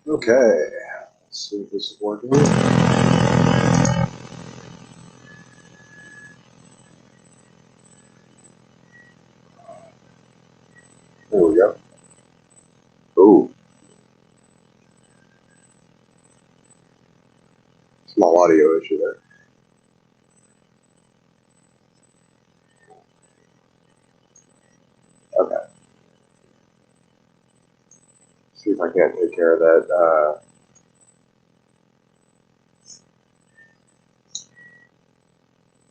Okay, let's see if this is working. There we go. Ooh. Small audio issue there. Okay. See if I can't take care of that.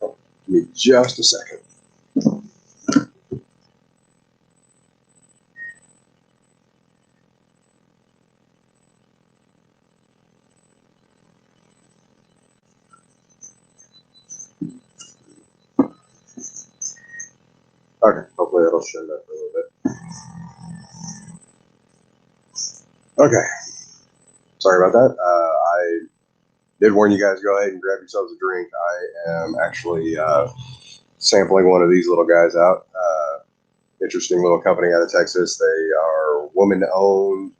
Give me just a second. Okay, hopefully that'll shut up for a little bit. Okay, sorry about that. I did warn you guys, go ahead and grab yourselves a drink. I am actually sampling one of these little guys out. Interesting little company out of Texas. They are woman-owned.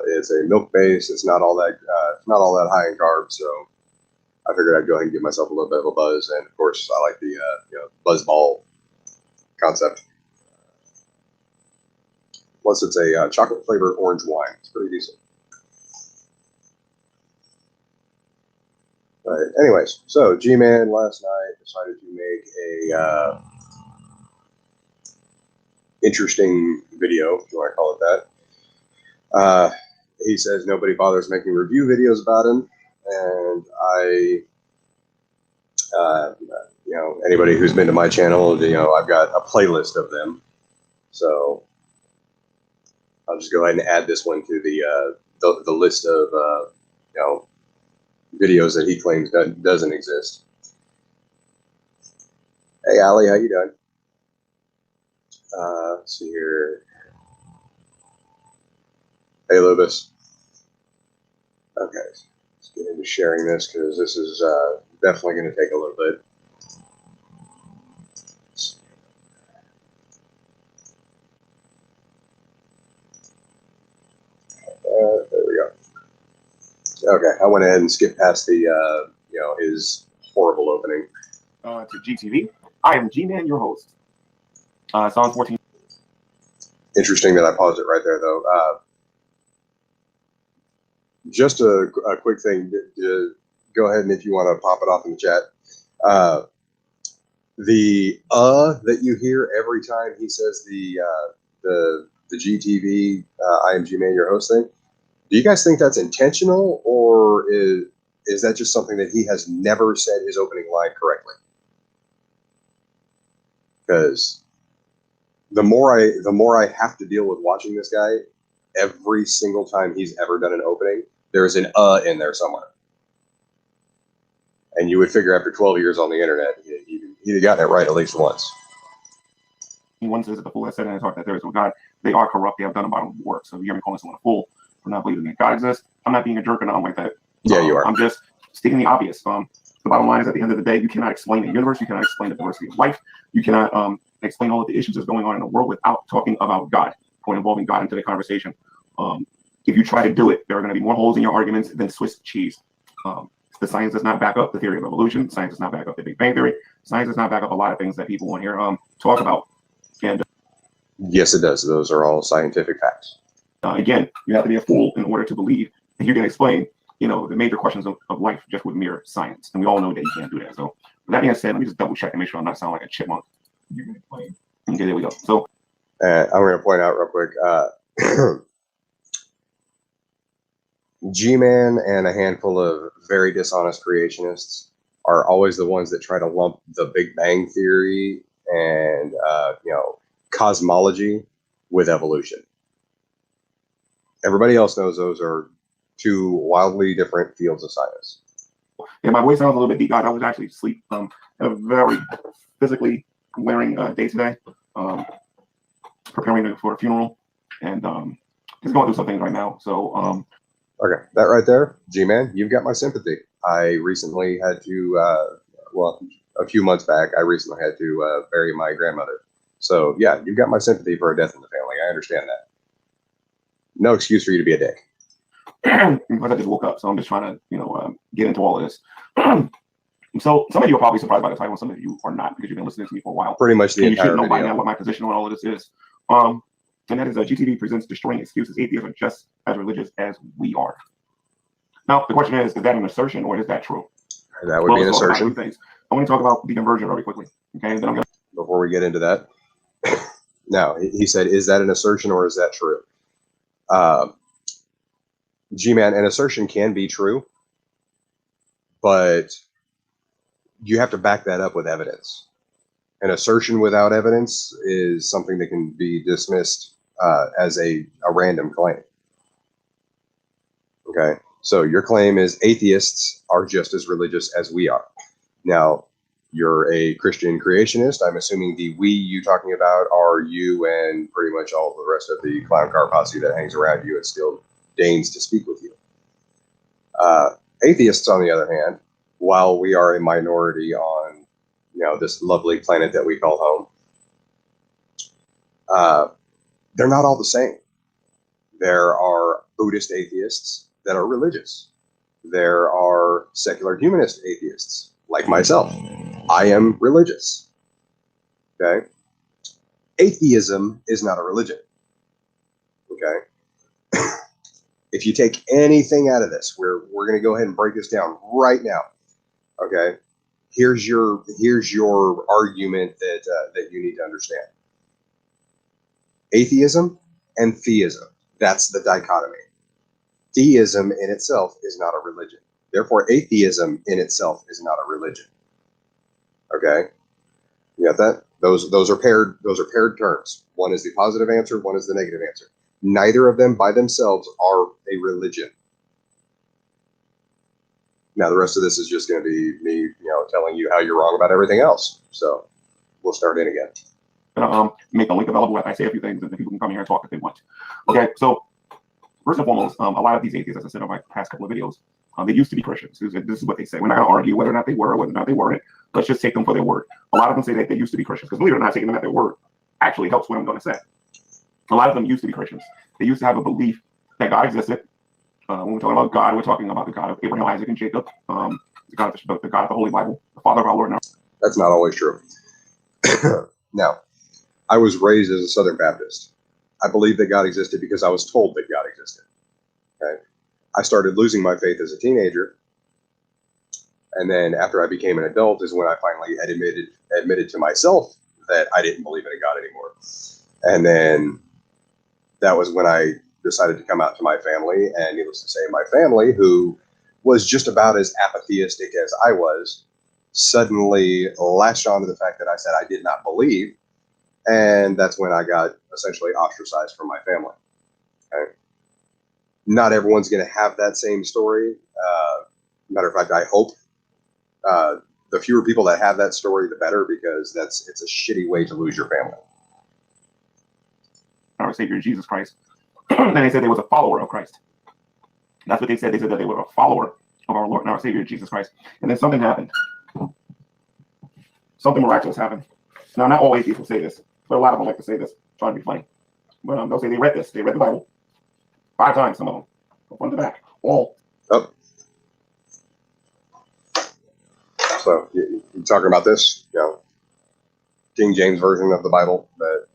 It's a milk base. It's not all that high in carbs, so I figured I'd go ahead and give myself a little bit of a buzz. And of course, I like the buzz ball concept. Plus, it's a chocolate flavored orange wine. It's pretty decent. All right. Anyways, so G-Man last night decided to make a interesting video, if you want to call it that. He says nobody bothers making review videos about him, and anybody who's been to my channel, I've got a playlist of them. So I'll just go ahead and add this one to the list of videos that he claims doesn't exist. Hey, Allie, how you doing? Let's see here. Hey, Lubus. Okay, let's get into sharing this because this is definitely going to take a little bit. There we go. Okay, I went ahead and skipped past the his horrible opening. To GTV, I am G-Man, your host. Psalm 14. Interesting that I paused it right there, though. Just a quick thing. Go ahead and if you want to pop it off in the chat. The that you hear every time he says the GTV, I am G-Man, your host thing. Do you guys think that's intentional, or is that just something that he has never said his opening line correctly? Because the more I have to deal with watching this guy, every single time he's ever done an opening, there's an in there somewhere. And you would figure after 12 years on the internet, he'd gotten it right at least once. One says that the fool has said in his heart that there is no God. They are corrupt. They have done abominable work. So if you hear me calling someone a fool for not believing that God exists, I'm not being a jerk or nothing like that. Yeah, you are. I'm just stating the obvious. The bottom line is, at the end of the day, you cannot explain the universe. You cannot explain the diversity of life. You cannot explain all of the issues that's going on in the world without talking about God or involving God into the conversation. If you try to do it, there are going to be more holes in your arguments than Swiss cheese. The science does not back up the theory of evolution. Science does not back up the Big Bang Theory. Science does not back up a lot of things that people want here talk about. And yes, it does. Those are all scientific facts. Again, you have to be a fool in order to believe that you can explain, the major questions of life just with mere science. And we all know that you can't do that. So with that being said, let me just double check and make sure I'm not sounding like a chipmunk. Okay, there we go. So I'm going to point out real quick. G-Man and a handful of very dishonest creationists are always the ones that try to lump the Big Bang Theory and cosmology with evolution. Everybody else knows those are two wildly different fields of science. Yeah, my voice sounds a little bit deep. I was actually asleep. A very physically wearing day today, preparing for a funeral, and just going through some things right now. So okay, that right there, G-Man, you've got my sympathy. I recently had to, a few months back, I recently had to bury my grandmother. So yeah, you've got my sympathy for a death in the family. I understand that. No excuse for you to be a dick. because I just woke up, so I'm just trying to, get into all of this. So some of you are probably surprised by the title, and some of you are not because you've been listening to me for a while. Pretty much the And you should entire know by video. now what my position on all of this is. And that is GTV presents destroying excuses. Atheists are just as religious as we are. Now, the question is that an assertion or is that true? That would be an let's talk about assertion. two things. I want to talk about the conversion very quickly. Okay, and then I'm going to. Before we get into that, now he said, is that an assertion or is that true? G-Man, an assertion can be true, but you have to back that up with evidence. An assertion without evidence is something that can be dismissed as a random claim. Okay, so your claim is atheists are just as religious as we are. Now, you're a Christian creationist. I'm assuming the we you talking about are you and pretty much all the rest of the clown car posse that hangs around you and still deigns to speak with you. Atheists, on the other hand, while we are a minority on this lovely planet that we call home, they're not all the same. There are Buddhist atheists that are religious. There are secular humanist atheists, like myself. I am religious. Okay? Atheism is not a religion. Okay? If you take anything out of this, we're going to go ahead and break this down right now. Okay? Here's your argument that you need to understand. Atheism and theism. That's the dichotomy. Theism in itself is not a religion. Therefore, atheism in itself is not a religion. Okay? You got that? Those are paired terms. One is the positive answer, one is the negative answer. Neither of them by themselves are a religion. Now the rest of this is just going to be me, telling you how you're wrong about everything else. So we'll start in again. Make the link available. I say a few things, and people can come here and talk if they want. Okay, so first and foremost, a lot of these atheists, as I said in my past couple of videos, they used to be Christians. This is what they say. We're not going to argue whether or not they were or whether or not they weren't. Let's just take them for their word. A lot of them say that they used to be Christians, because believe it or not, taking them at their word actually helps what I'm going to say. A lot of them used to be Christians. They used to have a belief that God existed. When we're talking about God, we're talking about the God of Abraham, Isaac, and Jacob, the God of the Holy Bible, the Father of our Lord. That's not always true. Now, I was raised as a Southern Baptist. I believe that God existed because I was told that God existed. Okay? I started losing my faith as a teenager. And then after I became an adult is when I finally admitted to myself that I didn't believe in a God anymore. And then that was when I decided to come out to my family. And needless to say, my family, who was just about as apatheistic as I was, suddenly latched on to the fact that I said I did not believe. And that's when I got essentially ostracized from my family. Okay? Not everyone's going to have that same story. Matter of fact, I hope the fewer people that have that story, the better, because it's a shitty way to lose your family. Our Savior Jesus Christ. And they said they was a follower of Christ. That's what they said. They said that they were a follower of our Lord and our Savior Jesus Christ. And then something happened. Something miraculous happened. Now, not all atheists will say this, but a lot of them like to say this, trying to be funny. But they'll say they read this. They read the Bible 5 times, some of them. From front to back. All. Oh. So you're talking about this, King James version of the Bible that,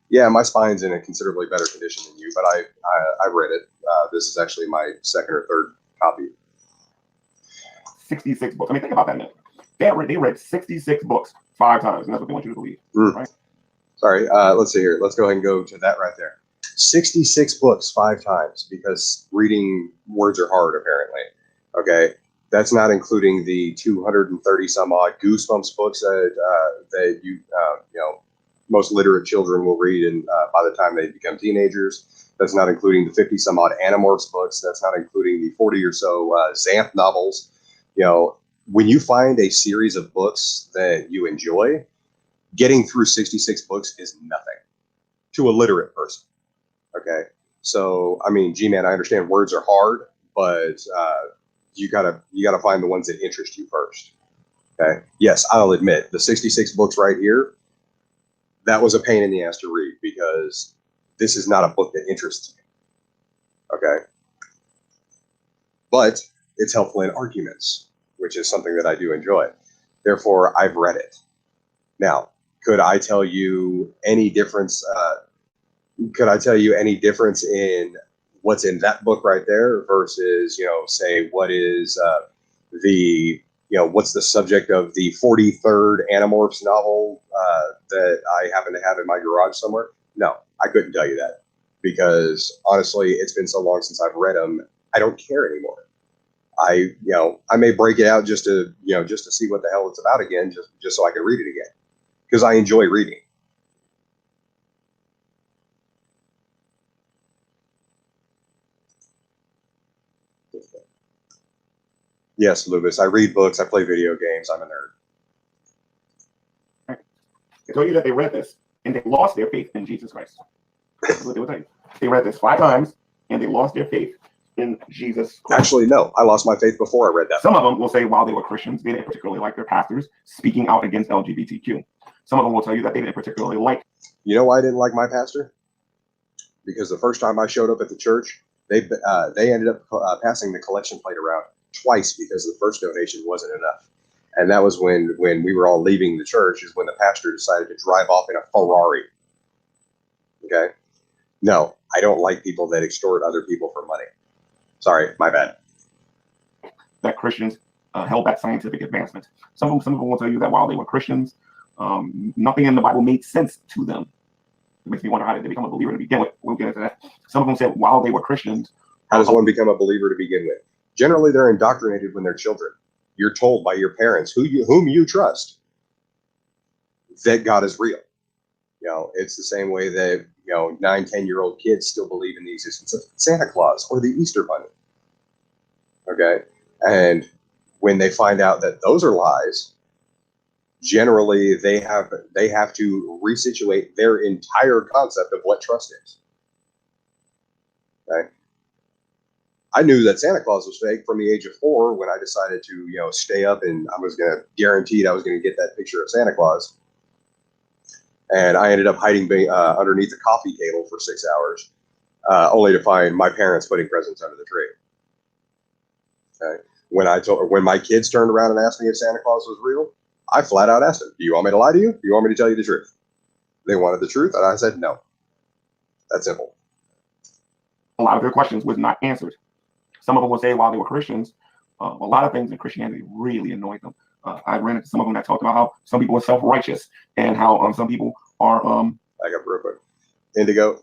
yeah, my spine's in a considerably better condition than you, but I read it. This is actually my second or third copy. 66 books. I mean, think about that now. They read 66 books 5 times, and that's what they want you to believe. Right? Sorry, let's see here. Let's go ahead and go to that right there. 66 books 5 times, because reading words are hard, apparently. Okay, that's not including the 230 some odd Goosebumps books that most literate children will read, and by the time they become teenagers. That's not including the 50 some odd Animorphs books. That's not including the 40 or so Xanth novels. When you find a series of books that you enjoy, getting through 66 books is nothing to a literate person. Okay, so I mean, G-Man, I understand words are hard, but you gotta find the ones that interest you first. Okay, yes, I'll admit the 66 books right here, that was a pain in the ass to read, because this is not a book that interests me. Okay, but it's helpful in arguments, which is something that I do enjoy. Therefore, I've read it. Now, could I tell you any difference? Could I tell you any difference in what's in that book right there versus, say what is what's the subject of the 43rd Animorphs novel that I happen to have in my garage somewhere? No, I couldn't tell you that because honestly, it's been so long since I've read them. I don't care anymore. I may break it out just to see what the hell it's about again, just so I can read it again because I enjoy reading. Yes, Lubis. I read books. I play video games. I'm a nerd. I told you that they read this and they lost their faith in Jesus Christ. That's what they would tell you. They read this 5 times and they lost their faith in Jesus Christ. Actually, no. I lost my faith before I read that. Some of them will say while they were Christians, they didn't particularly like their pastors speaking out against LGBTQ. Some of them will tell you that they didn't particularly like. You know why I didn't like my pastor? Because the first time I showed up at the church, they ended up passing the collection plate around twice because the first donation wasn't enough. And that was when we were all leaving the church is when the pastor decided to drive off in a Ferrari. Okay? No, I don't like people that extort other people for money. Sorry, my bad. That Christians held back scientific advancement. Some of them will tell you that while they were Christians, nothing in the Bible made sense to them. It makes me wonder how did they become a believer to begin with. We'll get into that. Some of them said while they were Christians. How does one become a believer to begin with? Generally, they're indoctrinated when they're children. You're told by your parents, whom you trust, that God is real. It's the same way that 9, 10-year-old kids still believe in the existence of Santa Claus or the Easter Bunny. Okay, and when they find out that those are lies, generally they have to resituate their entire concept of what trust is. Okay. I knew that Santa Claus was fake from the age of 4 when I decided to, stay up and I was going to guaranteed I was going to get that picture of Santa Claus. And I ended up hiding underneath the coffee table for 6 hours, only to find my parents putting presents under the tree. Okay. When my kids turned around and asked me if Santa Claus was real, I flat out asked them, "Do you want me to lie to you? Do you want me to tell you the truth?" They wanted the truth, and I said no. That's simple. A lot of their questions was not answered. Some of them will say while they were Christians, a lot of things in Christianity really annoyed them. I ran into some of them that talked about how some people are self-righteous and how some people are. I got real quick. Indigo.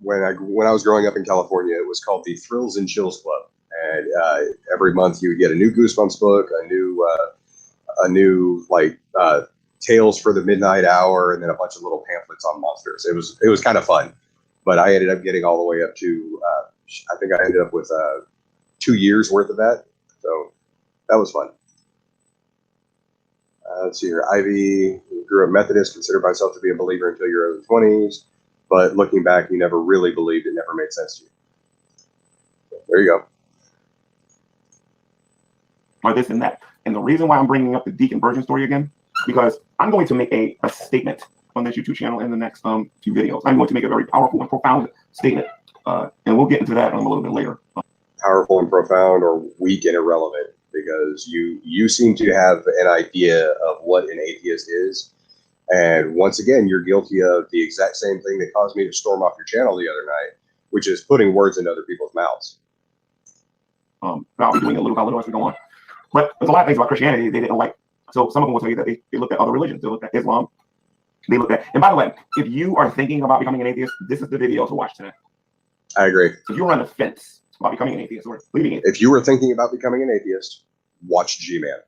When I was growing up in California, it was called the Thrills and Chills Club, and every month you would get a new Goosebumps book, a new Tales for the Midnight Hour, and then a bunch of little pamphlets on monsters. It was kind of fun, but I ended up getting all the way up to I think I ended up with 2 years worth of that, so that was fun. Let's see here. Ivy grew up Methodist, considered myself to be a believer until your early 20s, but looking back, you never really believed. It never made sense to you. So there you go. Or this and that. And the reason why I'm bringing up the Deacon Virgin story again, because I'm going to make a statement on this YouTube channel in the next 2 videos. I'm going to make a very powerful and profound statement, and we'll get into that a little bit later. Powerful and profound, or weak and irrelevant, because you seem to have an idea of what an atheist is, and once again, you're guilty of the exact same thing that caused me to storm off your channel the other night, which is putting words into other people's mouths. I'll be doing a little by little as we go on. But there's a lot of things about Christianity they didn't like. So some of them will tell you that they looked at other religions. They looked at Islam. They looked at, and by the way, if you are thinking about becoming an atheist, this is the video to watch today. I agree. So if you're on the fence about becoming an atheist or leaving it, if you were thinking about becoming an atheist, watch G-Man.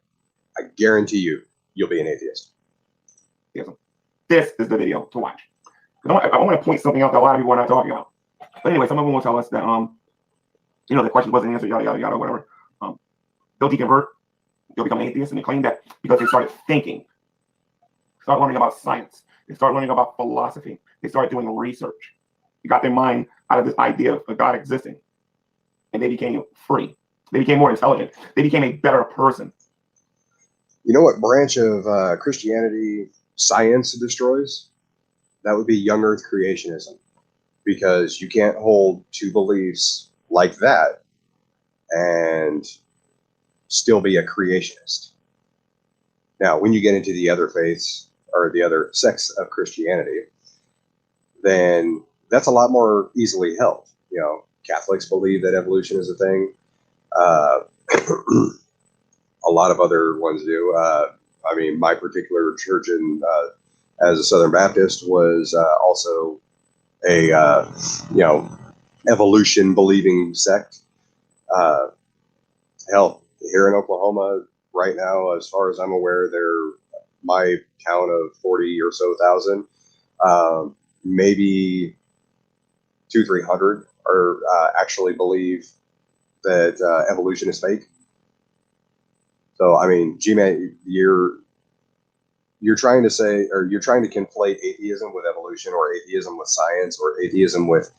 I guarantee you'll be an atheist. This is the video to watch. I want to point something out that a lot of people are not talking about. But anyway, some of them will tell us that the question wasn't answered, yada yada yada, whatever. They'll deconvert, they'll become an atheist, and they claim that because they started thinking, start learning about science, they start learning about philosophy, they start doing research. They got their mind out of this idea of God existing, and they became free. They became more intelligent. They became a better person. You know what branch of Christianity science destroys? That would be young Earth creationism, because you can't hold two beliefs like that and still be a creationist. Now, when you get into the other faiths or the other sects of Christianity, then that's a lot more easily held. You know, Catholics believe that evolution is a thing. A lot of other ones do. I mean, my particular church as a Southern Baptist was also a evolution believing sect. Hell, here in Oklahoma right now, as far as I'm aware, my town of 40 or so thousand, maybe 200-300 are actually believe that evolution is fake. So, I mean, G-Man, you're trying to say, or you're trying to conflate atheism with evolution, or atheism with science, or atheism with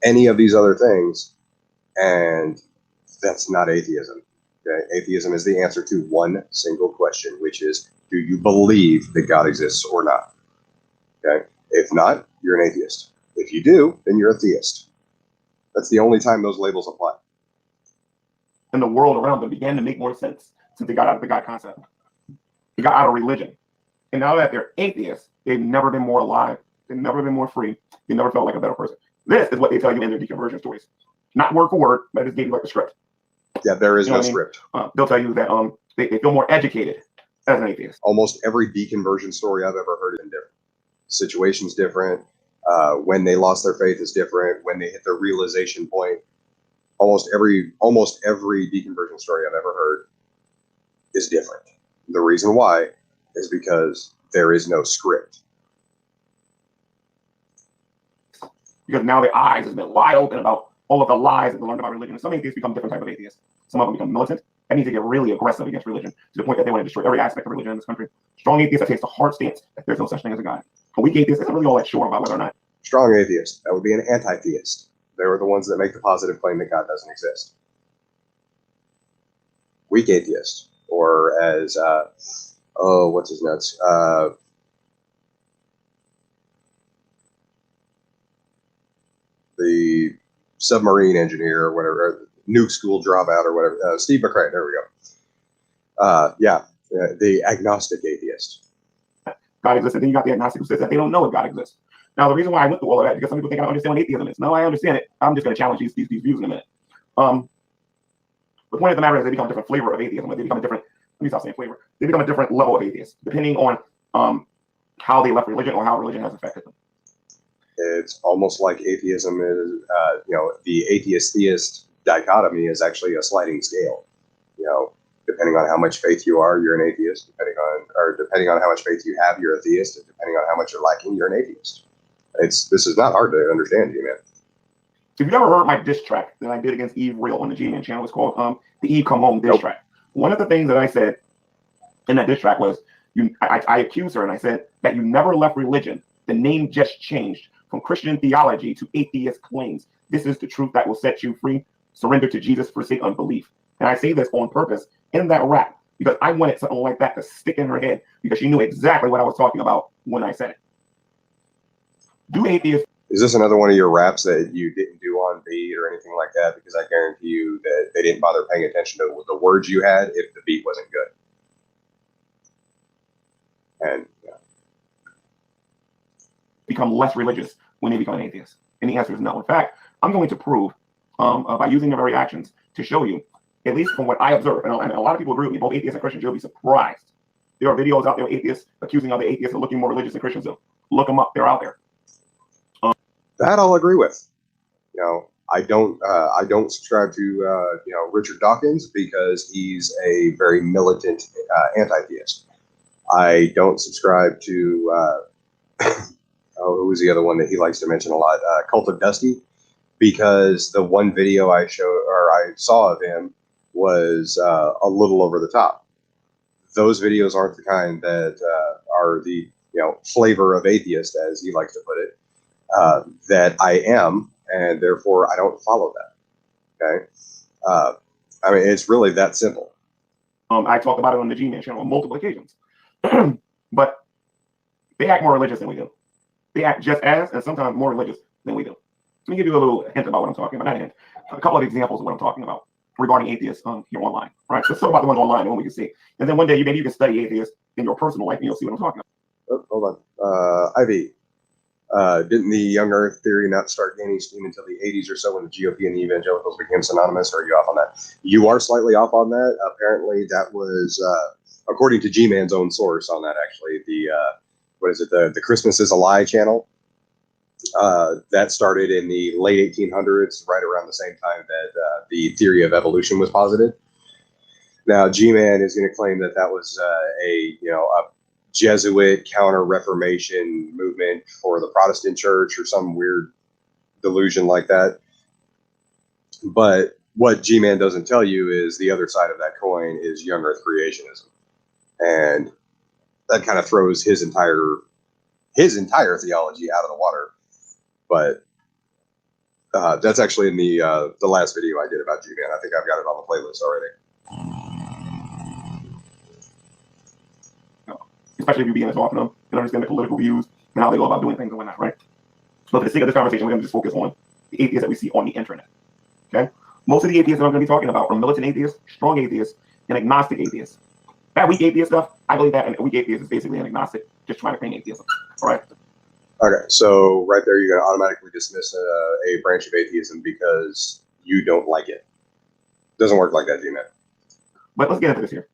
any of these other things, and that's not atheism. Okay? Atheism is the answer to one single question, which is, do you believe that God exists or not? Okay? If not, you're an atheist. If you do, then you're a theist. That's the only time those labels apply. And the world around them began to make more sense since they got out of the God concept. They got out of religion. And now that they're atheists, they've never been more alive. They've never been more free. They never felt like a better person. This is what they tell you in their deconversion stories. Not word for word, but it just gave you like a script. Yeah, there is no script. They'll tell you that they feel more educated as an atheist. Almost every deconversion story I've ever heard is different. Situation's different. When they lost their faith is different. When they hit their realization point, almost every deconversion story I've ever heard is different. The reason why is because there is no script. Because now their eyes have been wide open about all of the lies that they learned about religion. And some atheists become different type of atheists. Some of them become militant. That means they get really aggressive against religion to the point that they want to destroy every aspect of religion in this country. Strong atheists that takes a hard stance that there's no such thing as a God. A weak atheist isn't really all that sure about whether or not. Strong atheist, that would be an anti-theist. They were the ones that make the positive claim that God doesn't exist. Weak atheist, or as what's his nuts? The submarine engineer or whatever, or nuke school dropout or whatever. Steve McCray, there we go. The agnostic atheist. God exists, and then you got the agnostic who says that they don't know if God exists. Now, the reason why I went through all of that is because some people think I don't understand what atheism is. No, I understand it. I'm just going to challenge these views in a minute. The point of the matter is they become a different flavor of atheism. They become a different, let me stop saying flavor. They become a different level of atheist, depending on how they left religion or how religion has affected them. It's almost like atheism is, the atheist-theist dichotomy is actually a sliding scale. Depending on how much faith you are, you're an atheist. Depending on how much faith you have, you're a theist. And depending on how much you're lacking, you're an atheist. This is not hard to understand, G-Man. If you've ever heard my diss track that I did against Eve Real on the G-Man channel, it's called the Eve Come Home diss track. One of the things that I said in that diss track was, I accused her and I said that you never left religion. The name just changed from Christian theology to atheist claims. This is the truth that will set you free. Surrender to Jesus, forsake unbelief. And I say this on purpose in that rap because I wanted something like that to stick in her head because she knew exactly what I was talking about when I said it. Do atheists? Is this another one of your raps that you didn't do on beat or anything like that? Because I guarantee you that they didn't bother paying attention to the words you had if the beat wasn't good. And become less religious when they become an atheist? And the answer is no. In fact, I'm going to prove by using their very actions to show you, at least from what I observe, and a lot of people agree with me, both atheists and Christians, you'll be surprised. There are videos out there of atheists accusing other atheists of looking more religious than Christians do. Look them up. They're out there. That I'll agree with. I don't subscribe to Richard Dawkins because he's a very militant anti-theist. I don't subscribe to who was the other one that he likes to mention a lot? Cult of Dusty, because the one video I saw of him was a little over the top. Those videos aren't the kind that are the flavor of atheist, as he likes to put it. That I am, and therefore I don't follow that. Okay, I mean it's really that simple. I talked about it on the G-Man channel on multiple occasions, but they act more religious than we do. They act just as, and sometimes more religious than we do. Let me give you a little hint about what I'm talking about. Not a hint, a couple of examples of what I'm talking about. regarding atheists here online, right? Let's talk about the ones online, the one we can see. And then one day, maybe you can study atheists in your personal life and you'll see what I'm talking about. Oh, hold on. Ivy, didn't the young earth theory not start gaining steam until the 80s or so when the GOP and the evangelicals became synonymous? Or are you off on that? You are slightly off on that. Apparently, that was, according to G-Man's own source on that, actually, what is it, the Christmas is a Lie channel. That started in the late 1800s, right around the same time that the theory of evolution was posited. Now, G-Man is going to claim that that was a Jesuit counter-Reformation movement for the Protestant church or some weird delusion like that. But what G-Man doesn't tell you is the other side of that coin is young earth creationism. And that kind of throws his entire theology out of the water. But that's actually in the last video I did about G-Man. I think I've got it on the playlist already. Especially if you begin to talk to them and understand the political views and how they go about doing things and whatnot, right? So for the sake of this conversation, we're going to just focus on the atheists that we see on the internet, okay? Most of the atheists that I'm going to be talking about are militant atheists, strong atheists, and agnostic atheists. That weak atheist stuff, I believe that a weak atheist is basically an agnostic, just trying to claim atheism, all right? Okay, so right there, you're going to automatically dismiss a branch of atheism because you don't like it. Doesn't work like that, G-Man. But let's get into this here.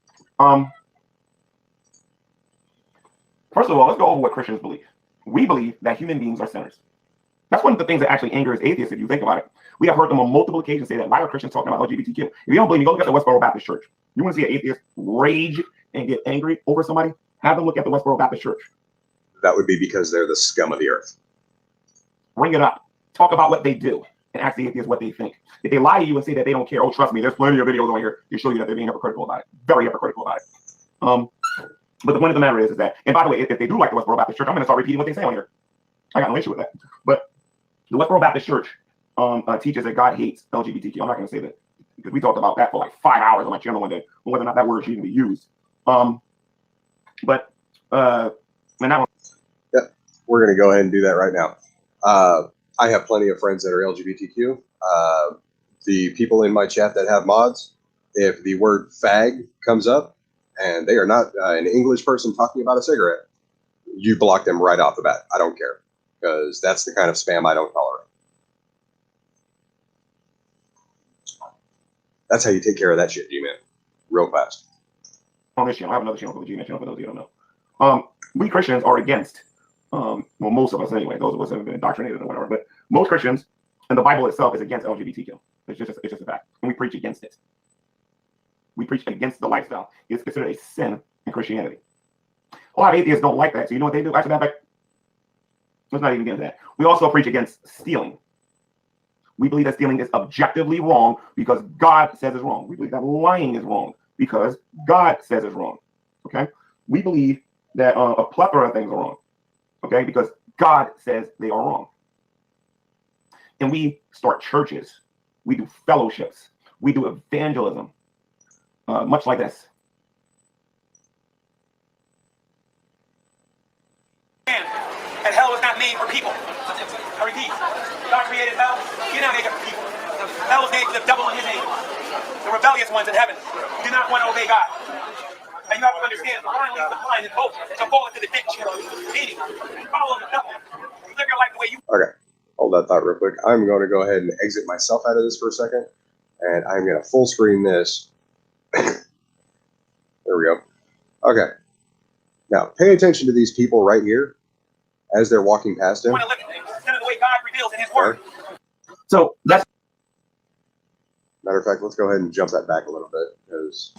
First of all, let's go over what Christians believe. We believe that human beings are sinners. That's one of the things that actually angers atheists if you think about it. We have heard them on multiple occasions say that, why are Christians talking about LGBTQ? If you don't believe me, go look at the Westboro Baptist Church. You want to see an atheist rage and get angry over somebody? Have them look at the Westboro Baptist Church. That would be because they're the scum of the earth. Bring it up. Talk about what they do and ask the atheists what they think. If they lie to you and say that they don't care, oh, trust me, there's plenty of videos on here to show you that they're being hypocritical about it. Very hypocritical about it. But the point of the matter is that, and by the way, if they do like the Westboro Baptist Church, I'm going to start repeating what they say on here. I got no issue with that. But the Westboro Baptist Church teaches that God hates LGBTQ. I'm not going to say that because we talked about that for like 5 hours on my channel one day, on whether or not that word should even be used. And now, yeah, we're going to go ahead and do that right now. I have plenty of friends that are LGBTQ. The people in my chat that have mods, if the word fag comes up, and they are not an English person talking about a cigarette, you block them right off the bat. I don't care, because that's the kind of spam I don't tolerate. That's how you take care of that shit, G-Man, real fast. On this channel, I have another channel for the G-Man channel for those of you who don't know. We Christians are against, well, most of us anyway, those of us who have been indoctrinated or whatever, but most Christians, and the Bible itself is against LGBTQ. It's just a fact, and we preach against it. We preach against the lifestyle. It's considered a sin in Christianity. A lot of atheists don't like that. So you know what they do? Actually, let's not even get into that. We also preach against stealing. We believe that stealing is objectively wrong because God says it's wrong. We believe that lying is wrong because God says it's wrong. Okay? We believe that a plethora of things are wrong. Okay? Because God says they are wrong. And we start churches. We do fellowships. We do evangelism. Much like this. And hell was not made for people. I repeat, God created hell. He did not make it for people. Hell was made for the devil and his angels, the rebellious ones in heaven who do not want to obey God. And you have to understand, the blind leads the blind and hope to fall into the ditch. Meaning, follow the devil. Live your life the way you. Okay, hold that thought real quick. I'm going to go ahead and exit myself out of this for a second, and I'm going to full screen this. There we go. Okay. Now, pay attention to these people right here as they're walking past him. Want to live instead of the way God reveals in His Word. So that's. Matter of fact, let's go ahead and jump that back a little bit because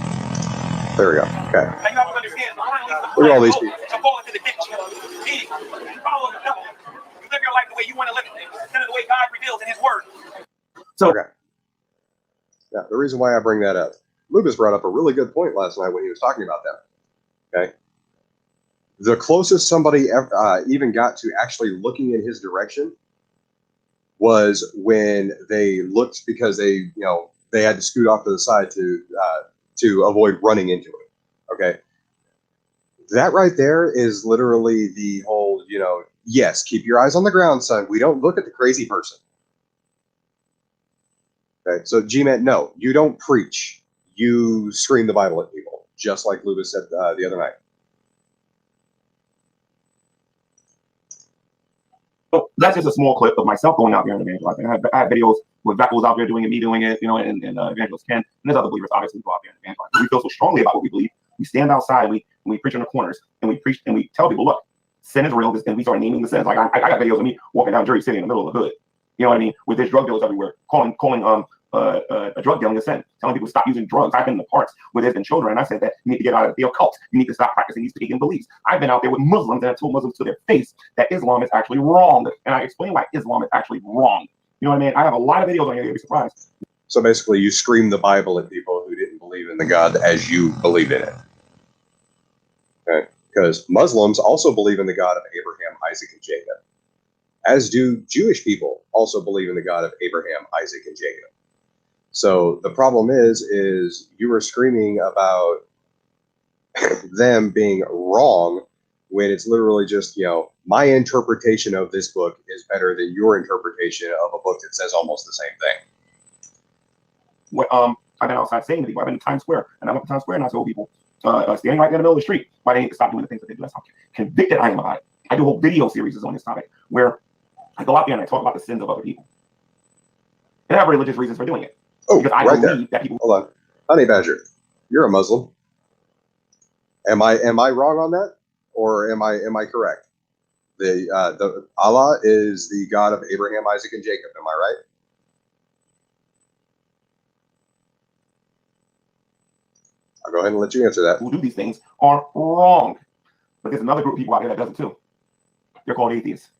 there we go. Okay. And you have to understand, Look at all these people. to fall into the ditch. Meaning, follow the devil. You live your life the way you want to live it instead of the way God reveals in His Word. So. Okay. Now, the reason why I bring that up, Lucas brought up a really good point last night when he was talking about that. Okay. The closest somebody ever, even got to actually looking in his direction was when they looked because they had to scoot off to the side to avoid running into it. Okay. That right there is literally the whole, yes, keep your eyes on the ground, son. We don't look at the crazy person. Okay, so G-Man, no, you don't preach. You scream the Bible at people, just like Lubis said the other night. So that's just a small clip of myself going out there and evangelizing. I have videos with Beckles out there doing it, me doing it, and Evangelist Ken, and there's other believers obviously go out there and evangelize. We feel so strongly about what we believe. We stand outside, we preach in the corners, and we preach and we tell people, look, sin is real, and we start naming the sins. Like I got videos of me walking down Jersey City in the middle of the hood, you know what I mean, with there's drug dealers everywhere, calling a drug dealing a sin, telling people to stop using drugs. I've been in the parts where there's been children, and I said that you need to get out of the occult. You need to stop practicing these pagan beliefs. I've been out there with Muslims, and I told Muslims to their face that Islam is actually wrong, and I explain why Islam is actually wrong. You know what I mean? I have a lot of videos on here. You'll be surprised. So basically, you scream the Bible at people who didn't believe in the God as you believe in it. Okay? Because Muslims also believe in the God of Abraham, Isaac, and Jacob, as do Jewish people also believe in the God of Abraham, Isaac, and Jacob. So the problem is you were screaming about them being wrong when it's literally just, my interpretation of this book is better than your interpretation of a book that says almost the same thing. I've been outside saying to people, I've been in Times Square, and I went to Times Square and I told people, standing right there in the middle of the street, why they need to stop doing the things that they do. That's how convicted I am about it. I do whole video series on this topic where I go out there and I talk about the sins of other people. And I have religious reasons for doing it. Oh, because I right believe there. That people. Hold on. Honey Badger, you're a Muslim. Am I wrong on that? Or am I correct? The Allah is the God of Abraham, Isaac, and Jacob. Am I right? I'll go ahead and let you answer that. Who do these things are wrong. But there's another group of people out there that does it too. They're called atheists.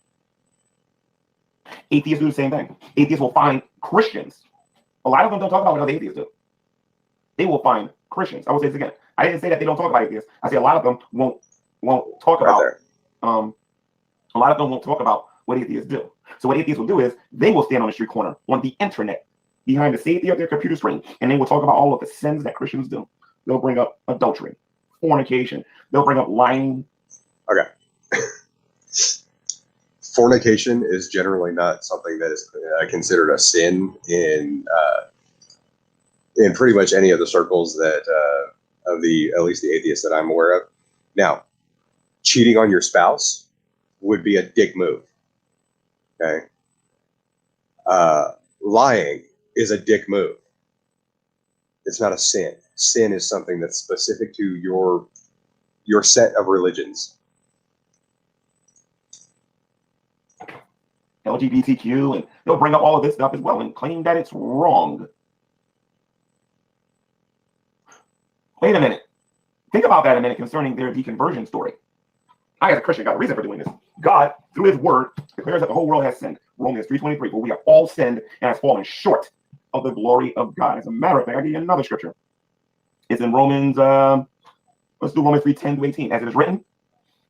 Atheists do the same thing. Atheists will find Christians. A lot of them don't talk about what other atheists do. They will find Christians. I will say this again. I didn't say that they don't talk about atheists. I say a lot of them won't talk about. A lot of them won't talk about what atheists do. So what atheists will do is they will stand on the street corner on the internet behind the safety of their computer screen, and they will talk about all of the sins that Christians do. They'll bring up adultery, fornication. They'll bring up lying. Okay. Fornication is generally not something that is considered a sin in pretty much any of the circles that of the at least the atheists that I'm aware of. Now, cheating on your spouse would be a dick move. Okay. Lying is a dick move. It's not a sin. Sin is something that's specific to your set of religions. LGBTQ, and they'll bring up all of this stuff as well and claim that it's wrong. Wait a minute. Think about that a minute concerning their deconversion story. I, as a Christian, got a reason for doing this. God, through his word, declares that the whole world has sinned. Romans 3:23, for we have all sinned and have fallen short of the glory of God. As a matter of fact, I'll give you another scripture. It's in Romans, let's do Romans 3:10-18. As it is written,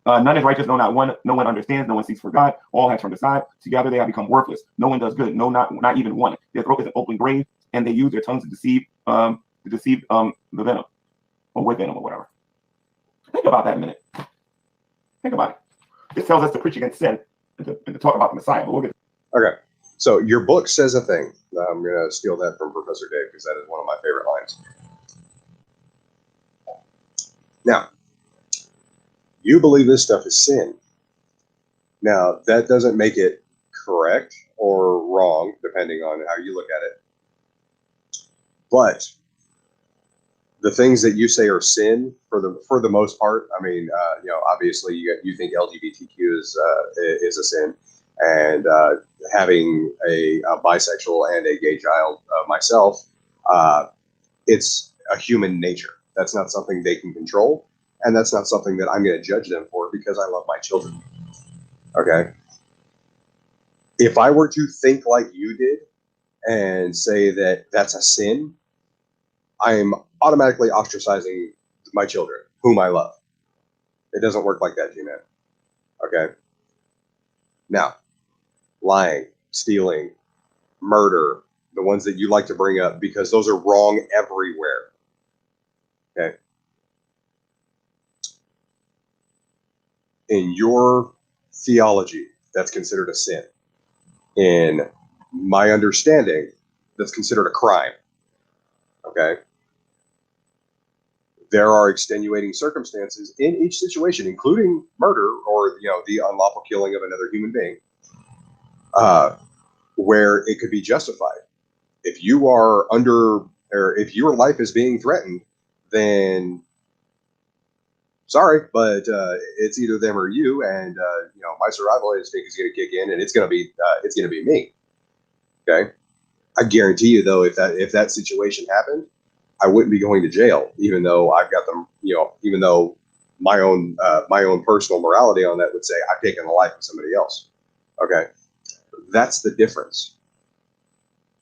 none is righteous, no, not one. No one understands, no one seeks for God. All have turned aside. Together they have become worthless. No one does good, no, not even one. Their throat is an open grave, and they use their tongues to deceive the venom, or with venom, or whatever. Think about that a minute. Think about it. This tells us to preach against sin and to talk about the Messiah. But we'll get. Okay. So your book says a thing. I'm going to steal that from Professor Dave because that is one of my favorite lines. Now, you believe this stuff is sin. Now, that doesn't make it correct or wrong, depending on how you look at it. But the things that you say are sin, for the most part, I mean, obviously you think LGBTQ is a sin, and having a bisexual and a gay child myself, it's a human nature. That's not something they can control, and that's not something that I'm going to judge them for because I love my children. Okay? If I were to think like you did and say that that's a sin, I'm automatically ostracizing my children, whom I love. It doesn't work like that, G-Man. Okay? Now, lying, stealing, murder, the ones that you like to bring up, because those are wrong everywhere. Okay? In your theology, that's considered a sin. In my understanding, that's considered a crime. Okay. There are extenuating circumstances in each situation, including murder or the unlawful killing of another human being, where it could be justified. If you are or if your life is being threatened, then sorry, but it's either them or you, and my survival instinct is going to kick in, and it's going to be me. Okay, I guarantee you, though, if that situation happened, I wouldn't be going to jail, even though I've got them. Even though my own personal morality on that would say I've taken the life of somebody else. Okay, that's the difference.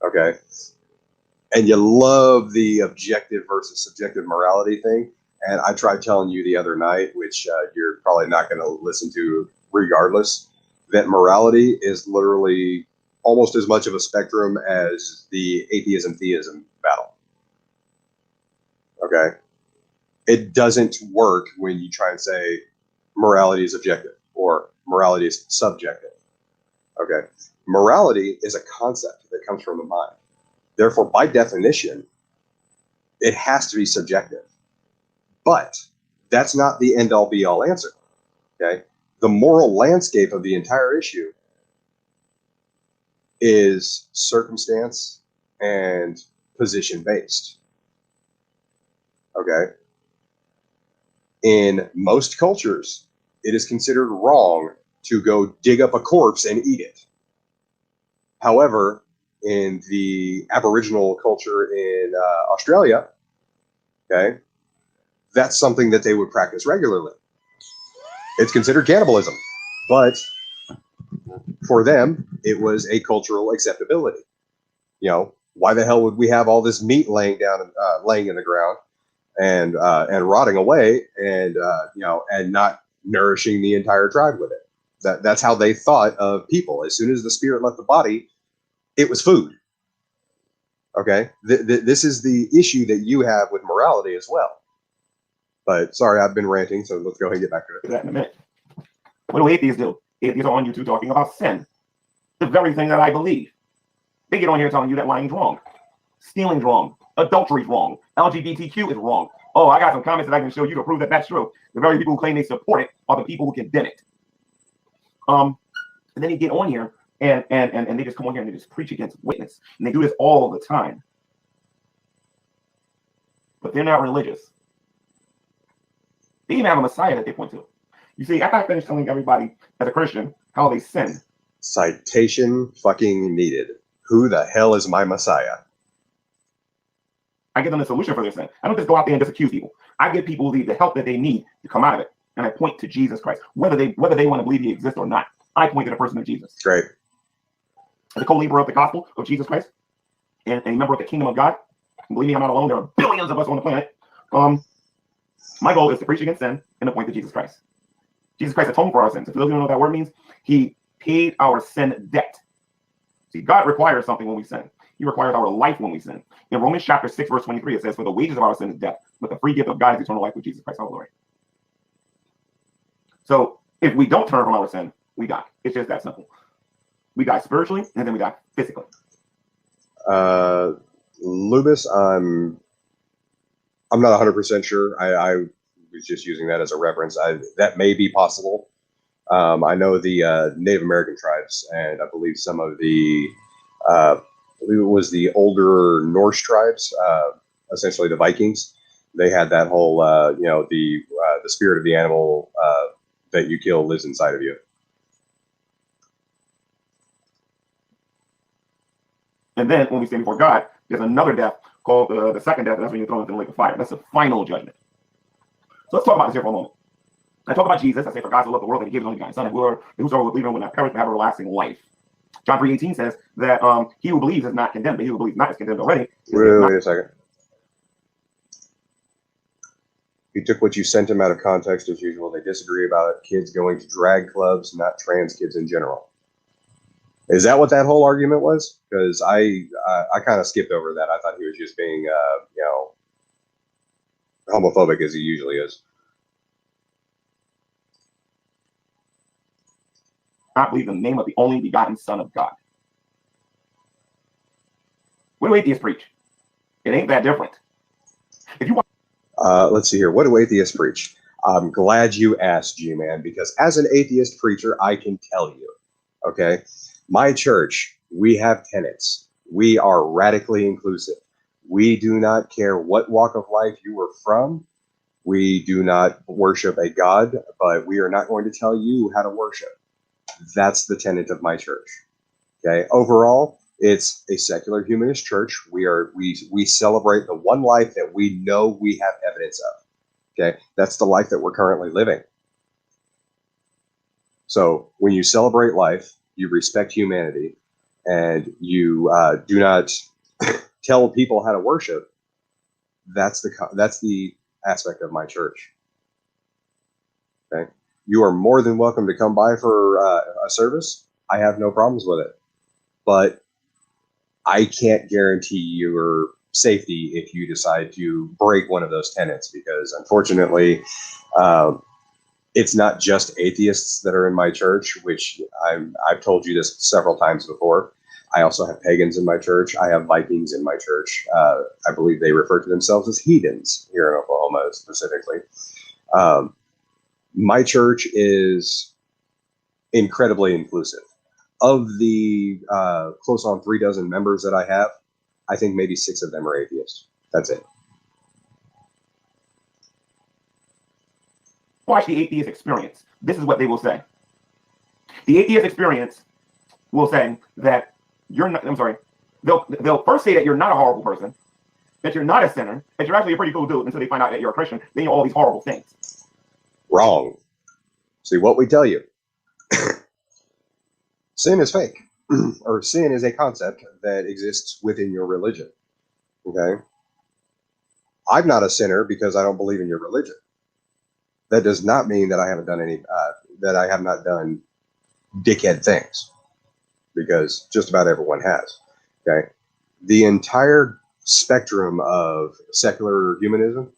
Okay, and you love the objective versus subjective morality thing. And I tried telling you the other night, which you're probably not going to listen to regardless, that morality is literally almost as much of a spectrum as the atheism-theism battle. Okay? It doesn't work when you try and say morality is objective or morality is subjective. Okay? Morality is a concept that comes from the mind. Therefore, by definition, it has to be subjective. But that's not the end-all be-all answer. Okay, the moral landscape of the entire issue is circumstance and position-based. Okay, in most cultures, it is considered wrong to go dig up a corpse and eat it. However, in the Aboriginal culture in Australia, okay, that's something that they would practice regularly. It's considered cannibalism, but for them, it was a cultural acceptability. Why the hell would we have all this meat laying in the ground and rotting away, and and not nourishing the entire tribe with it? That's how they thought of people. As soon as the spirit left the body, it was food. Okay, this is the issue that you have with morality as well. But sorry, I've been ranting, so let's go ahead and get back to it. That in a minute. What do atheists do? Atheists are on YouTube talking about sin, the very thing that I believe. They get on here telling you that lying's wrong, stealing's wrong, adultery's wrong, LGBTQ is wrong. Oh, I got some comments that I can show you to prove that that's true. The very people who claim they support it are the people who condemn it. And then they get on here and they just come on here and they just preach against witness, and they do this all the time. But they're not religious. They even have a Messiah that they point to. You see, after I finish telling everybody as a Christian how they sin. Citation fucking needed. Who the hell is my Messiah? I give them the solution for their sin. I don't just go out there and just accuse people. I give people the help that they need to come out of it. And I point to Jesus Christ. Whether they want to believe he exists or not, I point to the person of Jesus. Great. As a co-laborer of the gospel of Jesus Christ and a member of the kingdom of God, and believe me, I'm not alone. There are billions of us on the planet. My goal is to preach against sin and to point to Jesus Christ. Jesus Christ atoned for our sins. If you don't know what that word means, he paid our sin debt. See, God requires something when we sin. He requires our life when we sin. In Romans chapter 6, verse 23, it says, "For the wages of our sin is death, but the free gift of God is eternal life with Jesus Christ our Lord." So if we don't turn from our sin, we die. It's just that simple. We die spiritually, and then we die physically. Lubis, I'm not 100% sure. I was just using that as a reference. That may be possible. I know the Native American tribes, and I believe some of the, I believe it was the older Norse tribes, essentially the Vikings. They had that whole, the spirit of the animal that you kill lives inside of you. And then when we stand before God, there's another death called the second death. And that's when you're thrown into the lake of fire. That's the final judgment. So let's talk about this here for a moment. I talk about Jesus. I say, "For God so loved the world that he gave his only begotten Son, and whosoever will believe in him will not perish but have everlasting life." John 3:18 says that he who believes is not condemned, but he who believes not is condemned already. Wait a second. He took what you sent him out of context as usual. They disagree about kids going to drag clubs, not trans kids in general. Is that what that whole argument was? Because I kind of skipped over that. I thought he was just being, homophobic as he usually is. I believe in the name of the only begotten Son of God. What do atheists preach? It ain't that different. If you want, Let's see here. What do atheists preach? I'm glad you asked, G-Man, because as an atheist preacher, I can tell you, okay? My church, we have tenets. We are radically inclusive. We do not care what walk of life you are from. We do not worship a God, but we are not going to tell you how to worship. That's the tenet of my church. Okay. Overall, it's a secular humanist church. We celebrate the one life that we know we have evidence of. Okay. That's the life that we're currently living. So when you celebrate life, you respect humanity, and you do not tell people how to worship. That's the aspect of my church. Okay. You are more than welcome to come by for a service. I have no problems with it. But I can't guarantee your safety if you decide to break one of those tenets, because unfortunately, it's not just atheists that are in my church, which I've told you this several times before. I also have pagans in my church. I have Vikings in my church. I believe they refer to themselves as heathens here in Oklahoma specifically. My church is incredibly inclusive. Of the close on 36 members that I have, I think maybe 6 of them are atheists. That's it. watch the atheist experience. This is what they will say. The atheist experience will say that you're not, I'm sorry, they'll first say that you're not a horrible person, that you're not a sinner, that you're actually a pretty cool dude until they find out that you're a Christian. Then you're all these horrible things. Wrong. See what we tell you. Sin is fake, or sin is a concept that exists within your religion. Okay? I'm not a sinner because I don't believe in your religion. That does not mean that I haven't done that I have not done dickhead things, because just about everyone has. Okay? The entire spectrum of secular humanism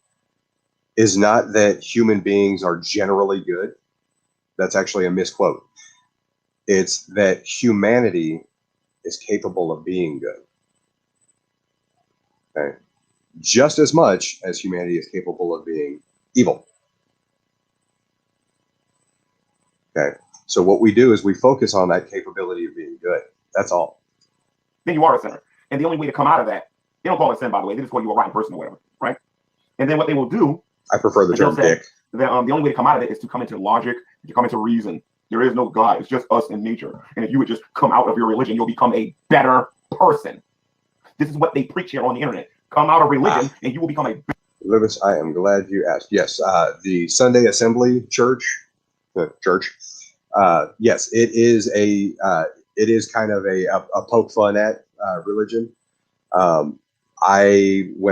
is not that human beings are generally good. That's actually a misquote. It's that humanity is capable of being good. Okay? Just as much as humanity is capable of being evil. Okay? So what we do is we focus on that capability of being good. That's all. Then you are a sinner. And the only way to come out of that, they don't call it sin, by the way. They just call you a rotten person or whatever, right? And then what they will do, I prefer the term dick. That, the only way to come out of it is to come into logic, to come into reason. There is no God. It's just us in nature. And if you would just come out of your religion, you'll become a better person. This is what they preach here on the internet. Come out of religion and you will become a Lewis, I am glad you asked. Yes, the Sunday Assembly Church, yes, it is kind of a poke fun at religion. When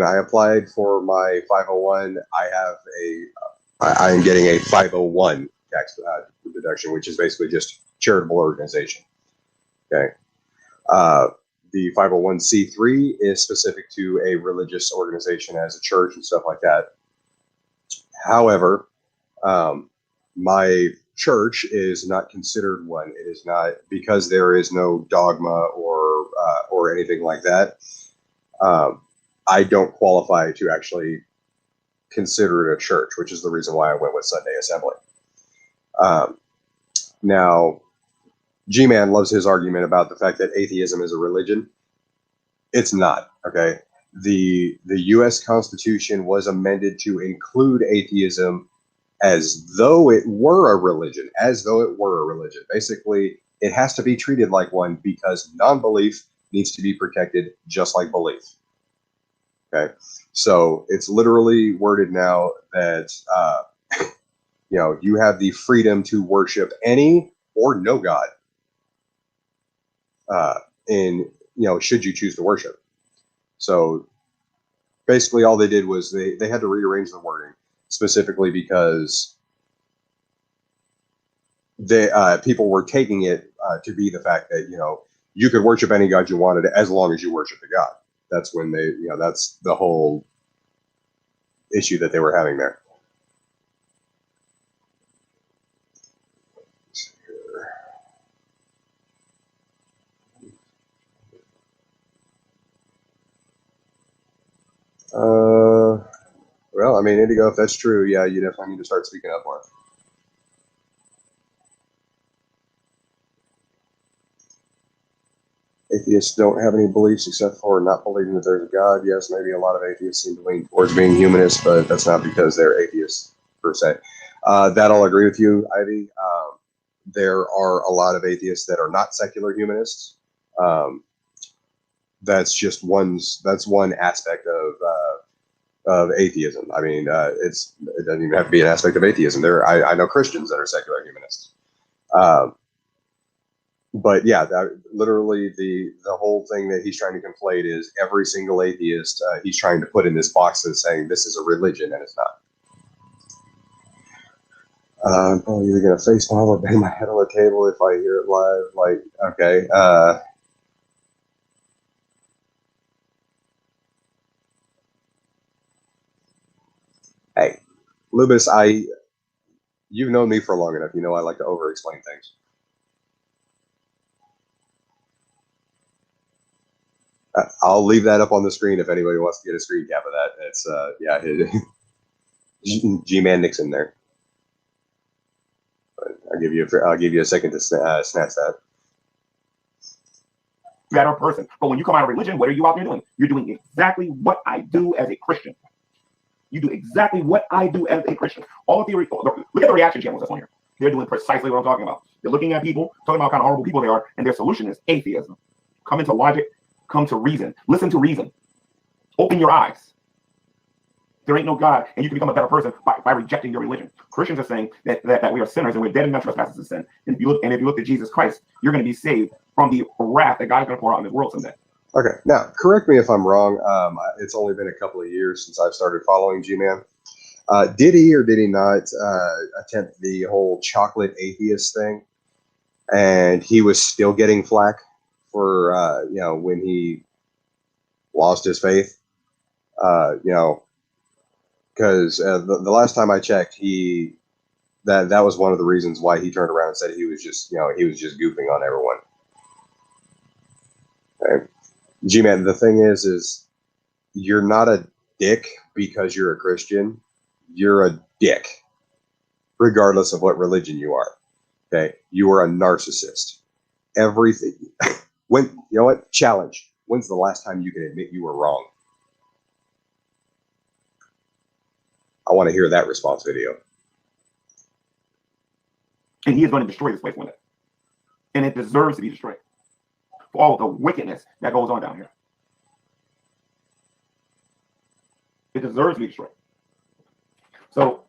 I applied for my 501, I am getting a 501 tax deduction, which is basically just charitable organization. Okay. The 501c3 is specific to a religious organization as a church and stuff like that. However, my church is not considered one. It is not, because there is no dogma or anything like that. I don't qualify to actually consider it a church, which is the reason why I went with Sunday Assembly. Now, G-Man loves his argument about the fact that atheism is a religion. It's not, okay? The U.S. Constitution was amended to include atheism as though it were a religion, Basically, it has to be treated like one because non-belief needs to be protected just like belief. Okay, so it's literally worded now that you have the freedom to worship any or no God, should you choose to worship. So basically, all they did was they had to rearrange the wording specifically because people were taking it to be the fact that you could worship any God you wanted as long as you worship the God. That's when that's the whole issue that they were having there. Well, I mean, Indigo, if that's true, yeah, you definitely need to start speaking up more. Atheists don't have any beliefs except for not believing that there's a God. Yes, maybe a lot of atheists seem to lean towards being humanists, but that's not because they're atheists per se. That I'll agree with you, Ivy. There are a lot of atheists that are not secular humanists. That's one aspect of atheism. I mean, it doesn't even have to be an aspect of atheism. I know Christians that are secular humanists. But yeah, literally the whole thing that he's trying to conflate is every single atheist he's trying to put in this box as saying this is a religion, and it's not. I'm probably either gonna face palm or bang my head on the table if I hear it live. Like, okay. Hey, Lubis, you've known me for long enough. You know I like to over-explain things. I'll leave that up on the screen if anybody wants to get a screen cap of that. It's G-Man Nixon there. But I'll give you a second to snatch that. Better person. But when you come out of religion, what are you out there doing? You're doing exactly what I do as a Christian. You do exactly what I do as a Christian. All of the look at the reaction channels that's on here. They're doing precisely what I'm talking about. They're looking at people, talking about how kind of horrible people they are, and their solution is atheism. Come into logic, come to reason. Listen to reason. Open your eyes. There ain't no God, and you can become a better person by rejecting your religion. Christians are saying that we are sinners and we're dead in our trespasses and sin. And if you look at Jesus Christ, you're going to be saved from the wrath that God is going to pour out in this world someday. Okay, now correct me if I'm wrong. It's only been a couple of years since I've started following G-Man. Did he or did he not attempt the whole chocolate atheist thing? And he was still getting flack for when he lost his faith. Because the last time I checked, that was one of the reasons why he turned around and said he was just goofing on everyone. Okay. G-Man, the thing is you're not a dick because you're a Christian. You're a dick, regardless of what religion you are. Okay, you are a narcissist. Everything. When you know what? Challenge. When's the last time you can admit you were wrong? I want to hear that response video. And he is going to destroy this place one day, and it deserves to be destroyed for all of the wickedness that goes on down here. It deserves to be destroyed. So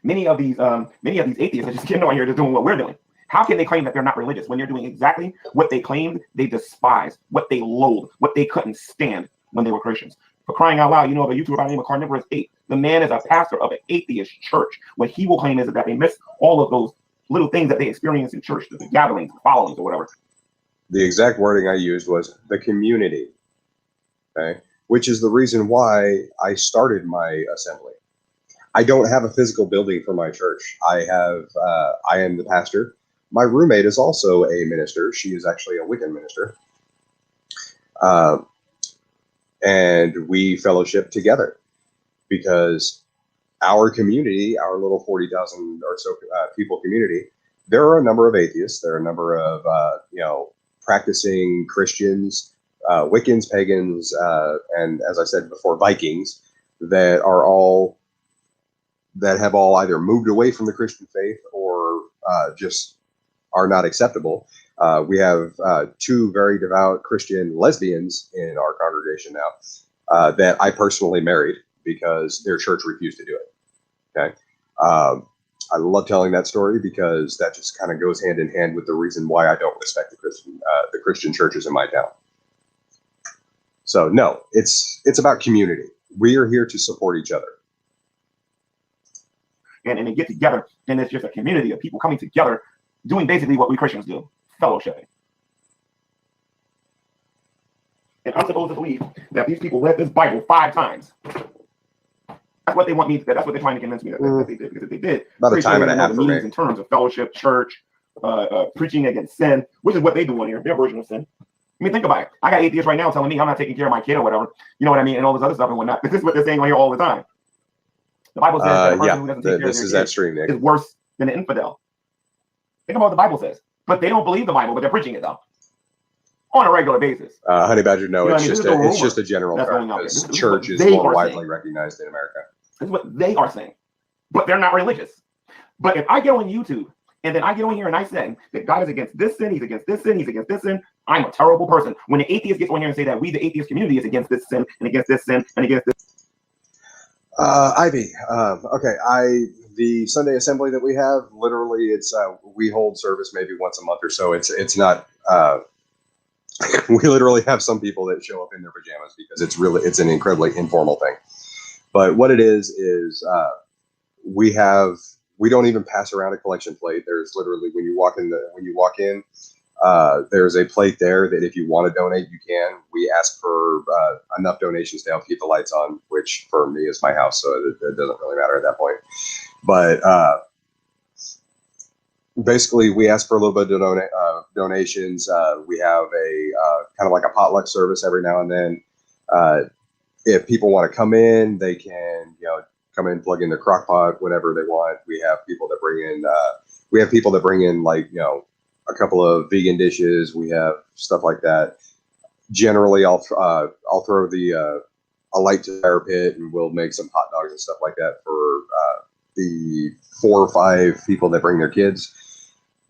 many of these atheists are just getting on here just doing what we're doing. How can they claim that they're not religious when they're doing exactly what they claimed they despise, what they loathe, what they couldn't stand when they were Christians? For crying out loud, you know of a YouTuber by the name of Carnivorous 8. The man is a pastor of an atheist church. What he will claim is that they miss all of those little things that they experience in church, the gatherings, the followings, or whatever. The exact wording I used was the community. Okay, which is the reason why I started my assembly. I don't have a physical building for my church. I am the pastor. My roommate is also a minister. She is actually a Wiccan minister. And we fellowship together because our community, our little 40,000 or so people community, there are a number of atheists. There are a number of, practicing Christians, Wiccans, pagans, and as I said before, Vikings that have all either moved away from the Christian faith or just are not acceptable. We have two very devout Christian lesbians in our congregation now that I personally married because their church refused to do it. Okay. I love telling that story because that just kind of goes hand in hand with the reason why I don't respect the Christian churches in my town. So no, it's about community. We are here to support each other. And they get together, and it's just a community of people coming together, doing basically what we Christians do, fellowshipping. And I'm supposed to believe that these people read this Bible 5 times. That's what they want me to. That's what they're trying to convince me that they did. Because if they did, about a time and a half for me. In terms of fellowship, church, preaching against sin, which is what they do on here, their version of sin. I mean, think about it. I got atheists right now telling me I'm not taking care of my kid or whatever. You know what I mean? And all this other stuff and whatnot. This is what they're saying on here all the time. The Bible says that a person who doesn't take care of their kid is worse than an infidel. Think about what the Bible says. But they don't believe the Bible, but they're preaching it though. On a regular basis. Honey Badger, no, You know it's what I mean? it's just a general that's term going on here. because This is church what is they more are widely saying. recognized in America. This is what they are saying. But they're not religious. But if I go on YouTube and then I get on here and I say that God is against this sin, he's against this sin, he's against this sin, I'm a terrible person. When the atheist gets on here and say that we, the atheist community, is against this sin and against this sin and against this. Ivy, okay, the Sunday assembly that we have, literally, it's we hold service maybe once a month or so. It's not. We literally have some people that show up in their pajamas because it's an incredibly informal thing. But what it is we don't even pass around a collection plate. There's literally when you walk in, there's a plate there that if you want to donate, you can. We ask for enough donations to help keep the lights on, which for me is my house, so it doesn't really matter at that point. But basically, we ask for a little bit of donations. We have a kind of like a potluck service every now and then. If people want to come in, they can, come in, plug in their crock pot, whatever they want. We have people that bring in, like, a couple of vegan dishes. We have stuff like that. Generally, I'll throw a light to the fire pit, and we'll make some hot dogs and stuff like that for the 4 or 5 people that bring their kids.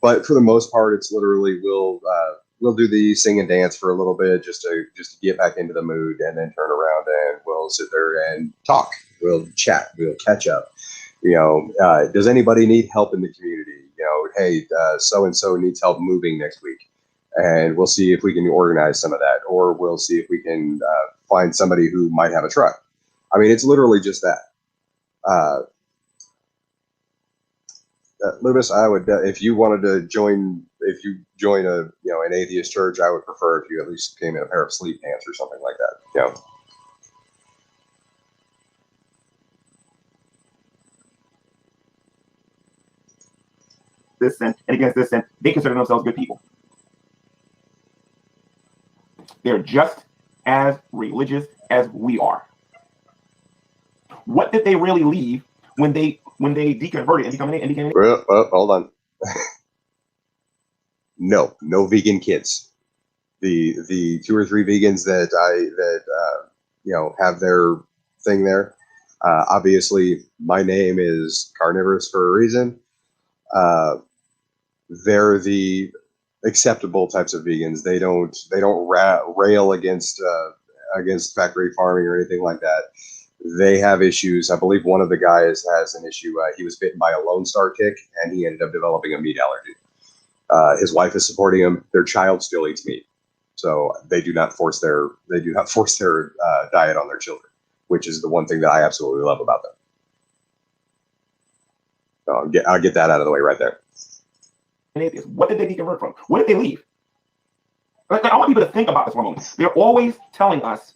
But for the most part, it's literally we'll do the sing and dance for a little bit just to get back into the mood, and then turn around and we'll sit there and talk. We'll chat. We'll catch up. Does anybody need help in the community? Hey, so and so needs help moving next week, and we'll see if we can organize some of that, or we'll see if we can find somebody who might have a truck. I mean, it's literally just that. Lewis, I would if you wanted to join an atheist church, I would prefer if you at least came in a pair of sleep pants or something like that. This sin and against this sin, they consider themselves good people. They're just as religious as we are. What did they really leave when they deconverted and became? Hold on. No vegan kids. The 2 or 3 vegans that have their thing there. Obviously, my name is Carnivorous for a reason. They're the acceptable types of vegans. They don't rail against factory farming or anything like that. They have issues. I believe one of the guys has an issue. He was bitten by a Lone Star tick, and he ended up developing a meat allergy. His wife is supporting him. Their child still eats meat, so they do not force their diet on their children, which is the one thing that I absolutely love about them. So I'll get that out of the way right there. What did they deconvert from? What did they leave? I want people to think about this for a moment. They're always telling us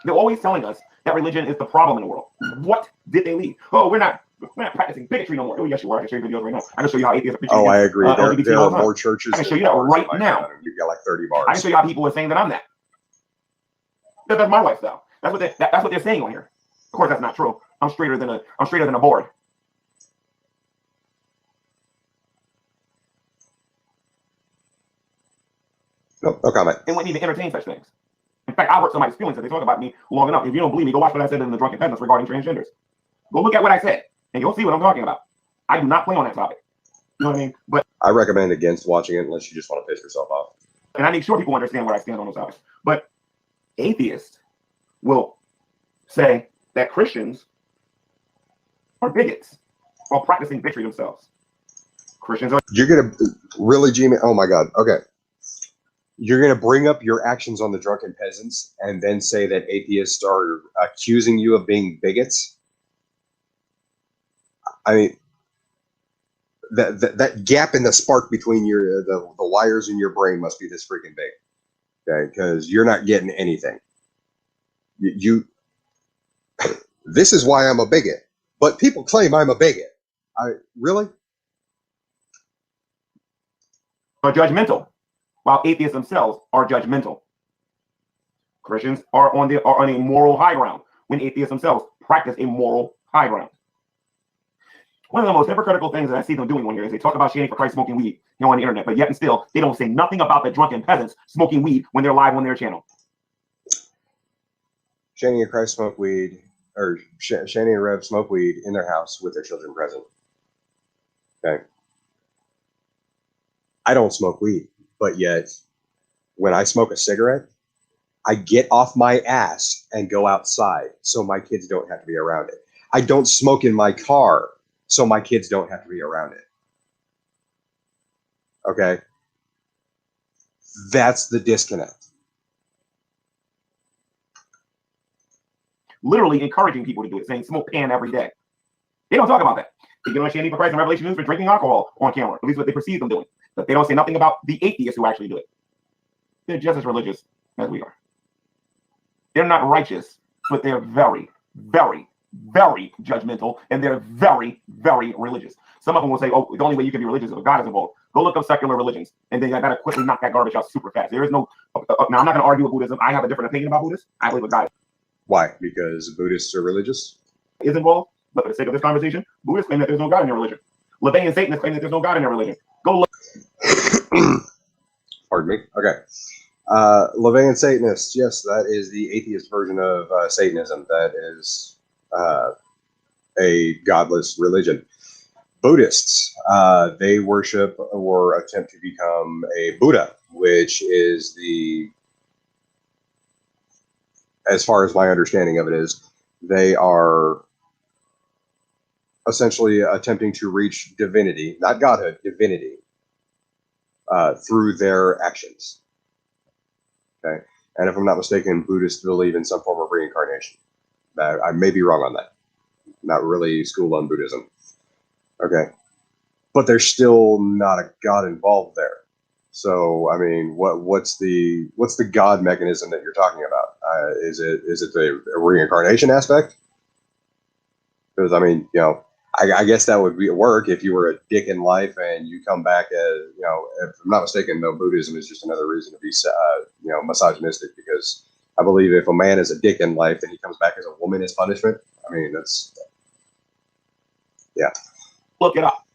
that religion is the problem in the world. What did they leave? Oh, we're not practicing bigotry no more. Oh, yes, you are. I can show you videos right now. I can show you how atheists are preaching. Oh, I agree. There are the more churches. I can show you that right now. You've got like 30 bars. I can show you how people are saying that I'm that. That's my lifestyle. That's what they're saying on here. Of course, that's not true. I'm straighter than a board. No comment. And wouldn't even entertain such things. In fact, I hurt somebody's feelings if they talk about me long enough. If you don't believe me, go watch what I said in the Drunken Peasants regarding transgenders. Go look at what I said, and you'll see what I'm talking about. I do not play on that topic. You know what I mean? But I recommend against watching it unless you just want to piss yourself off. And I make sure people understand where I stand on those topics. But atheists will say that Christians are bigots while practicing bigotry themselves. Christians are. You're gonna really, Jimmy? Oh my God. Okay. You're going to bring up your actions on the Drunken Peasants and then say that atheists are accusing you of being bigots? I mean, that gap in the spark between the wires in your brain must be this freaking big. Okay, because you're not getting anything. This is why I'm a bigot, but people claim I'm a bigot. Really? Are judgmental while atheists themselves are judgmental. Christians are on a moral high ground when atheists themselves practice a moral high ground. One of the most hypocritical things that I see them doing on here is they talk about standing for Christ smoking weed on the internet, but yet and still they don't say nothing about the drunken peasants smoking weed when they're live on their channel. Shani and Christ smoke weed, or Shani and Rev smoke weed in their house with their children present. Okay. I don't smoke weed, but yet when I smoke a cigarette, I get off my ass and go outside so my kids don't have to be around it. I don't smoke in my car so my kids don't have to be around it. Okay? That's the disconnect. Literally encouraging people to do it, saying smoke pan every day. They don't talk about that. They get on Shani for Christ and Revelation News for drinking alcohol on camera, at least what they perceive them doing. But they don't say nothing about the atheists who actually do it. They're just as religious as we are. They're not righteous, but they're very, very, very judgmental, and they're very, very religious. Some of them will say, oh, the only way you can be religious is if God is involved. Go look up secular religions, and then I got to quickly knock that garbage out super fast. There is no, now I'm not going to argue with Buddhism. I have a different opinion about Buddhists. I believe with God Why? Because Buddhists are religious? is involved, but for the sake of this conversation, Buddhists claim that there's no God in their religion. LaVey and Satanists claim that there's no God in their religion. Go look. Pardon me. Okay. LaVey and Satanists, yes, that is the atheist version of Satanism. That is a godless religion. Buddhists, they worship or attempt to become a Buddha, which is the, as far as my understanding of it is, they are essentially attempting to reach divinity, not godhood, divinity, through their actions. Okay, and if I'm not mistaken, Buddhists believe in some form of reincarnation. I may be wrong on that. Not really schooled on Buddhism. Okay, but there's still not a God involved there. So I mean, what's the God mechanism that you're talking about? Is it a reincarnation aspect? Because I mean, you know, I guess that would work if you were a dick in life and you come back as, you know, if I'm not mistaken, though, Buddhism is just another reason to be, you know, misogynistic, because I believe if a man is a dick in life and he comes back as a woman as punishment, I mean, that's, yeah. Look it up.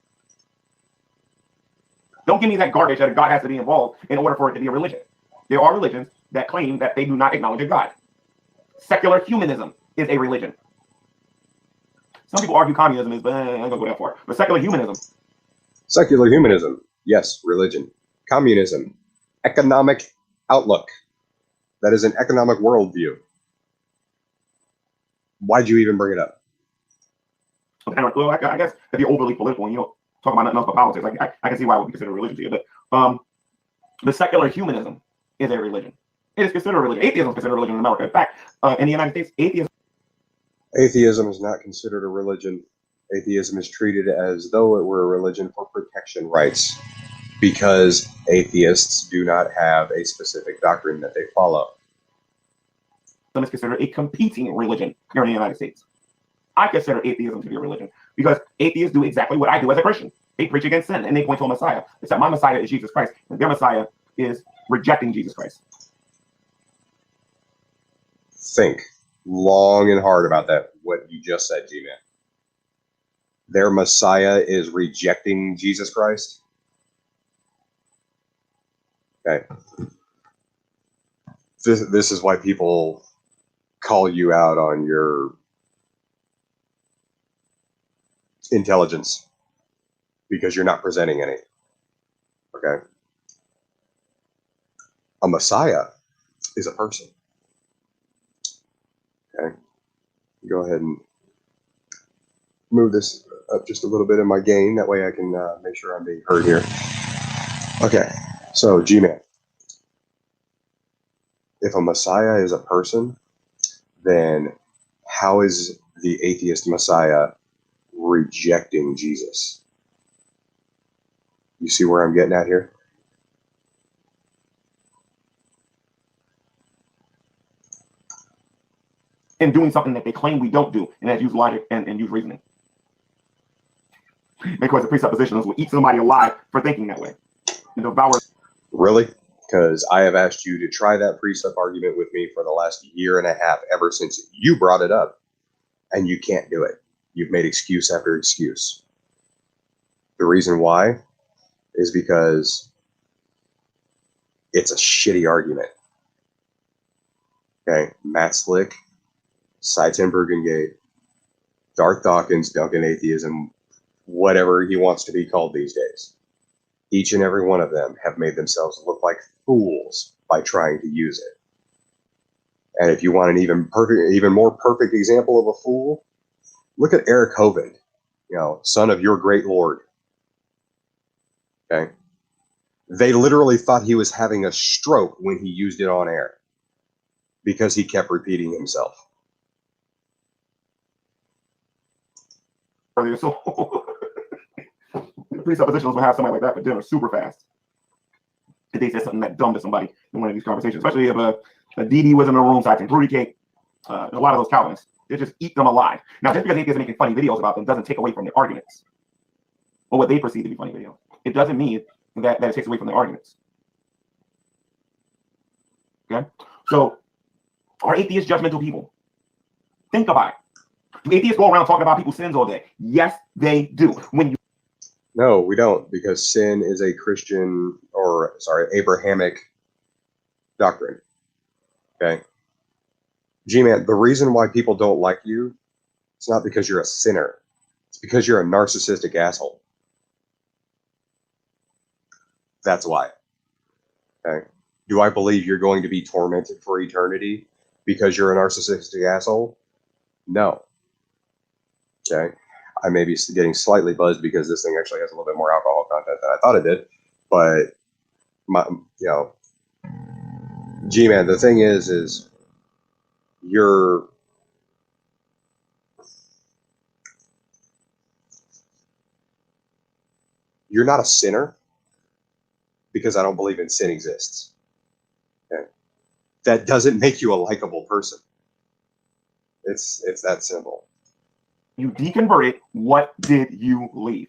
Don't give me that garbage that God has to be involved in order for it to be a religion. There are religions that claim that they do not acknowledge a God. Secular humanism is a religion. Some people argue communism is, but I'm not gonna go that far. But secular humanism. Secular humanism, yes, religion. Communism, economic outlook. That is an economic worldview. Why'd you even bring it up? Well, I guess if you're overly political and you don't talk about nothing else but politics, I can see why it would be considered a religion to you. But the secular humanism is a religion. It is considered a religion. Atheism is considered a religion in America. In fact, in the United States, Atheism is not considered a religion. Atheism is treated as though it were a religion for protection rights, because atheists do not have a specific doctrine that they follow. is considered a competing religion here in the United States. I consider atheism to be a religion because atheists do exactly what I do as a Christian. They preach against sin and they point to a Messiah. Except my Messiah is Jesus Christ, and their Messiah is rejecting Jesus Christ. Think long and hard about that, what you just said, G-Man. Their Messiah is rejecting Jesus Christ? Okay. This is why people call you out on your intelligence, because you're not presenting any. Okay. A Messiah is a person. Okay. Go ahead and move this up just a little bit in my gain. That way I can make sure I'm being heard here. Okay. So, G-Man. If a Messiah is a person, then how is the atheist Messiah rejecting Jesus? You see where I'm getting at here? And doing something that they claim we don't do, and that's use logic and use reasoning. Because the presupposition is we'll eat somebody alive for thinking that way. And devour. Really? Because I have asked you to try that precept argument with me for the last year and a half, ever since you brought it up, and you can't do it. You've made excuse after excuse. The reason why is because it's a shitty argument. Okay, Matt Slick, Saiton Brugengate, Darth Dawkins, Duncan Atheism, whatever he wants to be called these days. Each and every one of them have made themselves look like fools by trying to use it. And if you want an even more perfect example of a fool, look at Eric Hovind, son of your great Lord. Okay. They literally thought he was having a stroke when he used it on air because he kept repeating himself. So the presuppositions will have somebody like that for dinner super fast. If they said something that dumb to somebody in one of these conversations, especially if a DD was in the room, so I can Rudy Cake, a lot of those Calvinists, they just eat them alive. Now, just because atheists are making funny videos about them doesn't take away from their arguments or what they perceive to be funny videos. It doesn't mean that it takes away from their arguments. Okay? So, are atheists judgmental people? Think about it. Do atheists go around talking about people's sins all day? Yes, they do. No, we don't, because sin is a Abrahamic doctrine. Okay? G-Man, the reason why people don't like you, it's not because you're a sinner. It's because you're a narcissistic asshole. That's why. Okay? Do I believe you're going to be tormented for eternity because you're a narcissistic asshole? No. Okay? I may be getting slightly buzzed because this thing actually has a little bit more alcohol content than I thought it did. But, G-Man, the thing is you're not a sinner because I don't believe in sin exists. Okay? That doesn't make you a likable person. It's that simple. You deconverted, what did you leave?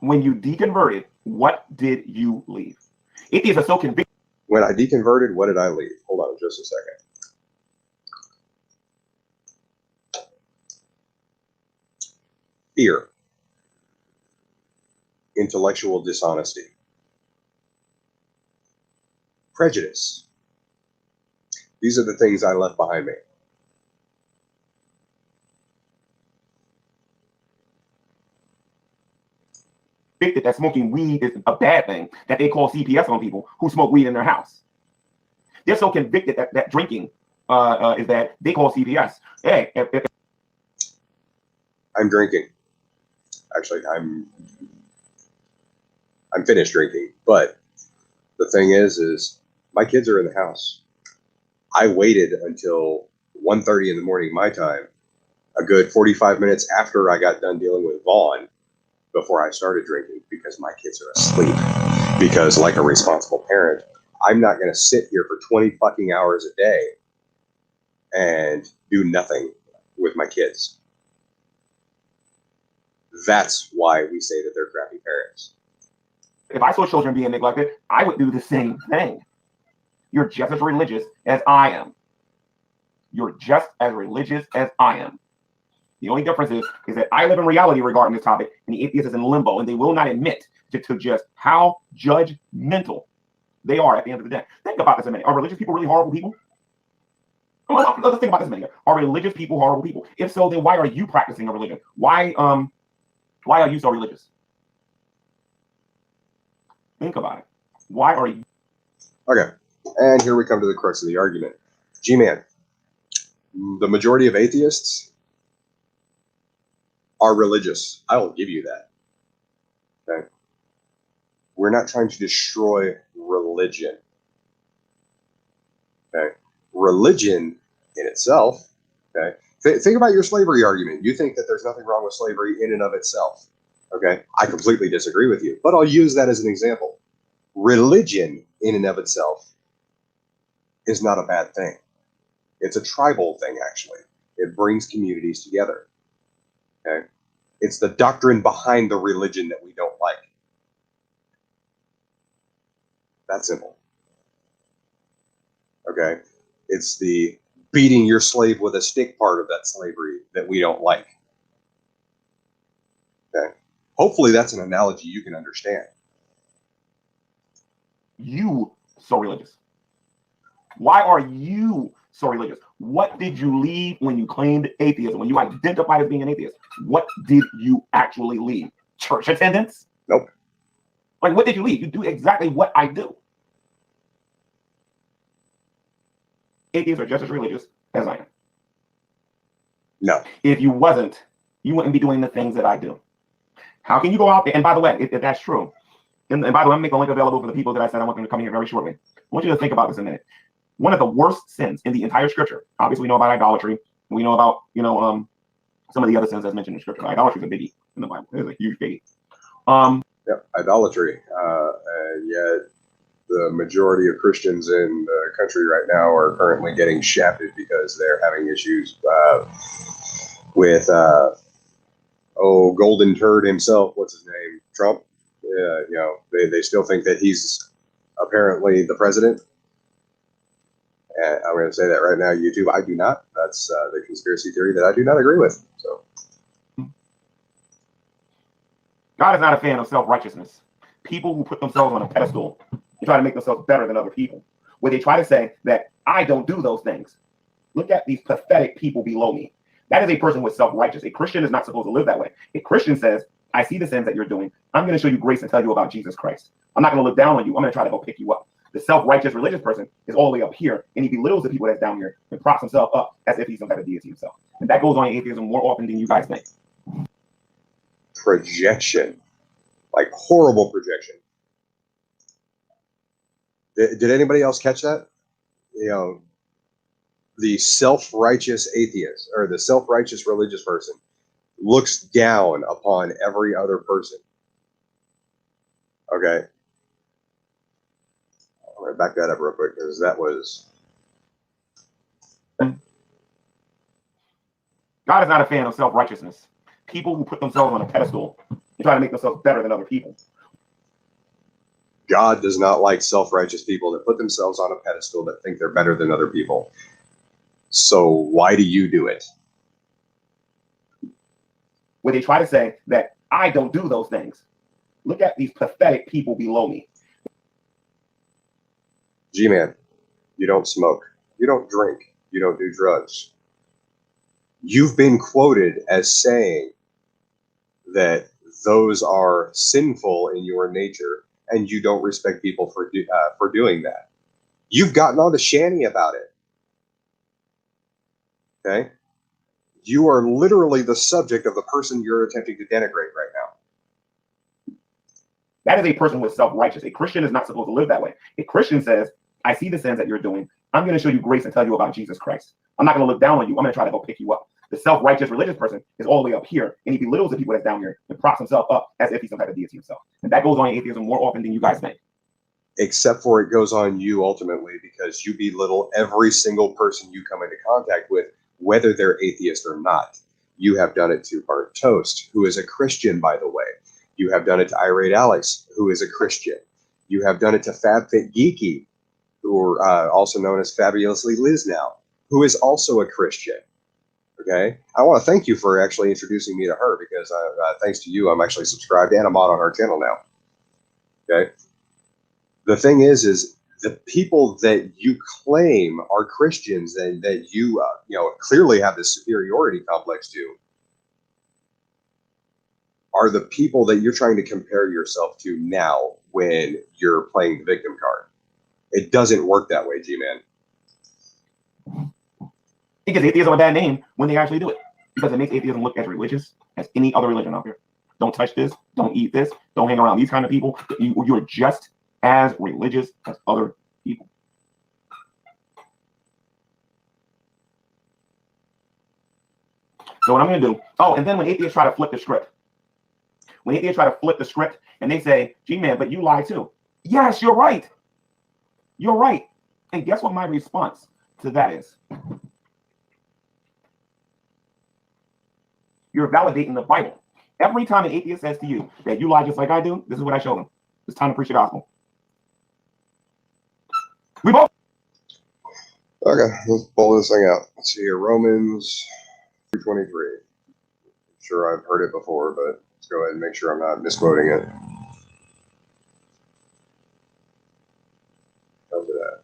When you deconverted, what did you leave? Atheists are so convicted. When I deconverted, what did I leave? Hold on just a second. Fear. Intellectual dishonesty. Prejudice. These are the things I left behind me. That smoking weed is a bad thing, that they call CPS on people who smoke weed in their house. They're so convicted that drinking is that they call CPS. Hey, I'm drinking. Actually, I'm finished drinking. But the thing is my kids are in the house. I waited until 1:30 in the morning my time, a good 45 minutes after I got done dealing with Vaughn, before I started drinking, because my kids are asleep. Because like a responsible parent, I'm not going to sit here for 20 fucking hours a day and do nothing with my kids. That's why we say that they're crappy parents. If I saw children being neglected, I would do the same thing. You're just as religious as I am. You're just as religious as I am. The only difference is that I live in reality regarding this topic, and the atheist is in limbo, and they will not admit to just how judgmental they are at the end of the day. Think about this a minute. Are religious people really horrible people? Well, let's think about this a minute. Are religious people horrible people? If so, then why are you practicing a religion? Why are you so religious? Think about it. Why are you? Okay, and here we come to the crux of the argument. G-Man, the majority of atheists are religious. I will give you that. Okay? We're not trying to destroy religion. Okay? Religion in itself, okay? Think about your slavery argument. You think that there's nothing wrong with slavery in and of itself. Okay? I completely disagree with you, but I'll use that as an example. Religion in and of itself is not a bad thing. It's a tribal thing, actually. It brings communities together. Okay? It's the doctrine behind the religion that we don't like. That simple. Okay? It's the beating your slave with a stick part of that slavery that we don't like. Okay? Hopefully that's an analogy you can understand. You so religious? Why are you so religious? What did you leave when you claimed atheism? When you identified as being an atheist, what did you actually leave? Church attendance? Nope. Like, what did you leave? You do exactly what I do. Atheists are just as religious as I am. No. If you wasn't, you wouldn't be doing the things that I do. How can you go out there? And by the way, if that's true, and by the way, I'm going to make the link available for the people that I said I want them to come here very shortly. I want you to think about this a minute. One of the worst sins in the entire scripture, obviously we know about idolatry. We know about, some of the other sins that's mentioned in scripture. Idolatry is a biggie in the Bible. It's a huge biggie. Yeah, idolatry. And yet the majority of Christians in the country right now are currently getting shafted because they're having issues with, Golden Turd himself. What's his name? Trump. They still think that he's apparently the president. And I'm going to say that right now, YouTube. I do not. That's the conspiracy theory that I do not agree with. So, God is not a fan of self-righteousness. People who put themselves on a pedestal and try to make themselves better than other people, where they try to say that I don't do those things. Look at these pathetic people below me. That is a person who is self-righteous. A Christian is not supposed to live that way. A Christian says, I see the sins that you're doing. I'm going to show you grace and tell you about Jesus Christ. I'm not going to look down on you. I'm going to try to help pick you up. The self-righteous religious person is all the way up here, and he belittles the people that's down here and props himself up as if he's some kind of deity himself. And that goes on in atheism more often than you guys think. projection, like horrible projection. Did anybody else catch that? The self-righteous atheist or the self-righteous religious person looks down upon every other person. Okay. I'm going to back that up real quick because that was... God is not a fan of self-righteousness. People who put themselves on a pedestal and try to make themselves better than other people. God does not like self-righteous people that put themselves on a pedestal that think they're better than other people. So why do you do it? Where they try to say that I don't do those things. Look at these pathetic people below me. G-Man, you don't smoke. You don't drink. You don't do drugs. You've been quoted as saying that those are sinful in your nature, and you don't respect people for doing that. You've gotten on to Shanny about it. Okay? You are literally the subject of the person you're attempting to denigrate right now. That is a person who is self-righteous. A Christian is not supposed to live that way. A Christian says, I see the sins that you're doing. I'm going to show you grace and tell you about Jesus Christ. I'm not going to look down on you. I'm going to try to help pick you up. The self-righteous religious person is all the way up here, and he belittles the people that's down here and props himself up as if he's some type of deity himself. And that goes on in atheism more often than you guys think. Except for it goes on you ultimately because you belittle every single person you come into contact with, whether they're atheist or not. You have done it to Bart Toast, who is a Christian, by the way. You have done it to Irate Alex, who is a Christian. You have done it to FabFitGeeky, who are also known as Fabulously Liz now, who is also a Christian. Okay, I want to thank you for actually introducing me to her because thanks to you, I'm actually subscribed and a mod on her channel now. Okay, the thing is the people that you claim are Christians and that you clearly have this superiority complex to are the people that you're trying to compare yourself to now when you're playing the victim card. It doesn't work that way, G-Man. It gives atheism a bad name when they actually do it because it makes atheism look as religious as any other religion out there. Don't touch this. Don't eat this. Don't hang around these kind of people. You're just as religious as other people. So what I'm going to do, and then when atheists try to flip the script, and they say, G-Man, but you lie too. Yes, you're right. You're right. And guess what my response to that is? You're validating the Bible. Every time an atheist says to you that you lie just like I do, this is what I show them. It's time to preach the gospel. We both. Okay, let's pull this thing out. Let's see here. Romans 3:23. Sure, I've heard it before, but let's go ahead and make sure I'm not misquoting it. Over that.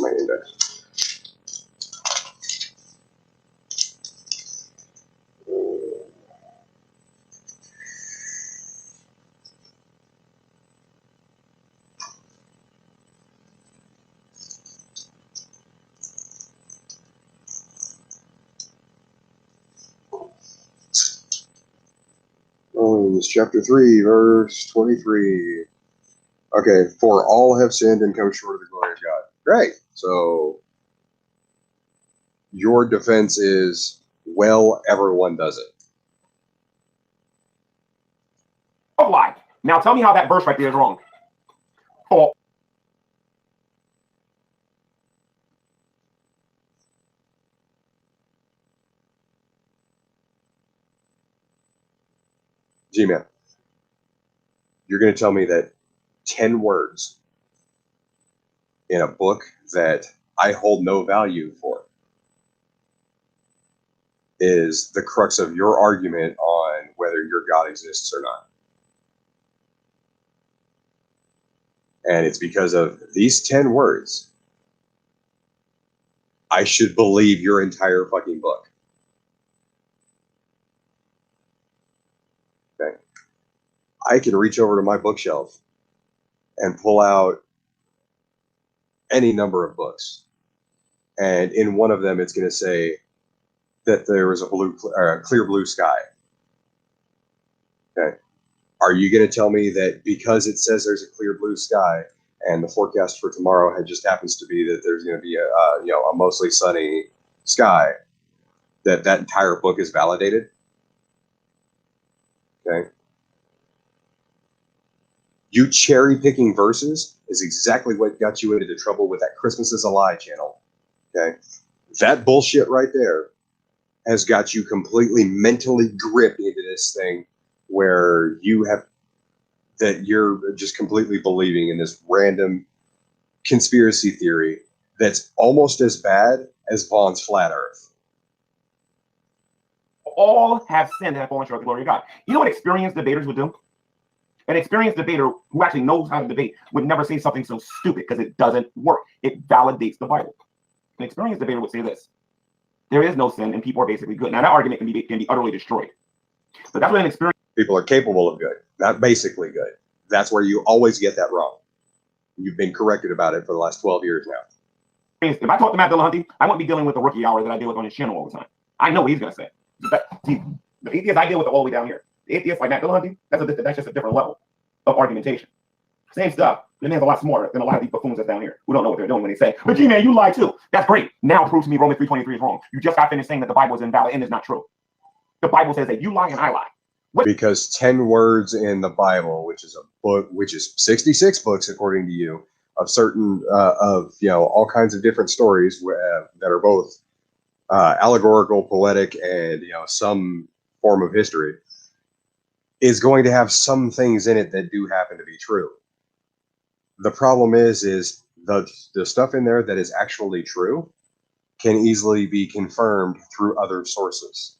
My index. Romans chapter 3, verse 23. Okay, for all have sinned and come short of the glory of God. Great. So your defense is, well, everyone does it. Lie. Now tell me how that verse right there is wrong. For G-Man, you're going to tell me that 10 words in a book that I hold no value for is the crux of your argument on whether your God exists or not. And it's because of these 10 words, I should believe your entire fucking book. Okay. I can reach over to my bookshelf and pull out any number of books. And in one of them, it's going to say that there was a clear blue sky. Okay. Are you going to tell me that because it says there's a clear blue sky and the forecast for tomorrow just happens to be that there's going to be a mostly sunny sky, that entire book is validated? Okay. You cherry picking verses is exactly what got you into the trouble with that Christmas is a Lie channel. Okay. That bullshit right there has got you completely mentally gripped into this thing where you're just completely believing in this random conspiracy theory that's almost as bad as Vaughn's flat earth. all have sinned and have fallen short of the glory of God. You know what experienced debaters would do? An experienced debater who actually knows how to debate would never say something so stupid because it doesn't work. It validates the Bible. An experienced debater would say this: there is no sin and people are basically good. Now that argument can be utterly destroyed. But that's what an experienced People are capable of good, not basically good. That's where you always get that wrong. You've been corrected about it for the last 12 years now. If I talk to Matt Dillahunty, I won't be dealing with the rookie hour that I deal with on his channel all the time. I know what he's going to say. See, the atheists I deal with are all the way down here. The atheists like Matt Dillahunty, that's just a different level of argumentation. Same stuff. The man's a lot smarter than a lot of these buffoons that's down here who don't know what they're doing when they say, but G-Man, you lie too. That's great. Now prove to me Romans 3:23 is wrong. You just got finished saying that the Bible is invalid and it's not true. The Bible says that you lie and I lie. What? Because 10 words in the Bible, which is a book, which is 66 books according to you, of certain all kinds of different stories that are both allegorical, poetic, and some form of history, is going to have some things in it that do happen to be true. The problem is the stuff in there that is actually true can easily be confirmed through other sources.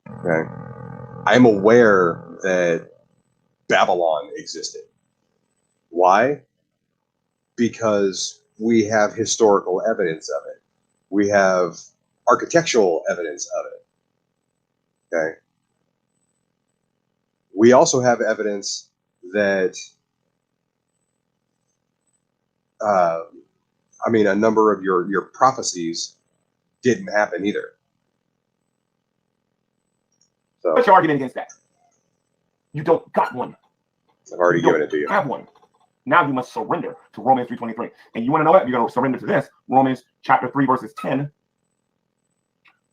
Okay. I'm aware that Babylon existed. Why? Because we have historical evidence of it. We have architectural evidence of it. Okay. We also have evidence that, a number of your prophecies didn't happen either. So, What's your argument against that? You don't got one. I've already given it to you. Have one. Now you must surrender to Romans 3:23. And you want to know what? You're going to surrender to this. Romans chapter 3, verses 10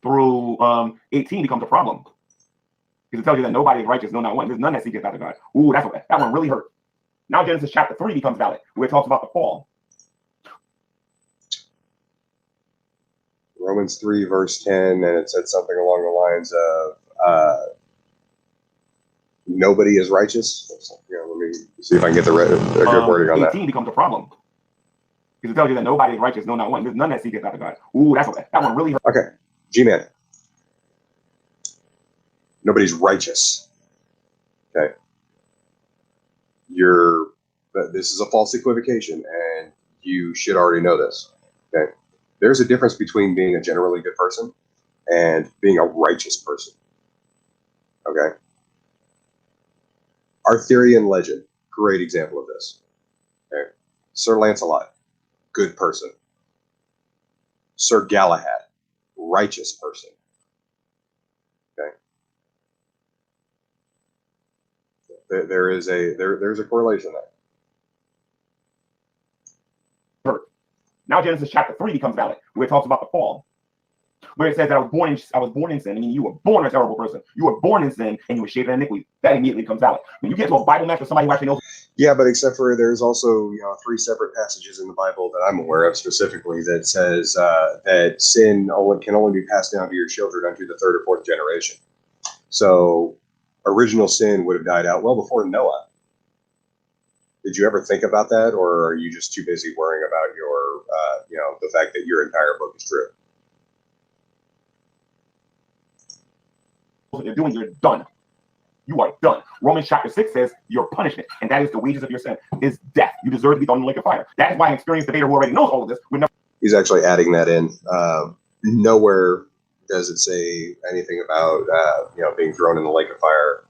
through 18 becomes a problem. Because it tells you that nobody is righteous, no, not one. There's none that seeketh after God. Ooh, that one really hurt. Now Genesis chapter 3 becomes valid, where it talks about the fall. Romans 3, verse 10, and it said something along the lines of, nobody is righteous. Let me see if I can get a good wording on 18 becomes a problem. Because it tells you that nobody is righteous, no, not one. There's none that seeketh after God. Ooh, that one really hurt. Okay, G-Man. Nobody's righteous. Okay. This is a false equivocation, and you should already know this. Okay. There's a difference between being a generally good person and being a righteous person. Okay. Arthurian legend, great example of this. Okay. Sir Lancelot, good person. Sir Galahad, righteous person. Okay. There's a correlation there. Now Genesis chapter 3 becomes valid, where it talks about the fall, where it says that I was born in sin. I mean, you were born a terrible person. You were born in sin, and you were shaped in iniquity. That immediately becomes valid. When you get to a Bible match with somebody who actually knows. Yeah, but except for there's also 3 separate passages in the Bible that I'm aware of specifically that says that sin can only be passed down to your children unto the 3rd or 4th generation. So original sin would have died out well before Noah. Did you ever think about that, or are you just too busy worrying about the fact that your entire book is true? What you're doing, you're done. You are done. Romans chapter 6 says your punishment, and that is the wages of your sin, is death. You deserve to be thrown in the lake of fire. That is why an experienced debater who already knows all of this would never. He's actually adding that in. Nowhere does it say anything about being thrown in the lake of fire.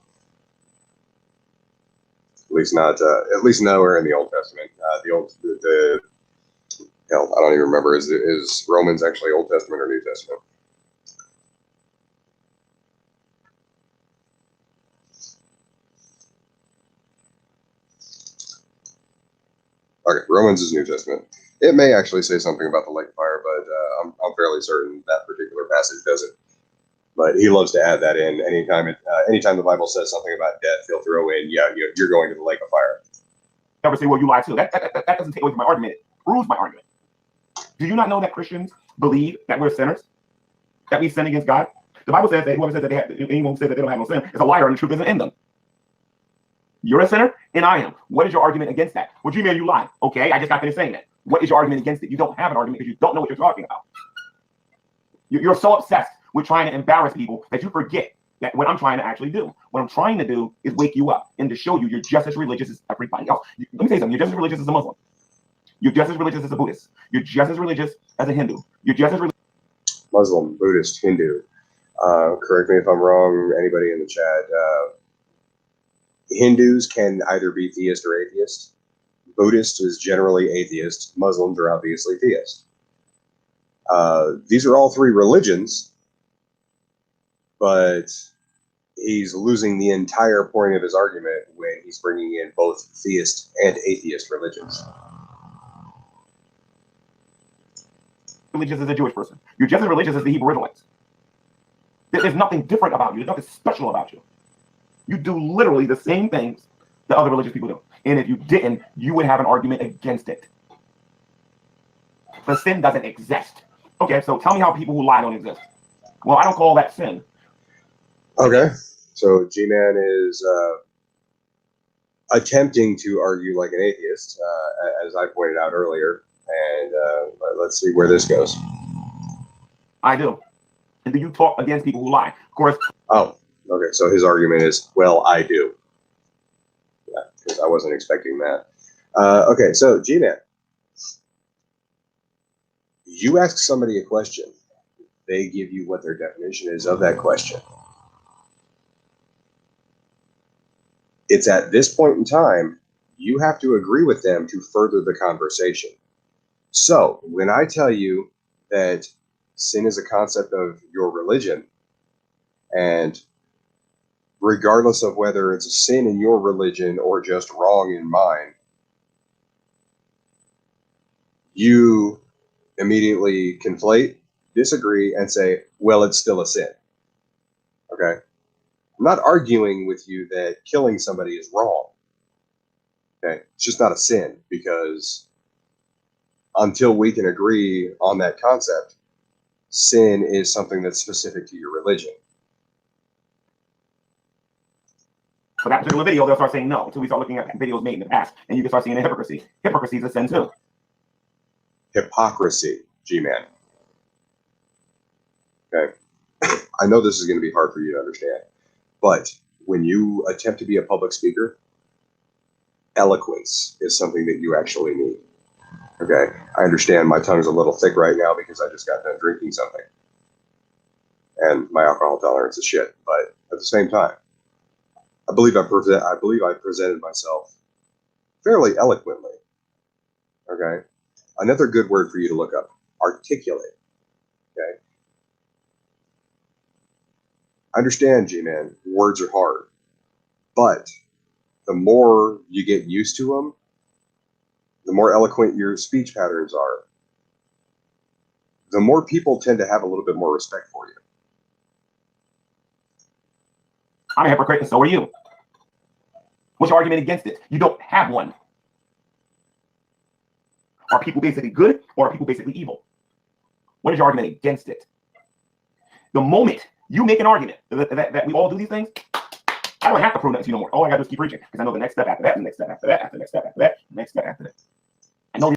At least nowhere in the Old Testament. Hell, I don't even remember. Is Romans actually Old Testament or New Testament? Okay, Romans is New Testament. It may actually say something about the lake of fire, but I'm fairly certain that particular passage doesn't. But he loves to add that in anytime the Bible says something about death, he'll throw in, you're going to the lake of fire. Never say, well, you lied too. That doesn't take away from my argument. It proves my argument. Do you not know that Christians believe that we're sinners? That we sin against God? The Bible says that whoever says that anyone who says that they don't have no sin is a liar and the truth isn't in them. You're a sinner and I am. What is your argument against that? Well, G-Man, you lie. Okay, I just got finished saying that. What is your argument against it? You don't have an argument because you don't know what you're talking about. You're so obsessed with trying to embarrass people that you forget that what I'm trying to actually do. What I'm trying to do is wake you up and to show you you're just as religious as everybody else. Let me say something. You're just as religious as a Muslim. You're just as religious as a Buddhist. You're just as religious as a Hindu. You're just as religious. Muslim, Buddhist, Hindu. Correct me if I'm wrong, anybody in the chat. Hindus can either be theist or atheist. Buddhist is generally atheist. Muslims are obviously theist. These are all 3 religions, but he's losing the entire point of his argument when he's bringing in both theist and atheist religions. Religious as a Jewish person. You're just as religious as the Hebrew Israelites. There's nothing different about you. There's nothing special about you. You do literally the same things that other religious people do. And if you didn't, you would have an argument against it. The sin doesn't exist. Okay, so tell me how people who lie don't exist. Well, I don't call that sin. Okay, so G-Man is attempting to argue like an atheist, as I pointed out earlier. And let's see where this goes. I do. And do you talk against people who lie? Of course. Oh, okay. So his argument is, well, I do. Yeah, because I wasn't expecting that. Okay, so G-Man. You ask somebody a question. They give you what their definition is of that question. It's at this point in time, you have to agree with them to further the conversation. So when I tell you that sin is a concept of your religion, and regardless of whether it's a sin in your religion or just wrong in mine, you immediately conflate, disagree, and say, well, it's still a sin. Okay? I'm not arguing with you that killing somebody is wrong. Okay? It's just not a sin, because until we can agree on that concept, sin is something that's specific to your religion. for that particular video, they'll start saying no until we start looking at videos made in the past, and you can start seeing the hypocrisy. Hypocrisy is a sin too. Hypocrisy, G-Man. Okay. I know this is going to be hard for you to understand, but when you attempt to be a public speaker, eloquence is something that you actually need. Okay. I understand my tongue's a little thick right now because I just got done drinking something. And my alcohol tolerance is shit. But at the same time, I believe I presented myself fairly eloquently. Okay. Another good word for you to look up, articulate. Okay. I understand, G-Man, words are hard, but the more you get used to them, the more eloquent your speech patterns are, the more people tend to have a little bit more respect for you. I'm a hypocrite, and so are you. What's your argument against it? You don't have one. Are people basically good, or are people basically evil? What is your argument against it? The moment you make an argument that we all do these things, I don't have to prove that to you no more. All I got to do is keep preaching, because I know the next step after that, the next step after that, after the next step after that, the next step after that. I know.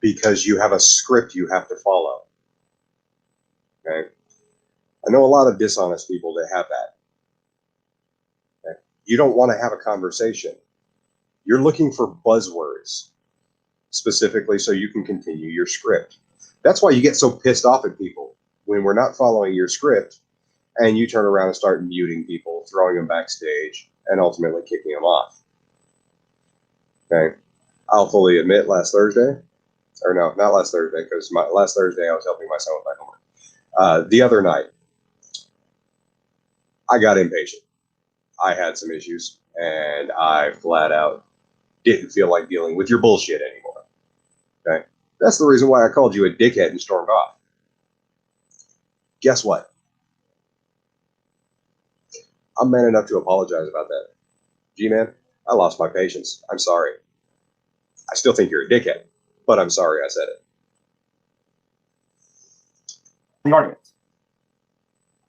Because you have a script you have to follow. Okay? I know a lot of dishonest people that have that. Okay? You don't want to have a conversation. You're looking for buzzwords, specifically so you can continue your script. That's why you get so pissed off at people when we're not following your script, and you turn around and start muting people, throwing them backstage, and ultimately kicking them off. Okay? I'll fully admit last Thursday, or no, not last Thursday, because last Thursday I was helping my son with my homework. The other night, I got impatient. I had some issues, and I flat out didn't feel like dealing with your bullshit anymore. Okay? That's the reason why I called you a dickhead and stormed off. Guess what? I'm man enough to apologize about that. G-Man, I lost my patience. I'm sorry. I still think you're a dickhead, but I'm sorry I said it. The arguments.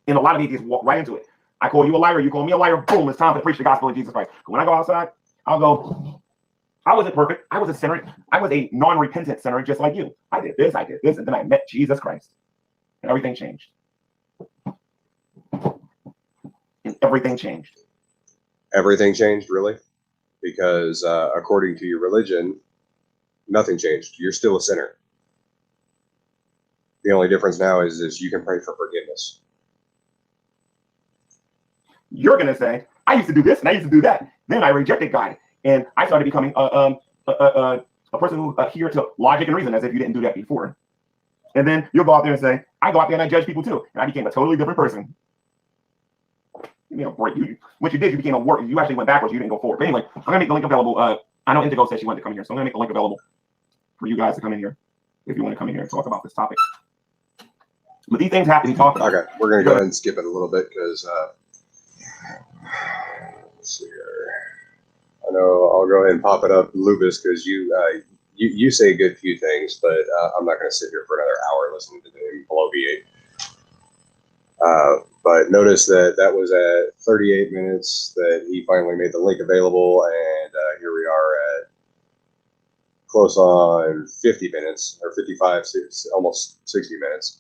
And a lot of atheists walk right into it. I call you a liar, you call me a liar, boom, it's time to preach the gospel of Jesus Christ. When I go outside, I'll go, I wasn't perfect. I was a sinner. I was a non-repentant sinner just like you. I did this, and then I met Jesus Christ. And everything changed. And everything changed. Everything changed, really? Because according to your religion, nothing changed. You're still a sinner. The only difference now is you can pray for forgiveness. You're going to say, I used to do this and I used to do that. Then I rejected God. And I started becoming a person who's here to logic and reason, as if you didn't do that before. And then you'll go out there and say, I go out there and I judge people too. And I became a totally different person. You know, what you did, you became a work. You actually went backwards. You didn't go forward. But anyway, I'm going to make the link available. I know Indigo said she wanted to come here. So I'm going to make the link available for you guys to come in here if you want to come in here and talk about this topic. But these things have to be talked about. Okay, we're going to go ahead and skip it a little bit because let's see here. I know I'll go ahead and pop it up, Lubis, because you say a good few things, but I'm not going to sit here for another hour listening to him bloviate. But notice that was at 38 minutes that he finally made the link available, and here we are at close on 50 minutes, or 55, almost 60 minutes.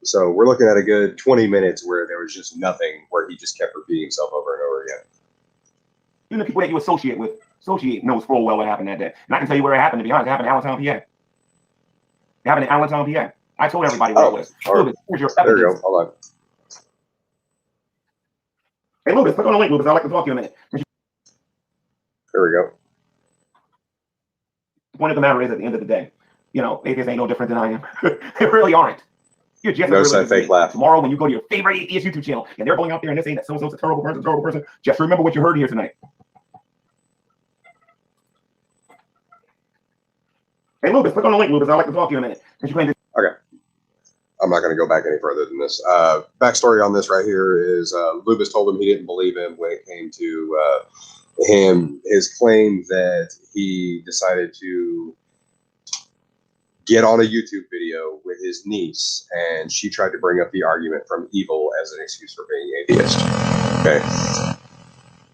So we're looking at a good 20 minutes where there was just nothing, where he just kept repeating himself over and over again. Even the people that you associate knows full well what happened that day. And I can tell you where it happened, to be honest. It happened in Allentown, PA. It happened in Allentown, PA. I told everybody where it was. Right. Here's your There evidence. you go. Hold on. Hey, Lucas, click on the link, Lucas. I'd like to talk to you a minute. There we go. The point of the matter is, at the end of the day, you know, atheists ain't no different than I am. They really aren't. You're just Notice that fake laugh. Tomorrow, when you go to your favorite atheist YouTube channel and they're going out there and they're saying that so-and-so's a terrible person, just remember what you heard here tonight. Hey, Lucas, click on the link, Lucas. I'd like to talk to you a minute. Okay. I'm not going to go back any further than this. Backstory on this right here is Lubis told him he didn't believe him when it came to his claim that he decided to get on a YouTube video with his niece, and she tried to bring up the argument from evil as an excuse for being atheist. Okay.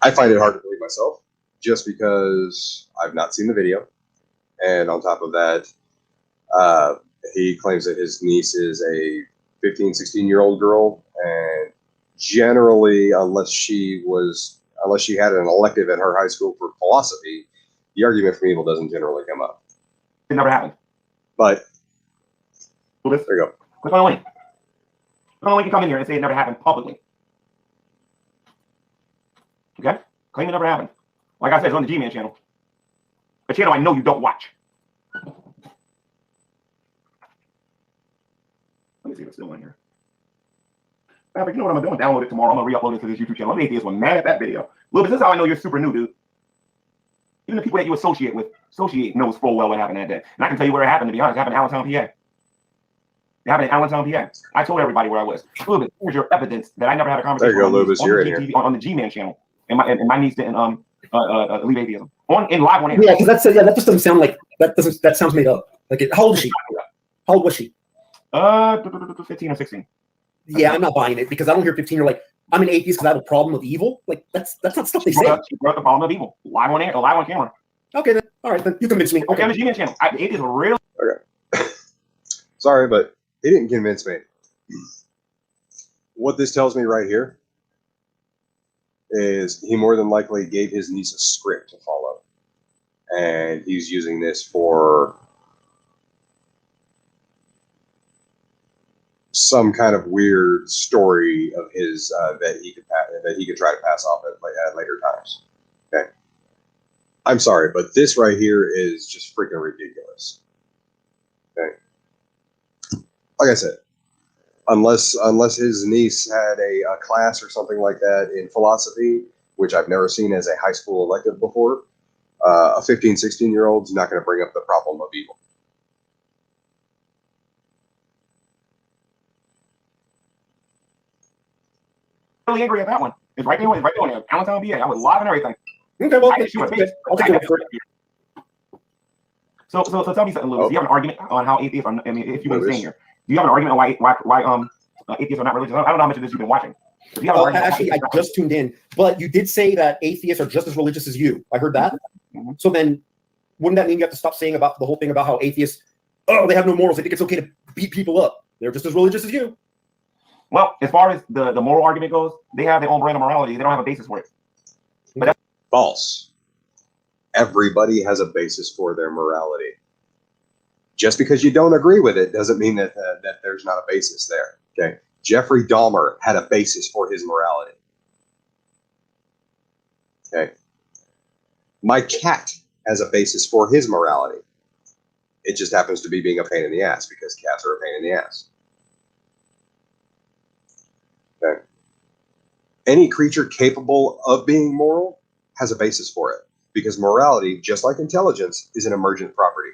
I find it hard to believe myself, just because I've not seen the video, and on top of that, he claims that his niece is a 15, 16-year-old girl, and generally, unless she had an elective at her high school for philosophy, the argument from evil doesn't generally come up. It never happened. But Well, this, there you go. click on the link. Click on the link and come in here and say it never happened publicly. Okay? Claim it never happened. Like I said, it's on the G-Man channel. A channel I know you don't watch. Let me see if it's still in here. You know what I'm going to do? Download it tomorrow. I'm going to re-upload it to this YouTube channel. I'm atheist one mad at that video. Look, this is how I know you're super new, dude. Even the people that you associate knows full well what happened that day. And I can tell you where it happened, to be honest. It happened in Allentown, PA. It happened in Allentown, PA. I told everybody where I was. Lubis, here's your evidence that I never had a conversation There you go, Lubis. You're in here. On the G-Man channel. And my niece didn't leave atheism. In live on air. Yeah, because that just doesn't sound like that sounds made up. Like how old is she? How old was she? 15 or 16. Yeah, I'm not buying it because I don't hear 15. You're like, I'm an atheist because I have a problem with evil. Like that's not stuff they say. She brought the problem of evil live on air, live on camera. Okay, then all right, then you convince me. Okay, on the G-Man channel. Atheists are real. Okay. Sorry, but he didn't convince me. What this tells me right here is he more than likely gave his niece a script to follow, and he's using this for some kind of weird story of his that he could try to pass off at later times. Okay, I'm sorry, but this right here is just freaking ridiculous. Okay, like I said, unless his niece had a class or something like that in philosophy, which I've never seen as a high school elective before, a 15, 16-year-old's not going to bring up the problem of evil. Really angry at that one. It's right there. It's right there. Allentown, PA. I was live and everything. Okay, well, I'll take it. So tell me something, Louis. Do you have an argument on how atheists are? I mean, if you want to stay here, do you have an argument on why atheists are not religious? I don't know how much of this you've been watching. Actually, I just tuned in, but you did say that atheists are just as religious as you. I heard that. Mm-hmm. So then, wouldn't that mean you have to stop saying about the whole thing about how atheists, they have no morals? They think it's okay to beat people up. They're just as religious as you. Well, as far as the moral argument goes, they have their own brand of morality. They don't have a basis for it. But that's False. Everybody has a basis for their morality. Just because you don't agree with it doesn't mean that there's not a basis there. Okay, Jeffrey Dahmer had a basis for his morality. Okay, my cat has a basis for his morality. It just happens to be being a pain in the ass because cats are a pain in the ass. Okay, any creature capable of being moral has a basis for it, because morality, just like intelligence, is an emergent property.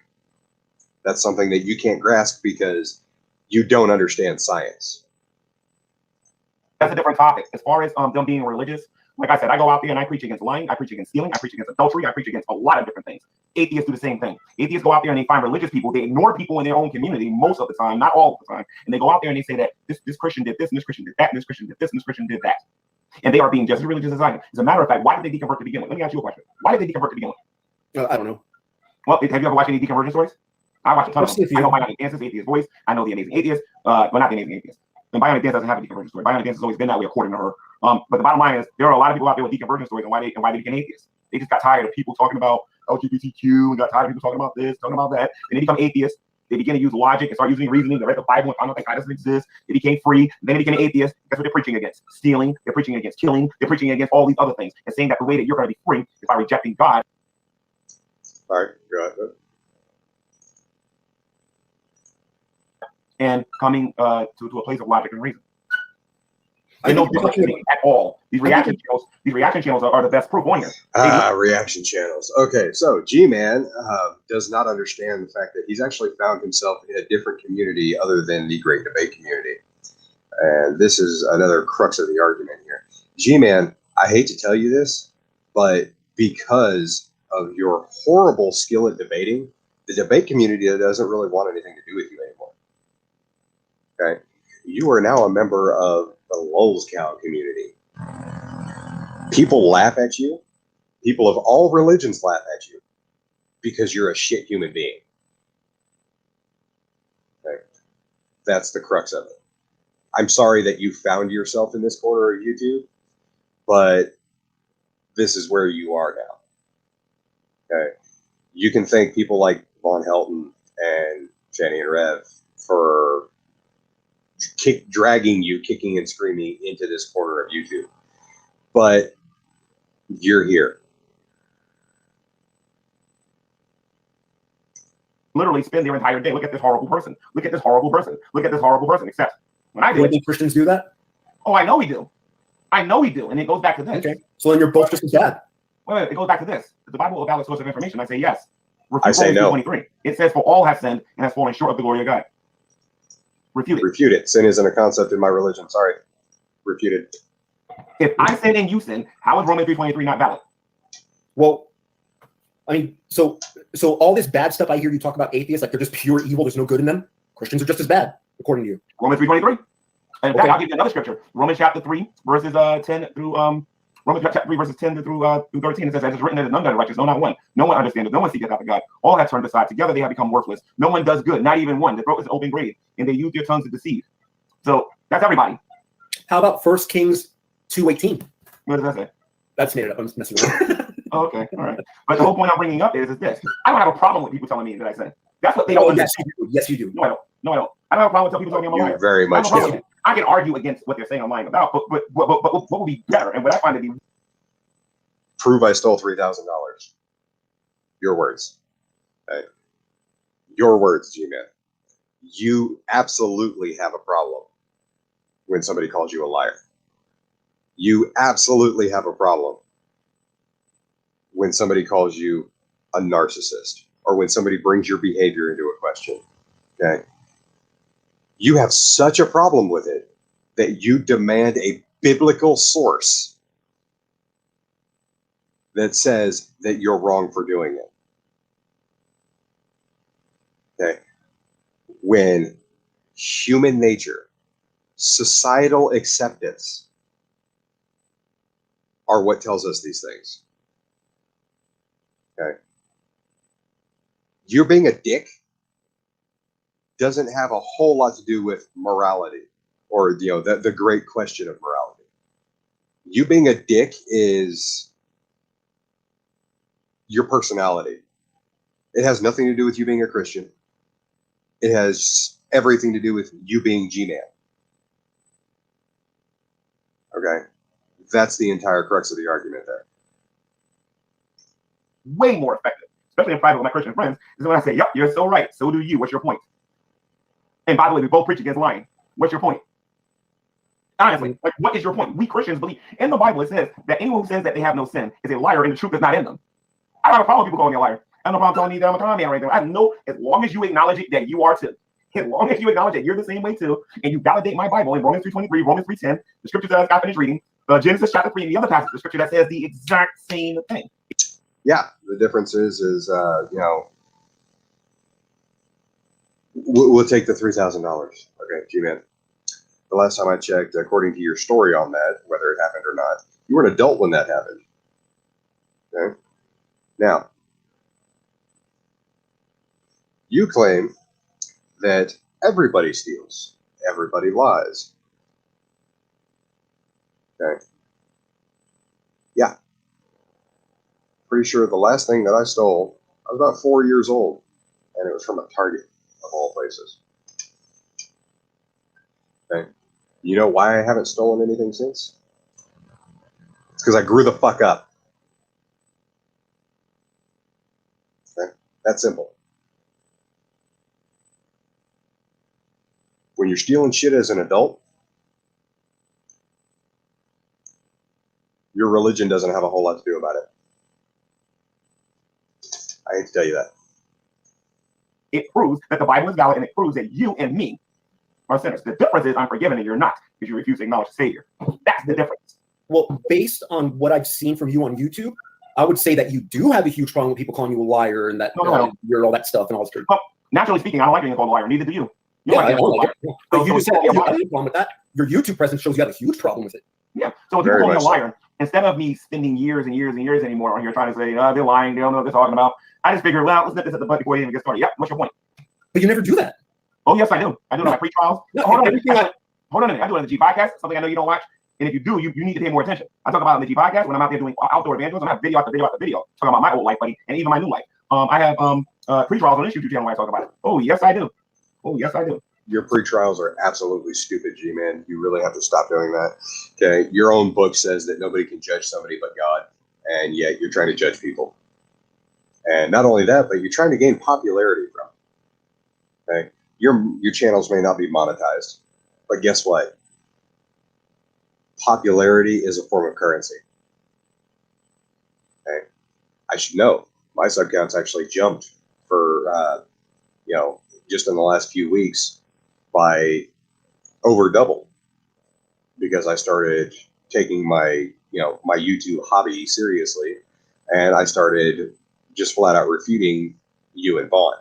That's something that you can't grasp because you don't understand science. a different topic. As far as them being religious, like I said, I go out there and I preach against lying, I preach against stealing, I preach against adultery, I preach against a lot of different things. Atheists do the same thing. Atheists go out there and they find religious people. They ignore people in their own community most of the time, not all of the time. And they go out there and they say that this Christian did this, and this Christian did that, and this Christian did this, and this Christian did that. And they are being just as religious as I am. As a matter of fact, why did they deconvert to begin with? Let me ask you a question. Why did they deconvert to begin with? I don't know. Well, have you ever watched any deconversion stories? I watch a ton of them. I know Bionic Dance's Atheist Voice. I know The Amazing Atheist. Well, not The Amazing Atheist. And Bionic Dance doesn't have a deconversion story. Bionic Dance has always been that way, according to her. But the bottom line is, there are a lot of people out there with deconversion stories, and why they became atheists. They just got tired of people talking about LGBTQ, and got tired of people talking about this, talking about that, and they become atheists. They begin to use logic and start using reasoning. They read the Bible and found out that God doesn't exist. They became free. Then they became atheists. That's what they're preaching against. Stealing. They're preaching against killing. They're preaching against all these other things, and saying that the way that you're going to be free is by rejecting God. All right, go ahead. And coming to a place of logic and reason. I know at all. These reaction channels are the best proof on here. Reaction channels. Okay, so G-Man does not understand the fact that he's actually found himself in a different community other than the Great Debate community. And this is another crux of the argument here. G-Man, I hate to tell you this, but because of your horrible skill at debating, the debate community doesn't really want anything to do with you anymore. Okay? You are now a member of the Lulz Cow community. People laugh at you. People of all religions laugh at you because you're a shit human being. Okay? That's the crux of it. I'm sorry that you found yourself in this corner of YouTube, but this is where you are now. Okay? You can thank people like Von Helton and Jenny and Rev for dragging you kicking and screaming into this corner of YouTube. But you're here. Literally spend their entire day. Look at this horrible person. Look at this horrible person. Look at this horrible person. Except when I do You think Christians do that? Oh, I know we do. I know we do. And it goes back to this. Okay. So then you're both just as bad. Wait, it goes back to this. Is the Bible a valid source of information? I say yes. I say no. 23. It says, for all have sinned and has fallen short of the glory of God. Refute it. Refute it. Sin isn't a concept in my religion. Sorry. Refuted. If I sin and you sin, how is Romans 3:23 not valid? Well, I mean, so all this bad stuff I hear you talk about atheists, like they're just pure evil, there's no good in them. Christians are just as bad, according to you. Romans 3:23. And in fact, I'll give you another scripture. Romans chapter 3, verses 10 through Romans chapter 3, verses 10 through 13. It says, as it's written, there is none that is righteous, no, not one. No one understaneth, no one seeketh after God. All have turned aside. Together they have become worthless. No one does good, not even one. The throat is an open grave, and they use their tongues to deceive. So that's everybody. How about 1 Kings 2:18? What does that say? That's made it up. I'm just messing around. Oh, okay, all right. But the whole point I'm bringing up is this. I don't have a problem with people telling me that I sin. That's what they don't understand. Yes, you do. No, I don't. No, I don't. I don't have a problem with telling people telling me I'm a liar. You very much do. I can argue against what they're saying I'm lying about, but what would be better and what I find to be Prove I stole $3,000. Your words. Okay. Your words, G-Man. You absolutely have a problem when somebody calls you a liar. You absolutely have a problem when somebody calls you a narcissist or when somebody brings your behavior into a question. Okay. You have such a problem with it that you demand a biblical source that says that you're wrong for doing it. Okay. When human nature, societal acceptance are what tells us these things. Okay. You're being a dick doesn't have a whole lot to do with morality or, the great question of morality. You being a dick is your personality. It has nothing to do with you being a Christian. It has everything to do with you being G-Man. Okay? That's the entire crux of the argument there. way more effective, especially in private with my Christian friends, is when I say, yep, you're so right. So do you. What's your point? And by the way, we both preach against lying. What's your point? Honestly, like, what is your point? We Christians believe in the Bible. It says that anyone who says that they have no sin is a liar and the truth is not in them. I don't have a problem with people calling me a liar. I don't have a problem telling you that I'm a con man or anything. I have no, as long as you acknowledge it that you are too. As long as you acknowledge that you're the same way too, and you validate my Bible in Romans 3:23, Romans 3:10, the scripture that I finished reading, Genesis chapter 3, and the other passage, the scripture that says the exact same thing. Yeah, the difference is we'll take the $3,000. Okay, G-Man. The last time I checked, according to your story on that, whether it happened or not, you were an adult when that happened. Okay. Now, you claim that everybody steals, everybody lies. Okay. Yeah. Pretty sure the last thing that I stole, I was about 4 years old, and it was from a Target, of all places. Okay. You know why I haven't stolen anything since? It's because I grew the fuck up. Okay. That's simple. When you're stealing shit as an adult, your religion doesn't have a whole lot to do about it. I hate to tell you that. It proves that the Bible is valid, and it proves that you and me are sinners. The difference is I'm forgiven and you're not, because you refuse to acknowledge the Savior. That's the difference. Well, based on what I've seen from you on YouTube, I would say that you do have a huge problem with people calling you a liar and that you're all that stuff and all this. Well, naturally speaking, I don't like being called a liar. Neither do you. Yeah, I don't like it. But you just said you have a problem with that. Your YouTube presence shows you have a huge problem with it. Yeah. So if people call me a liar, instead of me spending years and years and years anymore on here trying to say, they're lying, they don't know what they're talking about, I just figured, well, let's nip this at the butt before you even get started. Yeah, what's your point? But you never do that. Oh, yes, I do. I do it in my pre-trials. No, hold on a everything minute. Hold on a minute. I do it in the G podcast, something I know you don't watch. And if you do, you need to pay more attention. I talk about it in the G podcast when I'm out there doing outdoor evangelism. I have video after video after video talking about my old life, buddy, and even my new life. I have pre-trials on this YouTube channel where I talk about it. Oh, yes, I do. Oh, yes, I do. Your pre-trials are absolutely stupid, G-Man. You really have to stop doing that. Okay, your own book says that nobody can judge somebody but God, and yet you're trying to judge people. And not only that, but you're trying to gain popularity from it. Okay, your channels may not be monetized, but guess what? Popularity is a form of currency. Okay, I should know. My sub counts actually jumped for just in the last few weeks by over double because I started taking my YouTube hobby seriously, and I started just flat out refuting you and Vaughn.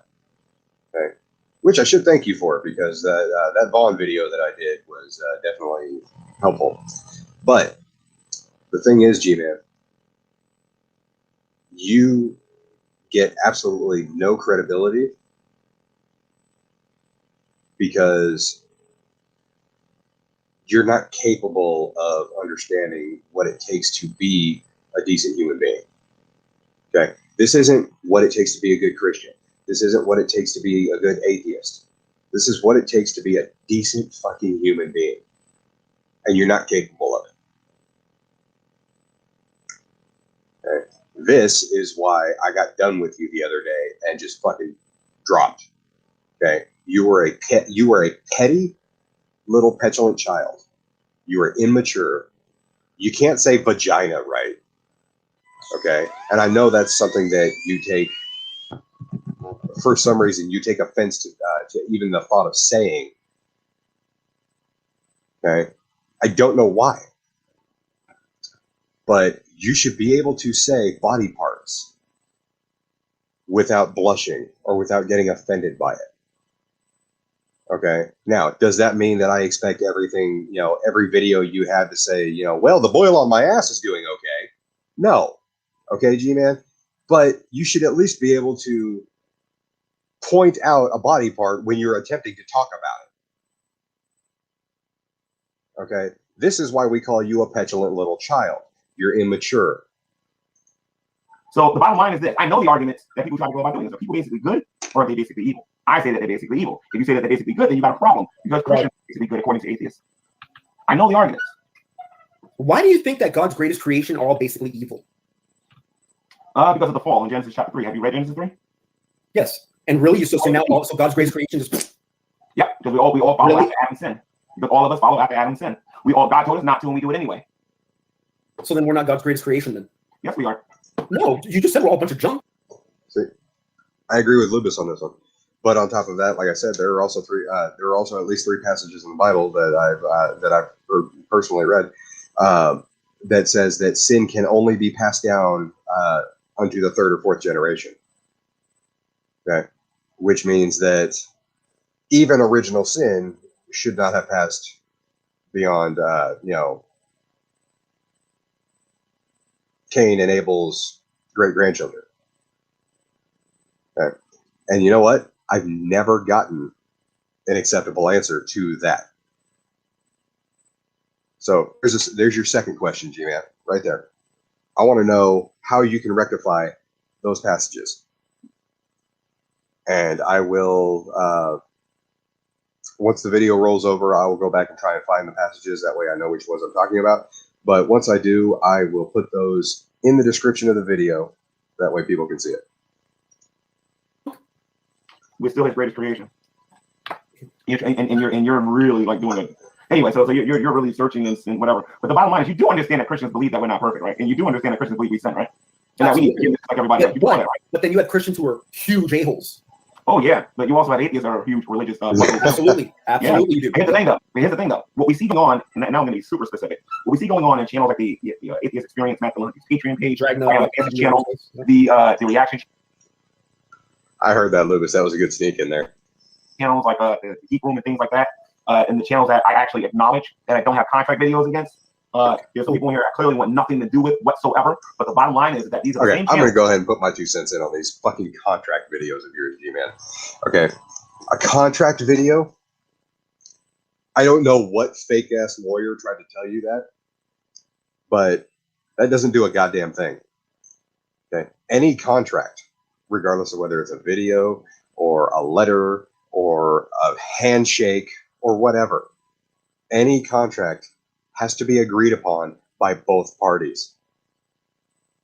Okay, which I should thank you for, because that Vaughn video that I did was definitely helpful. But the thing is, G-Man, you get absolutely no credibility because you're not capable of understanding what it takes to be a decent human being. Okay, this isn't what it takes to be a good Christian. This isn't what it takes to be a good atheist. This is what it takes to be a decent fucking human being, and you're not capable of it. Okay? This is why I got done with you the other day and just fucking dropped. Okay, you were a petty little petulant child. You were immature. You can't say vagina right. Okay, and I know that's something that you take, for some reason, you take offense to even the thought of saying. Okay, I don't know why, but you should be able to say body parts without blushing or without getting offended by it. Okay, now, does that mean that I expect everything, every video you have to say, well, the boil on my ass is doing okay? No. Okay, G-Man? But you should at least be able to point out a body part when you're attempting to talk about it. Okay? This is why we call you a petulant little child. You're immature. So the bottom line is this. I know the arguments that people try to go about doing this. Are people basically good, or are they basically evil? I say that they're basically evil. If you say that they're basically good, then you got a problem, because Christians are basically good according to atheists. I know the arguments. Why do you think that God's greatest creation are all basically evil? Because of the fall in Genesis chapter 3. Have you read Genesis 3? Yes. And really, so now also God's greatest creation is... Yeah, because we all follow after Adam's sin. Because all of us follow after Adam's sin. God told us not to, and we do it anyway. So then we're not God's greatest creation then? Yes, we are. No, you just said we're all a bunch of junk. See, I agree with Lubis on this one. But on top of that, like I said, there are also at least three passages in the Bible that I've personally read that says that sin can only be passed down unto the third or fourth generation. Okay, which means that even original sin should not have passed beyond Cain and Abel's great grandchildren. Okay, and you know what? I've never gotten an acceptable answer to that. So there's your second question, G-Man, right there. I want to know how you can rectify those passages. And I will, once the video rolls over, I will go back and try and find the passages. That way I know which ones I'm talking about. But once I do, I will put those in the description of the video. That way people can see it. We're still his greatest creation. And you're really like doing it. Anyway, so you're really searching this and whatever. But the bottom line is, you do understand that Christians believe that we're not perfect, right? And you do understand that Christians believe we sin, right? And that we need to like everybody else. You do know that, right? But then you have Christians who are huge a-holes. Oh yeah, but you also have atheists that are huge religious. Absolutely, absolutely. Yeah. Here's the thing though. What we see going on, and now I'm going to be super specific. What we see going on in channels like the Atheist Experience, Matt Maloney's Patreon page, channel, the reaction. I heard that, Lucas. That was a good sneak in there. Channels like the Geek Room and things like that, and the channels that I actually acknowledge that I don't have contract videos against. There's some people in here that clearly want nothing to do with whatsoever. But the bottom line is that these are the Okay, same I'm going to channels. go ahead and put my 2 cents in on these fucking contract videos of yours, G-Man. Okay, a contract video. I don't know what fake ass lawyer tried to tell you that, but that doesn't do a goddamn thing. Okay, any contract, regardless of whether it's a video or a letter or a handshake or whatever, any contract has to be agreed upon by both parties.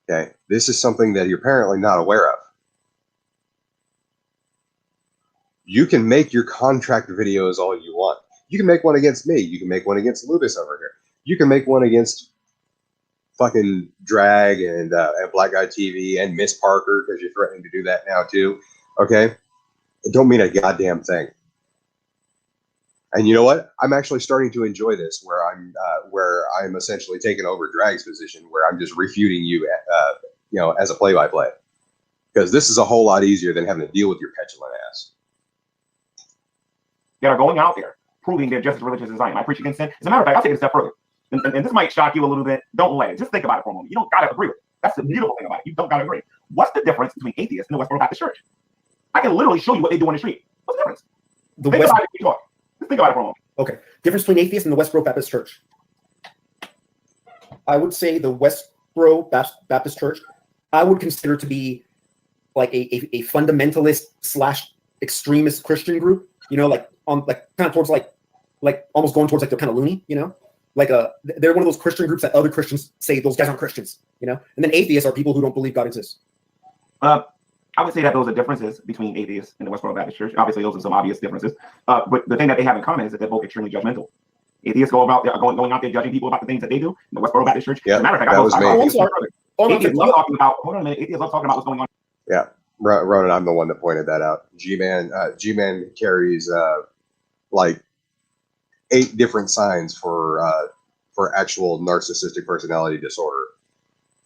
Okay, this is something that you're apparently not aware of. You can make your contract videos all you want. You can make one against me. You can make one against Lucas over here. You can make one against fucking Drag and Black Guy TV and Miss Parker, because you're threatening to do that now too. Okay, it don't mean a goddamn thing. And you know what? I'm actually starting to enjoy this, where I'm essentially taking over Drag's position, where I'm just refuting you, as a play-by-play, because this is a whole lot easier than having to deal with your petulant ass. That are going out there proving they're just as religious as I am. I preach against sin. As a matter of fact, I'll take it a step further. And this might shock you a little bit. Don't let it. Just think about it for a moment. You don't got to agree with it. That's the beautiful thing about it. You don't got to agree. What's the difference between atheists and the Westboro Baptist Church? I can literally show you what they do on the street. What's the difference? Think about it. Just think about it for a moment. Okay. Difference between atheists and the Westboro Baptist Church. I would say the Westboro Baptist Church, I would consider to be like a fundamentalist / extremist Christian group. Like kind of towards like almost going towards like they're kind of loony. They're one of those Christian groups that other Christians say those guys aren't Christians. And then atheists are people who don't believe God exists. I would say that those are differences between atheists and the Westboro Baptist Church. Obviously, those are some obvious differences. But the thing that they have in common is that they're both extremely judgmental. Atheists going out there judging people about the things that they do. In the Westboro Baptist Church, yeah, as a matter of fact, atheists love talking about what's going on. Yeah, Ronan, I'm the one that pointed that out. G-Man carries like 8 different signs for actual narcissistic personality disorder.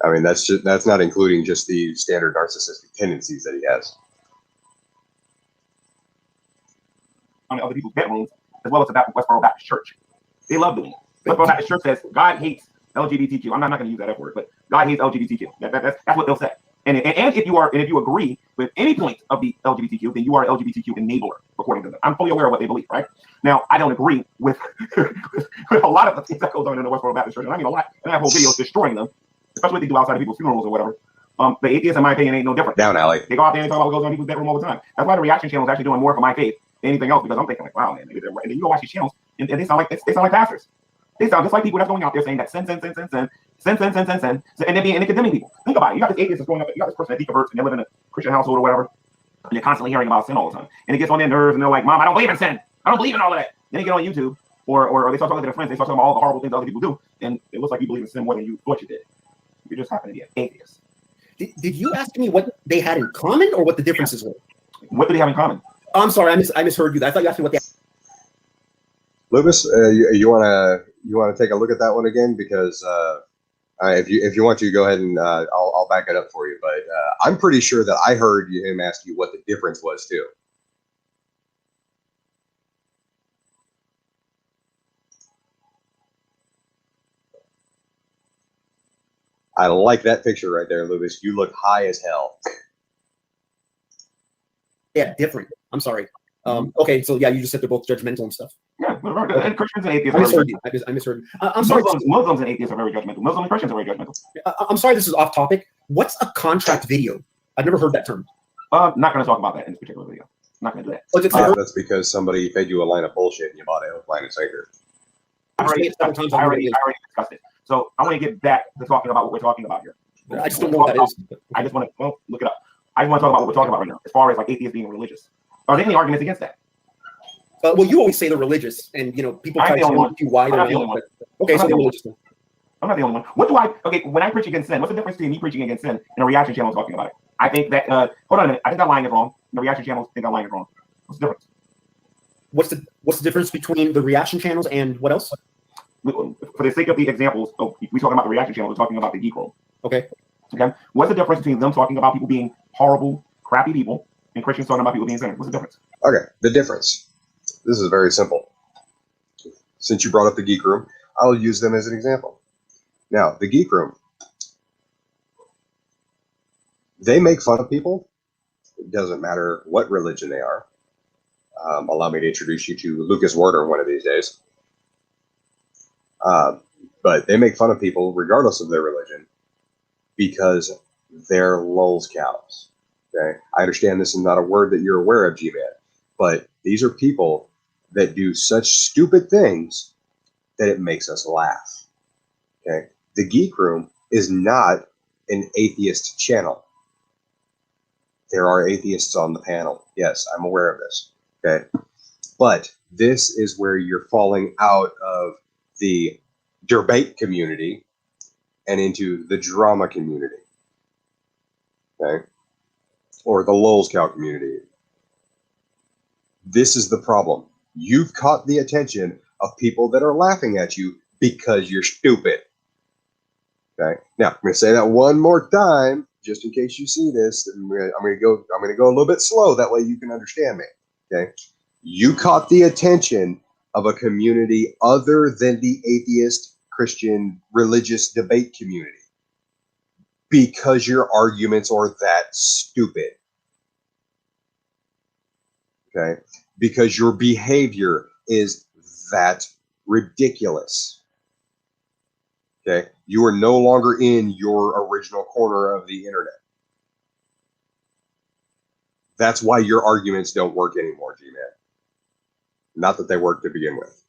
I mean, that's not including just the standard narcissistic tendencies that he has. On other people's bedrooms, as well as about Westboro Baptist Church. They love doing it. Westboro Baptist Church says God hates LGBTQ. I'm not going to use that F word, but God hates LGBTQ. That's what they'll say. And if you agree with any point of the LGBTQ, then you are an LGBTQ enabler, according to them. I'm fully aware of what they believe, right? Now, I don't agree with with a lot of the things that goes on in the Westboro Baptist Church. And I mean a lot. And I have whole videos destroying them, especially what they do outside of people's funerals or whatever. The atheists, in my opinion, ain't no different. Down alley. They go out there and talk about what goes on in people's bedroom all the time. That's why the reaction channel is actually doing more for my faith than anything else, because I'm thinking like, wow, man, maybe they're right. And then you go watch these channels, and they sound like pastors. They sound just like people that's going out there saying that sin, and then condemning people. Think about it. You got this atheist that's going up, you got this person that deconverts, and they live in a Christian household or whatever, and you're constantly hearing about sin all the time. And it gets on their nerves, and they're like, Mom, I don't believe in sin. I don't believe in all of that. Then they get on YouTube, or they start talking to their friends, they start talking about all the horrible things other people do, and it looks like you believe in sin more than you thought you did. You just happen to be an atheist. Did you ask me what they had in common or what the differences were? What do they have in common? I'm sorry, I misheard you. I thought you asked me what they. Lucas, you want to take a look at that one again, because if you want to, go ahead and I'll back it up for you. But I'm pretty sure that I heard him ask you what the difference was too. I like that picture right there, Lucas. You look high as hell. Yeah, different. I'm sorry. Okay, so yeah, you just said they're both judgmental and stuff. Yeah, and Christians and atheists. I misheard you. I'm sorry. Muslims and atheists are very judgmental. Muslims and Christians are very judgmental. I'm sorry, this is off topic. What's a contract video? I've never heard that term. Not going to talk about that in this particular video. I'm not going to do that. That's because somebody fed you a line of bullshit and you bought it line of sinker. I already discussed it. So I want to get back to talking about what we're talking about here. I just don't know what that is. I just want to look it up. I just want to talk about what we're talking about right now, as far as like atheists being religious. Are there any arguments against that? Well, you always say they're religious, and people try to tell you why they're not. Okay, so they're religious. I'm not the only one. When I preach against sin, what's the difference between me preaching against sin and a reaction channel talking about it? I think that, hold on a minute, I think that line is wrong. The reaction channels think that line is wrong. What's the difference? What's the difference between the reaction channels and what else? For the sake of the examples, we're talking about the reaction channel, we're talking about the geek room. Okay. What's the difference between them talking about people being horrible, crappy people, and Christians talking about people being sinners? What's the difference? Okay, the difference. This is very simple. Since you brought up the geek room, I'll use them as an example. Now, the geek room, they make fun of people. It doesn't matter what religion they are. Allow me to introduce you to Lucas Werner one of these days. But they make fun of people regardless of their religion because they're lulz cows. Okay, I understand this is not a word that you're aware of, G-Man, but these are people that do such stupid things that it makes us laugh. Okay, the Geek Room is not an atheist channel. There are atheists on the panel. Yes, I'm aware of this. Okay, but this is where you're falling out of the debate community and into the drama community. Okay, or the lulz cow community. This is the problem. You've caught the attention of people that are laughing at you because you're stupid. Okay. Now I'm going to say that one more time, just in case you see this. I'm going to go a little bit slow. That way you can understand me. Okay. You caught the attention of a community other than the atheist, Christian, religious debate community because your arguments are that stupid. Okay. Because your behavior is that ridiculous. Okay. You are no longer in your original corner of the internet. That's why your arguments don't work anymore, G-Man. Not that they work to begin with.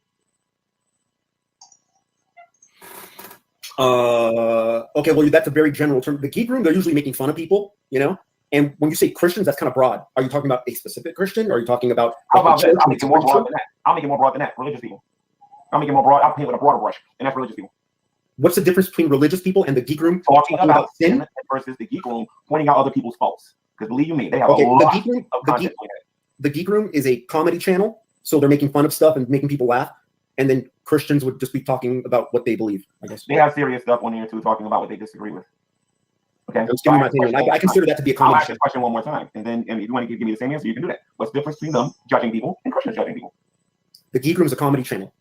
Okay, well, that's a very general term. The geek room, they're usually making fun of people, you know? And when you say Christians, that's kind of broad. Are you talking about a specific Christian? Or are you talking about... How about this? I'll make it more broad than that. I'll make it more broad than that. Religious people. I'll make it more broad. I'll paint with a broader brush, and that's religious people. What's the difference between religious people and the geek room? Talking about sin versus the geek room, pointing out other people's faults. Because believe you me, they have a lot of content. The geek room is a comedy channel, so they're making fun of stuff and making people laugh. And then Christians would just be talking about what they believe, I guess. They have serious stuff on there too, talking about what they disagree with. Okay. Just give me my opinion. I consider that to be a comedy. I'll ask this question one more time, and then if you want to give me the same answer, you can do that. What's the difference between them judging people and Christians judging people? The geek room is a comedy channel.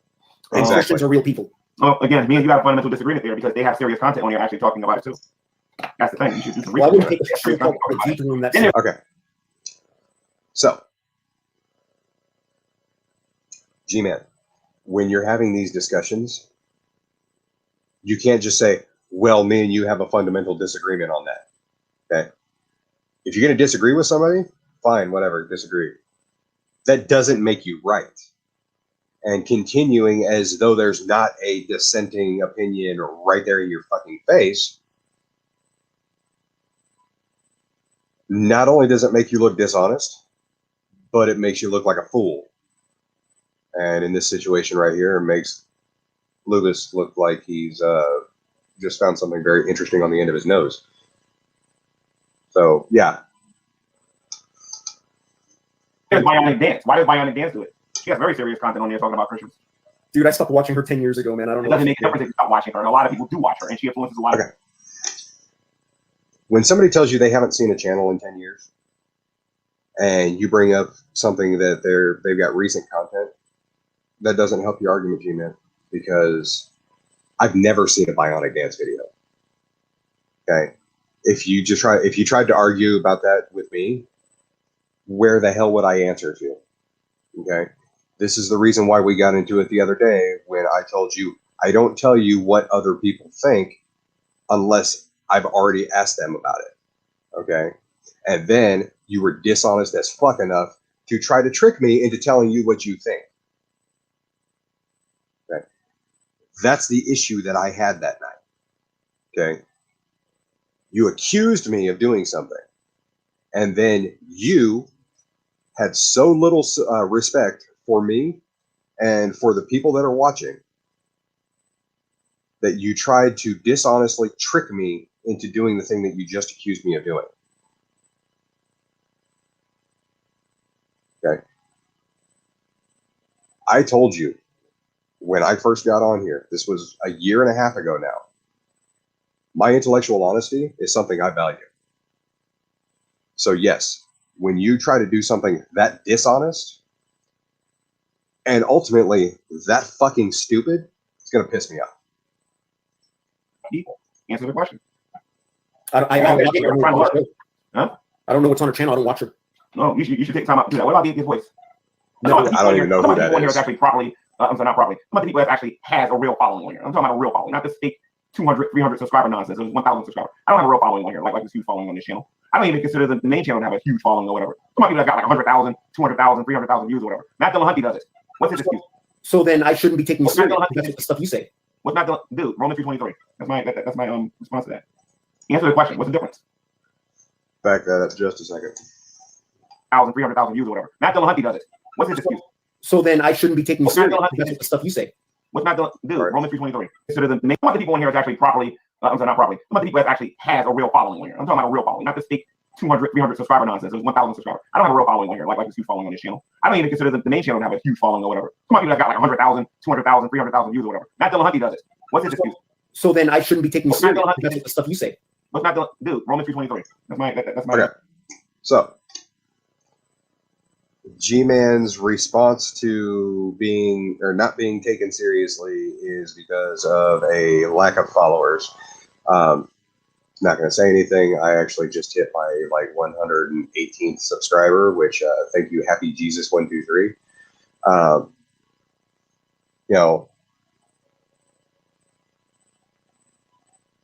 And Exactly. Christians are real people. Well, again, me and you have a fundamental disagreement there because they have serious content on here actually talking about it too. That's the thing. You should do some Well, I research. wouldn't take a straight up the geek room. That's Okay. So, G-Man, when you're having these discussions, you can't just say, well, me and you have a fundamental disagreement on that. Okay. If you're going to disagree with somebody, fine, whatever, disagree. That doesn't make you right. And continuing as though there's not a dissenting opinion right there in your fucking face, not only does it make you look dishonest, but it makes you look like a fool. And in this situation right here, it makes Lucas look like he's just found something very interesting on the end of his nose. So, yeah. There's Bionic Dance. Why does Bionic Dance do it? She has very serious content on there talking about Christians. Dude, I stopped watching her 10 years ago, man. I don't know. It doesn't make a difference if you stop watching her. And a lot of people do watch her, and she influences a lot of people. When somebody tells you they haven't seen a channel in 10 years, and you bring up something that they've got recent content, that doesn't help your argument, G-Man, because I've never seen a Bionic Dance video. Okay, if you tried to argue about that with me, where the hell would I answer to? Okay, this is the reason why we got into it the other day when I told you I don't tell you what other people think unless I've already asked them about it. Okay, and then you were dishonest as fuck enough to try to trick me into telling you what you think. Okay, that's the issue that I had that night. Okay, you accused me of doing something, and then you had so little respect for me and for the people that are watching that you tried to dishonestly trick me into doing the thing that you just accused me of doing. Okay. I told you when I first got on here, this was a year and a half ago now, my intellectual honesty is something I value. So yes, when you try to do something that dishonest and ultimately that fucking stupid, it's going to piss me off. people. Answer the question. I don't watch her. Huh? I don't know what's on her channel. I don't watch her. No, you should take time out to do that. What about the atheist voice? No, I don't even know who that is. Actually, properly. I'm sorry, not properly. Some of the people that actually has a real following on here. I'm talking about a real following, not this fake 200, 300 subscriber nonsense. It was 1,000 subscribers. I don't have a real following on here, like this huge following on this channel. I don't even consider the main channel to have a huge following or whatever. Some of people that got like 100,000, 200,000, 300,000 views or whatever. Matt Dillahunty does it. What's his excuse? So then I shouldn't be taking you serious. That's the stuff you say. What's not dude? Romans 3:23. That's my response to that. Answer the question. What's the difference? Back that up just a second. 300,000 views or whatever. Matt Dillahunty does it. What's his excuse? So then I shouldn't be taking you serious. That's the stuff you say. What's not dude? Right. Romans 3:23. Consider the main. Some of the people in here is actually properly. I'm sorry, not properly. Some of the people that actually has a real following on here. I'm talking about a real following, not this fake 200, 300 subscriber nonsense. It was 1,000 subscribers. I don't have a real following on here, like this huge following on this channel. I don't even consider the main channel to have a huge following or whatever. Some of people that got like 100,000, 200,000, 300,000 views or whatever. Matt Dillahunty does it. What's his excuse? So then I shouldn't be taking you serious. That's the stuff you say. What's not dude? Romans 3:23. That's my. Okay. So, G-Man's response to being or not being taken seriously is because of a lack of followers. Not going to say anything. I actually just hit my like 118th subscriber, which thank you, Happy Jesus 123. You know,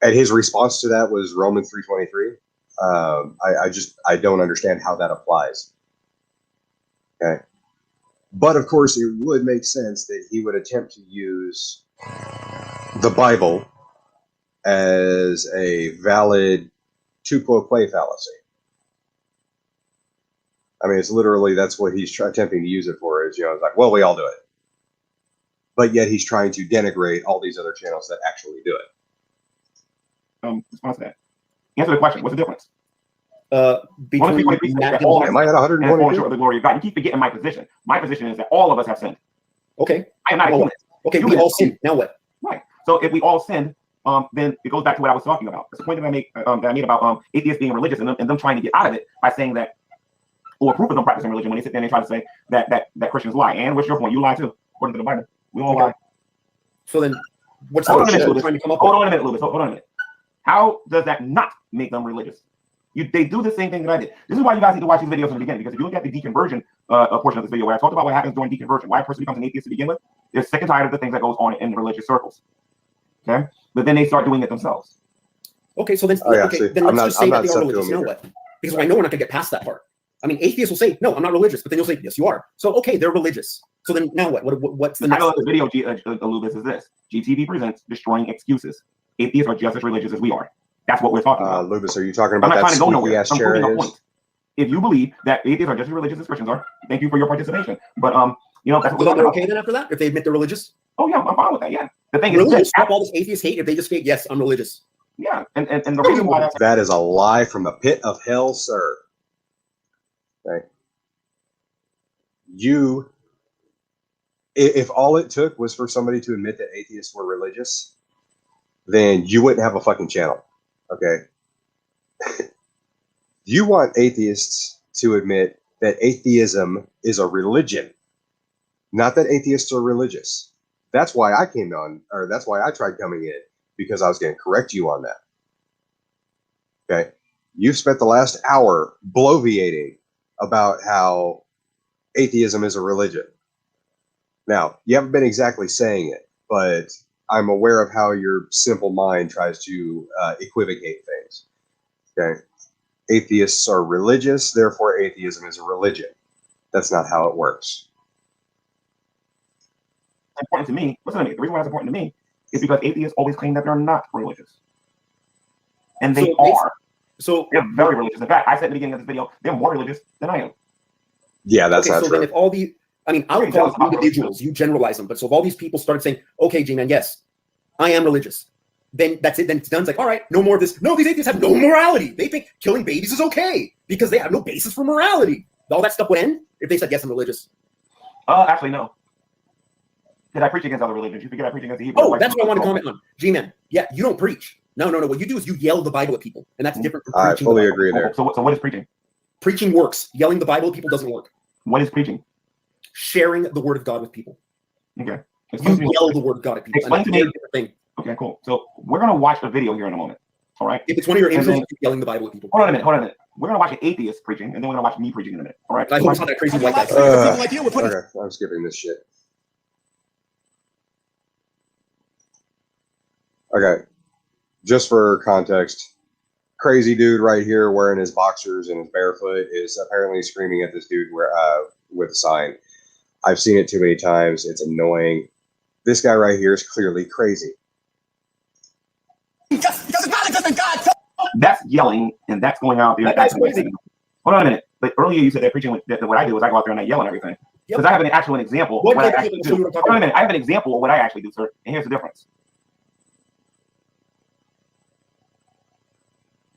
and his response to that was Romans 3:23. I don't understand how that applies. Okay. But of course, it would make sense that he would attempt to use the Bible as a valid tu quoque fallacy. I mean, it's literally, that's what he's attempting to use it for, is, you know, it's like, well, we all do it. But yet he's trying to denigrate all these other channels that actually do it. Response to that. Answer the question. What's the difference? Between am I at 120? Short of the glory of God. You keep forgetting my position. My position is that all of us have sinned. Okay. I am not a Okay, we all sinned. Now what? Right. So if we all sinned, then it goes back to what I was talking about. It's the point that I made about atheists being religious and them trying to get out of it by saying that, or proof of them practicing religion when they sit there and they try to say that Christians lie. And what's your point? You lie too, according to the Bible. We all lie. So then, what's the trying to come up with? Hold on a minute, Lucas. Hold on a minute. How does that not make them religious? They do the same thing that I did. This is why you guys need to watch these videos from the beginning, because if you look at the deconversion portion of this video, where I talked about what happens during deconversion, why a person becomes an atheist to begin with, they're sick and tired of the things that goes on in religious circles. Okay, but then they start doing it themselves. Okay, so then, then let's just say that they are religious. You know what? Because I know we're not going to get past that part. I mean, atheists will say, "No, I'm not religious," but then you'll say, "Yes, you are." So okay, they're religious. So then now what? What's the next? Title of the video, Alubis, is this: GTV presents destroying excuses. Atheists are just as religious as we are. That's what we're talking about. Lubis, are you talking about that squeaky ass chair? I'm proving a point. If you believe that atheists are just as religious as Christians are, thank you for your participation. But you know, that's what they're okay then after that, if they admit they're religious. Oh yeah, I'm fine with that. Yeah. The thing really? is, stop all this atheist hate if they just say, "Yes, I'm religious." Yeah, and the reason why that is a lie from the pit of hell, sir. Okay. If all it took was for somebody to admit that atheists were religious, then you wouldn't have a fucking channel. Okay. You want atheists to admit that atheism is a religion, not that atheists are religious. That's why I came on, or that's why I tried coming in, because I was going to correct you on that. Okay. You've spent the last hour bloviating about how atheism is a religion. Now, you haven't been exactly saying it, but I'm aware of how your simple mind tries to equivocate things. Okay. Atheists are religious, therefore atheism is a religion. That's not how it works. Important to me. Listen to me. The reason why it's important to me is because atheists always claim that they're not religious, and they are. So they're very religious. In fact, I said at the beginning of this video, they're more religious than I am. Yeah, that's not true. Then if all the, I mean, I would call them individuals. You generalize them, but so if all these people started saying, "Okay, G-Man, yes, I am religious," then that's it. Then it's done. It's like, all right, no more of this. No, these atheists have no morality. They think killing babies is okay because they have no basis for morality. All that stuff would end if they said, "Yes, I'm religious." Actually, no. Did I preach against other religions? You forget I preach against the Hebrew. Oh, that's what I want to comment on. G-Man, yeah, you don't preach. No. What you do is you yell the Bible at people, and that's different from preaching. I fully agree there. So what is preaching? Preaching works. Yelling the Bible at people doesn't work. What is preaching? Sharing the word of God with people. Okay. You yell the word of God at people. Explain to me. Okay, cool. So we're gonna watch a video here in a moment. All right. If it's one of your And interests, then- keep yelling the Bible at people. Hold on a minute. We're gonna watch an atheist preaching, and then we're gonna watch me preaching in a minute. All right. I hope it's not that crazy white guy. Okay, I'm skipping this shit. Okay, just for context, crazy dude right here wearing his boxers and his barefoot is apparently screaming at this dude with a sign. I've seen it too many times. It's annoying. This guy right here is clearly crazy. That's yelling, and that's going out there. That's crazy. Hold on a minute. But earlier you said that preaching, that what I do is I go out there and I yell and everything. Because I have an actual example of what I actually do. Hold on a minute. I have an example of what I actually do, sir. And here's the difference.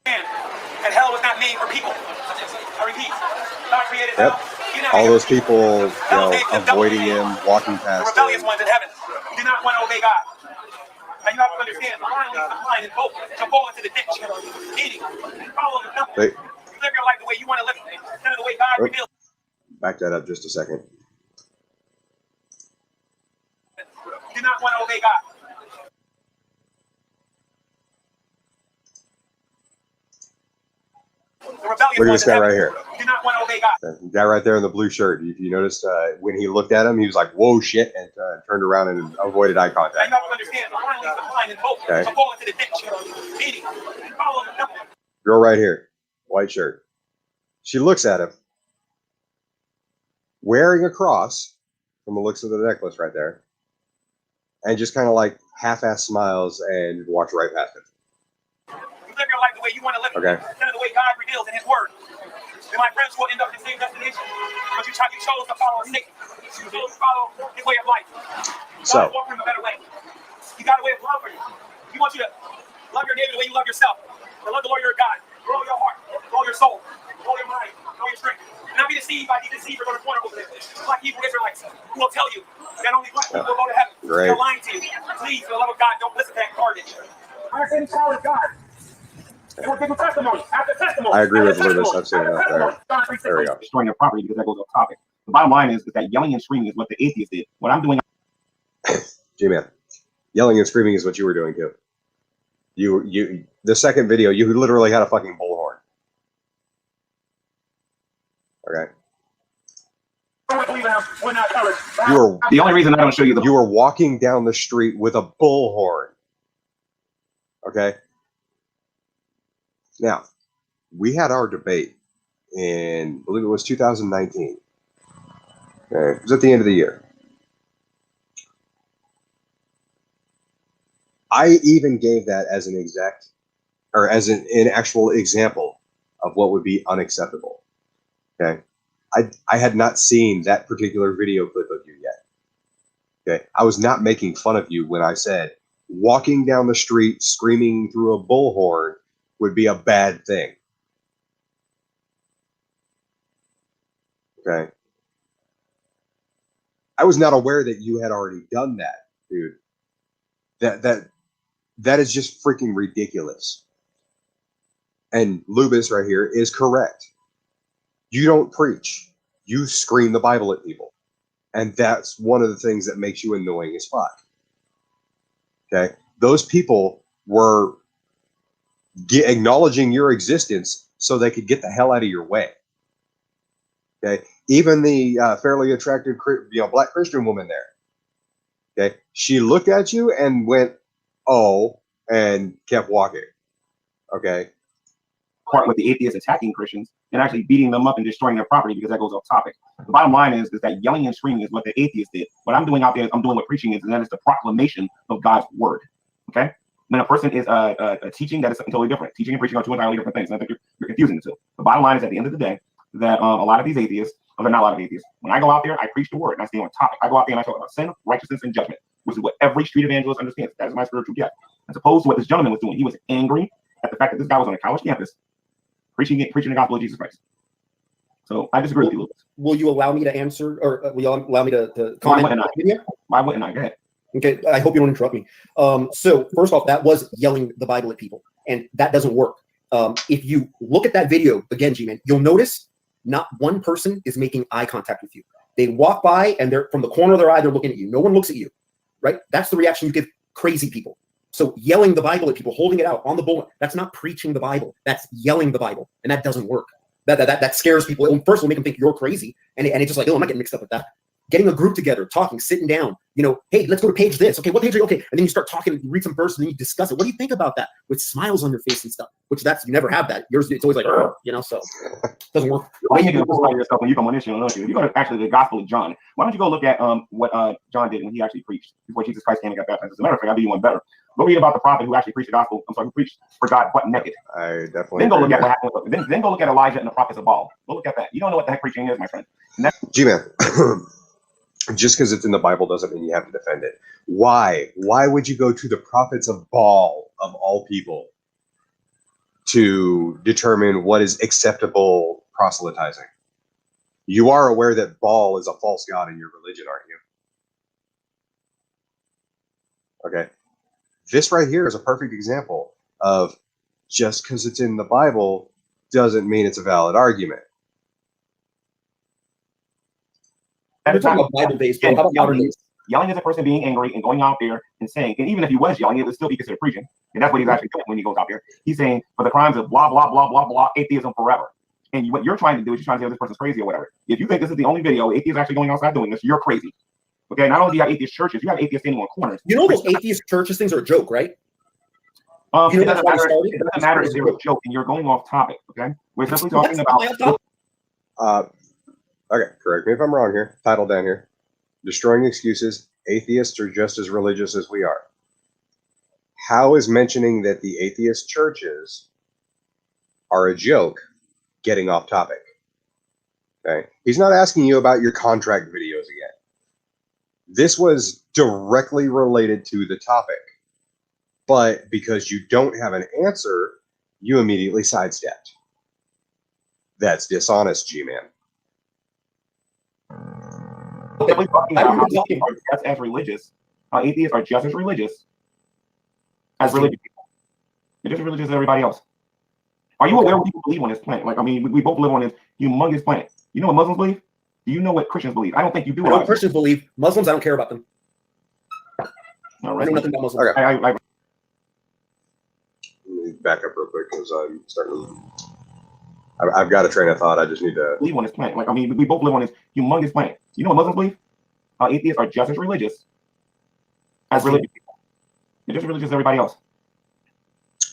And hell was not made for people. I repeat, God created hell. All those people, avoiding him, walking The past rebellious him. ones in heaven who do not want to obey God. Now you have to understand, the blind leads the blind and both to fall into the ditch. Eating, following the temple. Live your life the way you want to live it, instead of the way God reveals. Back that up just a second. Do not want to obey God. The rebellious Look at ones this guy in right heaven here. do not want to obey God. The guy right there in the blue shirt. If you noticed, when he looked at him, he was like, "Whoa, shit," and turned around and avoided eye Now contact. you have to understand, the blind leads the blind and both to fall into the ditch. Eating, following the temple. Girl right here, white shirt. She looks at him, wearing a cross, from the looks of the necklace right there, and just kind of like half-ass smiles and walks right past him. You live your life the way you want to live it, Okay. instead of the way God reveals in His Word. And my friends will end up in the same destination because you chose to follow Satan. You chose to follow his way of life. So, God walked him a better way. He got a way of love for you. He wants you to love your neighbor the way you love yourself. And love the Lord your God. With all your heart, with all your soul, with all your mind, with all your strength. And not be deceived by these deceivers on the corner over there. Black Hebrew Israelites who will tell you that only black people will go to heaven. Great. They're lying to you. Please, for the love of God, don't listen to that garbage. Our same child is God. And we're giving testimony after testimony. I agree with after Lewis. testimony, I've seen after enough there. testimony. There we go. Destroying their property because that goes off topic. The bottom line is that yelling and screaming is what the atheist did. What I'm doing. G-Man, yelling and screaming is what you were doing too. The second video, you literally had a fucking bullhorn. Okay. You were The only reason I don't show you you were walking down the street with a bullhorn. Okay. Now, we had our debate in, I believe it was 2019. Okay. It was at the end of the year. I even gave that as an as an actual example of what would be unacceptable. Okay. I had not seen that particular video clip of you yet. Okay. I was not making fun of you when I said walking down the street screaming through a bullhorn would be a bad thing. Okay. I was not aware that you had already done that, dude. That is just freaking ridiculous. And Lubis right here is correct. You don't preach. You scream the Bible at people. And that's one of the things that makes you annoying as fuck. Okay? Those people were acknowledging your existence so they could get the hell out of your way. Okay? Even the fairly attractive black Christian woman there. Okay? She looked at you and went, "Oh," and kept walking. Okay? Part with the atheists attacking Christians and actually beating them up and destroying their property because that goes off topic. The bottom line is that yelling and screaming is what the atheists did. What I'm doing out there is I'm doing what preaching is, and that is the proclamation of God's word. Okay? When a person is teaching, that is something totally different. Teaching and preaching are two entirely different things. And I think you're confusing the two. The bottom line is at the end of the day that a lot of these atheists, they're not a lot of atheists. When I go out there, I preach the word and I stay on topic. I go out there and I talk about sin, righteousness, and judgment, which is what every street evangelist understands. That is my spiritual gift. As opposed to what this gentleman was doing. He was angry at the fact that this guy was on a college campus preaching the gospel of Jesus Christ. So I disagree with you, Lucas. Will you allow me to answer, or will you allow me to comment on the video? Why wouldn't I? Go ahead. Okay, I hope you don't interrupt me. So first off, that was yelling the Bible at people, and that doesn't work. If you look at that video again, G-Man, you'll notice not one person is making eye contact with you. They walk by and they're from the corner of their eye, they're looking at you. No one looks at you, right? That's the reaction you give crazy people. So yelling the Bible at people, holding it out on the bull, that's not preaching the Bible. That's yelling the Bible, and that doesn't work. That scares people. First, it'll make them think you're crazy, and it's just like, oh, I'm not getting mixed up with that. Getting a group together, talking, sitting down, hey, let's go to page this. Okay, what page? Okay, and then you start talking, you read some verse, and then you discuss it. What do you think about that? With smiles on your face and stuff. Which you never have that. Yours, it's always like, so it doesn't work. Why you do this by yourself when you come on this show? Don't you? You go to actually the Gospel of John. Why don't you go look at what John did when he actually preached before Jesus Christ came and got baptized? As a matter of fact, I'll do you one better. Go read about the prophet who actually preached the gospel. Who preached for God but naked. I definitely. Then go look at what happened. Then go look at Elijah and the prophets of Baal. Go look at that. You don't know what the heck preaching is, my friend. G-Man, just because it's in the Bible doesn't mean you have to defend it. Why? Why would you go to the prophets of Baal, of all people, to determine what is acceptable proselytizing? You are aware that Baal is a false god in your religion, aren't you? Okay. This right here is a perfect example of just because it's in the Bible doesn't mean it's a valid argument. We're talking about Bible-based. How about modern-based? Yelling is a person being angry and going out there and saying, and even if he was yelling, it would still be considered preaching. And that's what he's actually doing when he goes out there. He's saying, for the crimes of blah, blah, blah, blah, blah, atheism forever. And what you're trying to do is you're trying to say this person's crazy or whatever. If you think this is the only video, atheists actually going outside doing this, you're crazy. Okay, not only do you have atheist churches, you have atheists standing on corners. Those atheist churches things are a joke, right? It doesn't matter if they're a joke and you're going off topic, okay? We're simply talking about... Okay, correct me if I'm wrong here. Title down here. Destroying excuses. Atheists are just as religious as we are. How is mentioning that the atheist churches are a joke getting off topic? Okay. He's not asking you about your contract videos again. This was directly related to the topic. But because you don't have an answer, you immediately sidestepped. That's dishonest, G-Man. We're talking about how atheists are just as religious. Atheists are just as religious as religious people. They're just as religious as everybody else. Are you aware what people believe on this planet? Like, I mean, we both live on this humongous planet. You know what Muslims believe? Do you know what Christians believe? I don't think you do. I know what Christians believe. Muslims, I don't care about them. All right. I know nothing about Muslims. Okay. Let me back up real quick because I'm starting to... I've got a train of thought. I just need to... believe on this planet. Like, I mean, we both live on this humongous planet. You know what Muslims believe? Atheists are just as religious as religious people. They're just as religious as everybody else.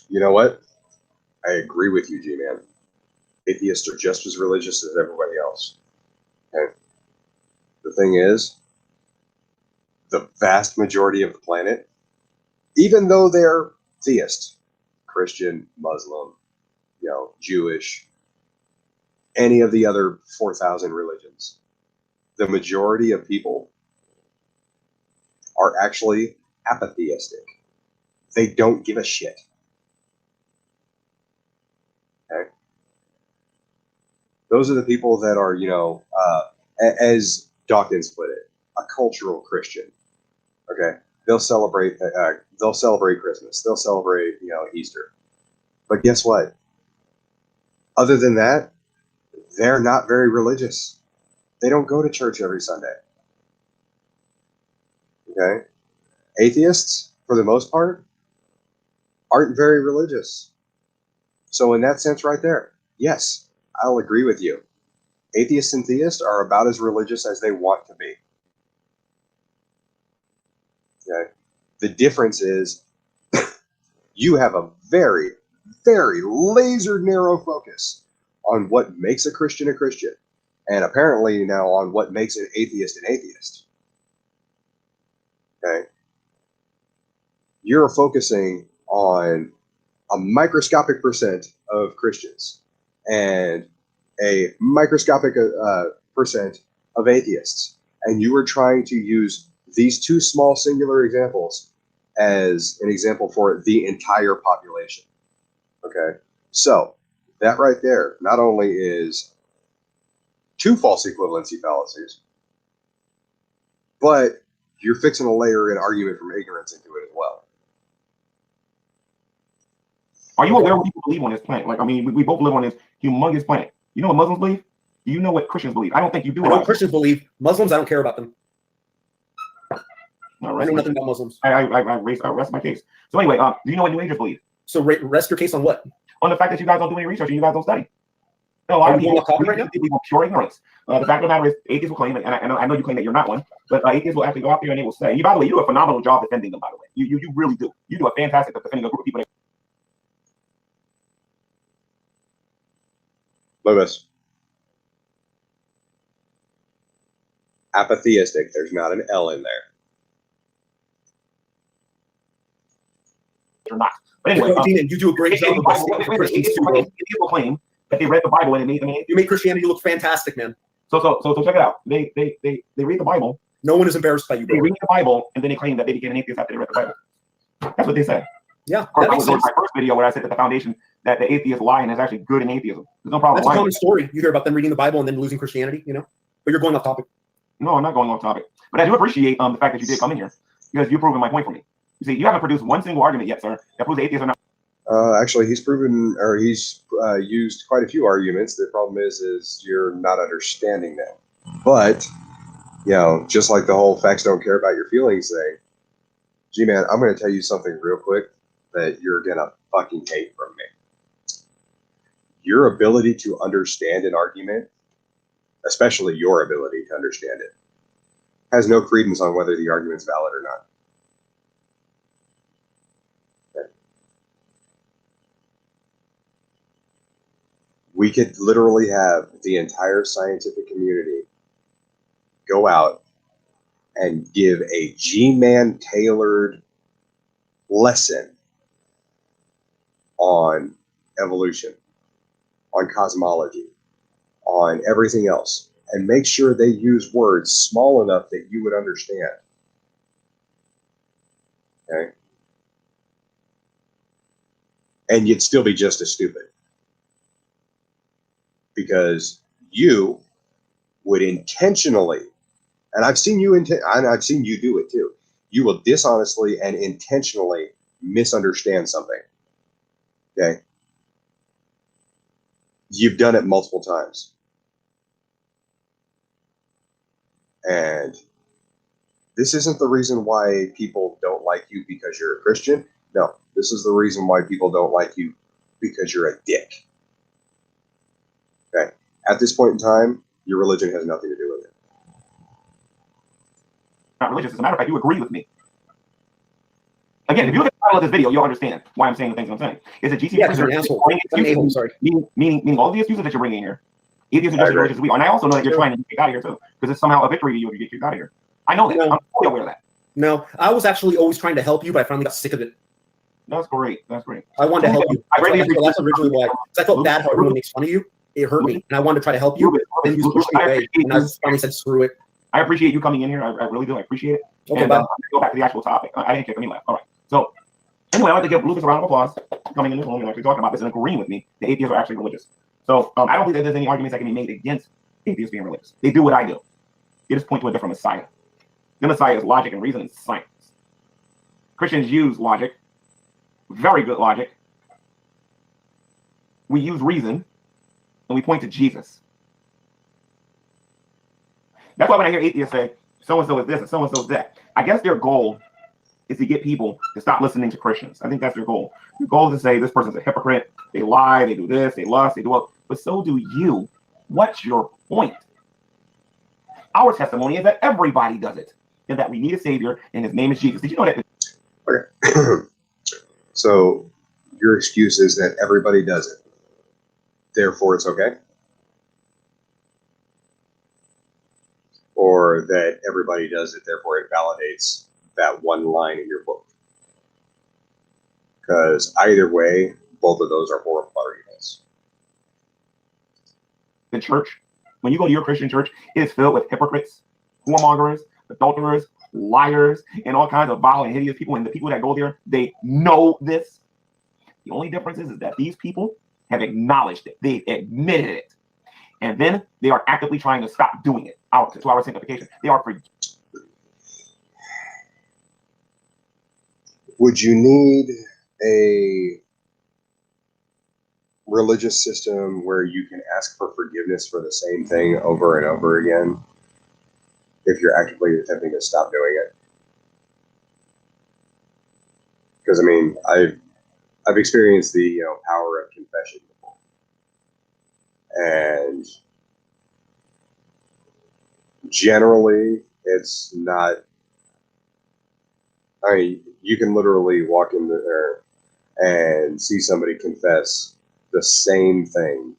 You know what? I agree with you, G-Man. Atheists are just as religious as everybody else. Okay? The thing is, the vast majority of the planet, even though they're theists, Christian, Muslim, Jewish, any of the other 4,000 religions, the majority of people are actually apatheistic. They don't give a shit. Okay? Those are the people that are, as Dawkins put it, a cultural Christian. Okay? They'll celebrate Christmas. They'll celebrate, Easter. But guess what? Other than that, they're not very religious. They don't go to church every Sunday. Okay? Atheists, for the most part, aren't very religious. So in that sense right there, yes, I'll agree with you. Atheists and theists are about as religious as they want to be. Okay? The difference is you have a very, very laser narrow focus on what makes a Christian, and apparently now on what makes an atheist. Okay? You're focusing on a microscopic percent of Christians and a microscopic percent of atheists, and you are trying to use these two small singular examples as an example for the entire population. Okay? So that right there not only is two false equivalency fallacies, but you're fixing to layer an argument from ignorance into it as well. Are you aware what people believe on this planet? Like, I mean, we both live on this humongous planet. You know what Muslims believe? Do you know what Christians believe? I don't think you do. I know what Christians believe. Muslims, I don't care about them. I know nothing about Muslims. I rest my case. So anyway, do you know what New Agers believe? So rest your case on what? On the fact that you guys don't do any research and you guys don't study. A lot Are of we people going off topic right now? believe pure ignorance. The fact of the matter is, atheists will claim, and I know you claim that you're not one, but atheists will actually go out there and they will say, by the way, you do a phenomenal job defending them, by the way. You really do. You do a fantastic job defending a group of people. Lewis. Apatheistic. There's not an L in there. You're not. But anyway, you do a great job of atheists will claim that they read the Bible and you made Christianity look fantastic, man. So check it out. They read the Bible. No one is embarrassed by you, bro. They read the Bible and then they claim that they became an atheist after they read the Bible. That's what they said. Yeah, that was my first video where I said that the foundation that the atheists lie and is actually good in atheism. There's no problem. That's a common story. You hear about them reading the Bible and then losing Christianity, you know? But you're going off topic. No, I'm not going off topic. But I do appreciate the fact that you did come in here because you're proving my point for me. You see, you haven't produced one single argument yet, sir, that proves atheists are not. Actually, he's proven, or he's used quite a few arguments. The problem is you're not understanding them. But, you know, just like the whole facts don't care about your feelings thing, G-Man, I'm going to tell you something real quick that you're going to fucking hate from me. Your ability to understand an argument, especially your ability to understand it, has no credence on whether the argument's valid or not. We could literally have the entire scientific community go out and give a G-Man tailored lesson on evolution, on cosmology, on everything else, and make sure they use words small enough that you would understand. Okay? And you'd still be just as stupid. Because you would intentionally, and I've seen you I've seen you do it too. You will dishonestly and intentionally misunderstand something. Okay? You've done it multiple times. And this isn't the reason why people don't like you because you're a Christian. No, this is the reason why people don't like you because you're a dick. Okay. At this point in time, your religion has nothing to do with it. Not religious. As a matter of fact, you agree with me. Again, if you look at the title of this video, you'll understand why I'm saying the things I'm saying. Is that GC? Yeah, because you're an asshole. Meaning all the excuses that you're bringing in here. Atheists are just as religious as we are. And I also know that you're trying to get kicked out of here too, because it's somehow a victory to you if you get kicked out of here. I know that. No. I'm fully aware of that. No, I was actually always trying to help you, but I finally got sick of it. That's great. That's great. I wanted to help you. That's originally why. I felt bad how everyone makes fun of you. It hurt me, and I wanted to try to help you. Then you pushed me away, and I finally said, "Screw it." I appreciate you coming in here. I really do. I appreciate it. Okay, and, go back to the actual topic. I didn't kick any laugh. All right. So anyway, I'd like to give Lucas a round of applause coming in this room and actually talking about this and agreeing with me that atheists are actually religious. So I don't think that there's any arguments that can be made against atheists being religious. They do what I do. They just point to a different Messiah. The Messiah is logic and reason and science. Christians use logic, very good logic. We use reason. And we point to Jesus. That's why when I hear atheists say, so-and-so is this and so-and-so is that, I guess their goal is to get people to stop listening to Christians. I think that's their goal. Their goal is to say, this person's a hypocrite. They lie, they do this, they lust, they do all. But so do you. What's your point? Our testimony is that everybody does it. And that we need a savior, and his name is Jesus. Did you know that? Okay. So your excuse is that everybody does it. Therefore, it's okay? Or that everybody does it, therefore it validates that one line in your book? Because either way, both of those are horrible arguments. The church, when you go to your Christian church, it is filled with hypocrites, whoremongers, adulterers, liars, and all kinds of vile and hideous people. And the people that go there, they know this. The only difference is that these people have acknowledged it. They've admitted it. And then they are actively trying to stop doing it to our sanctification. They are free. Would you need a religious system where you can ask for forgiveness for the same thing over and over again if you're actively attempting to stop doing it? Because I mean, I've experienced the power of confession before, and generally, it's not. I mean, you can literally walk in there and see somebody confess the same thing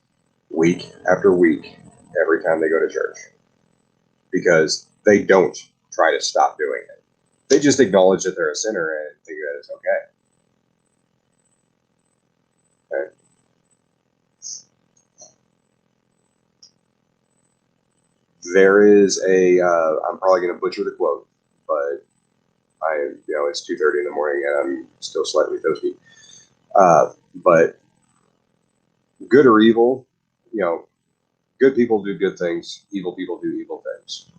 week after week every time they go to church because they don't try to stop doing it. They just acknowledge that they're a sinner and think that it's okay. Okay. There is a, I'm probably going to butcher the quote, but it's 2:30 in the morning and I'm still slightly toasty. But good or evil, good people do good things, evil people do evil things.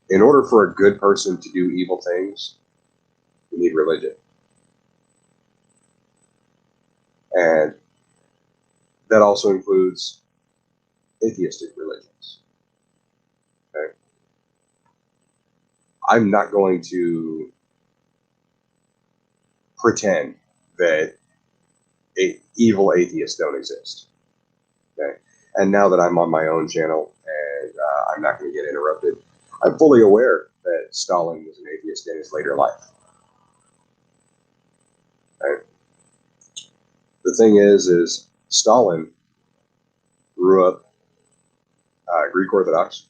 In order for a good person to do evil things, you need religion. And that also includes atheistic religions. Okay? I'm not going to pretend that evil atheists don't exist. Okay? And now that I'm on my own channel and I'm not going to get interrupted, I'm fully aware that Stalin was an atheist in his later life. Okay? The thing is Stalin grew up Greek Orthodox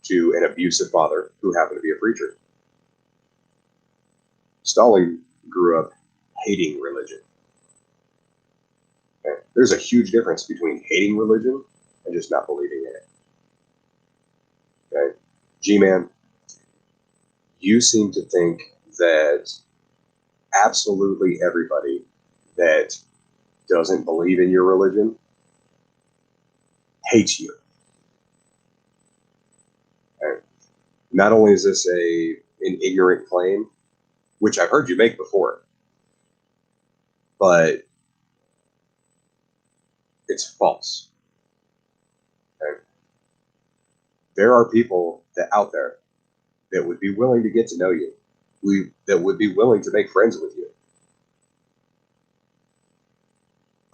to an abusive father who happened to be a preacher. Stalin grew up hating religion. Okay? There's a huge difference between hating religion and just not believing in it. Okay? G-Man, you seem to think that absolutely everybody that doesn't believe in your religion hates you. Okay? Not only is this an ignorant claim, which I've heard you make before, but it's false. Okay? There are people out there that would be willing to get to know you, that would be willing to make friends with you,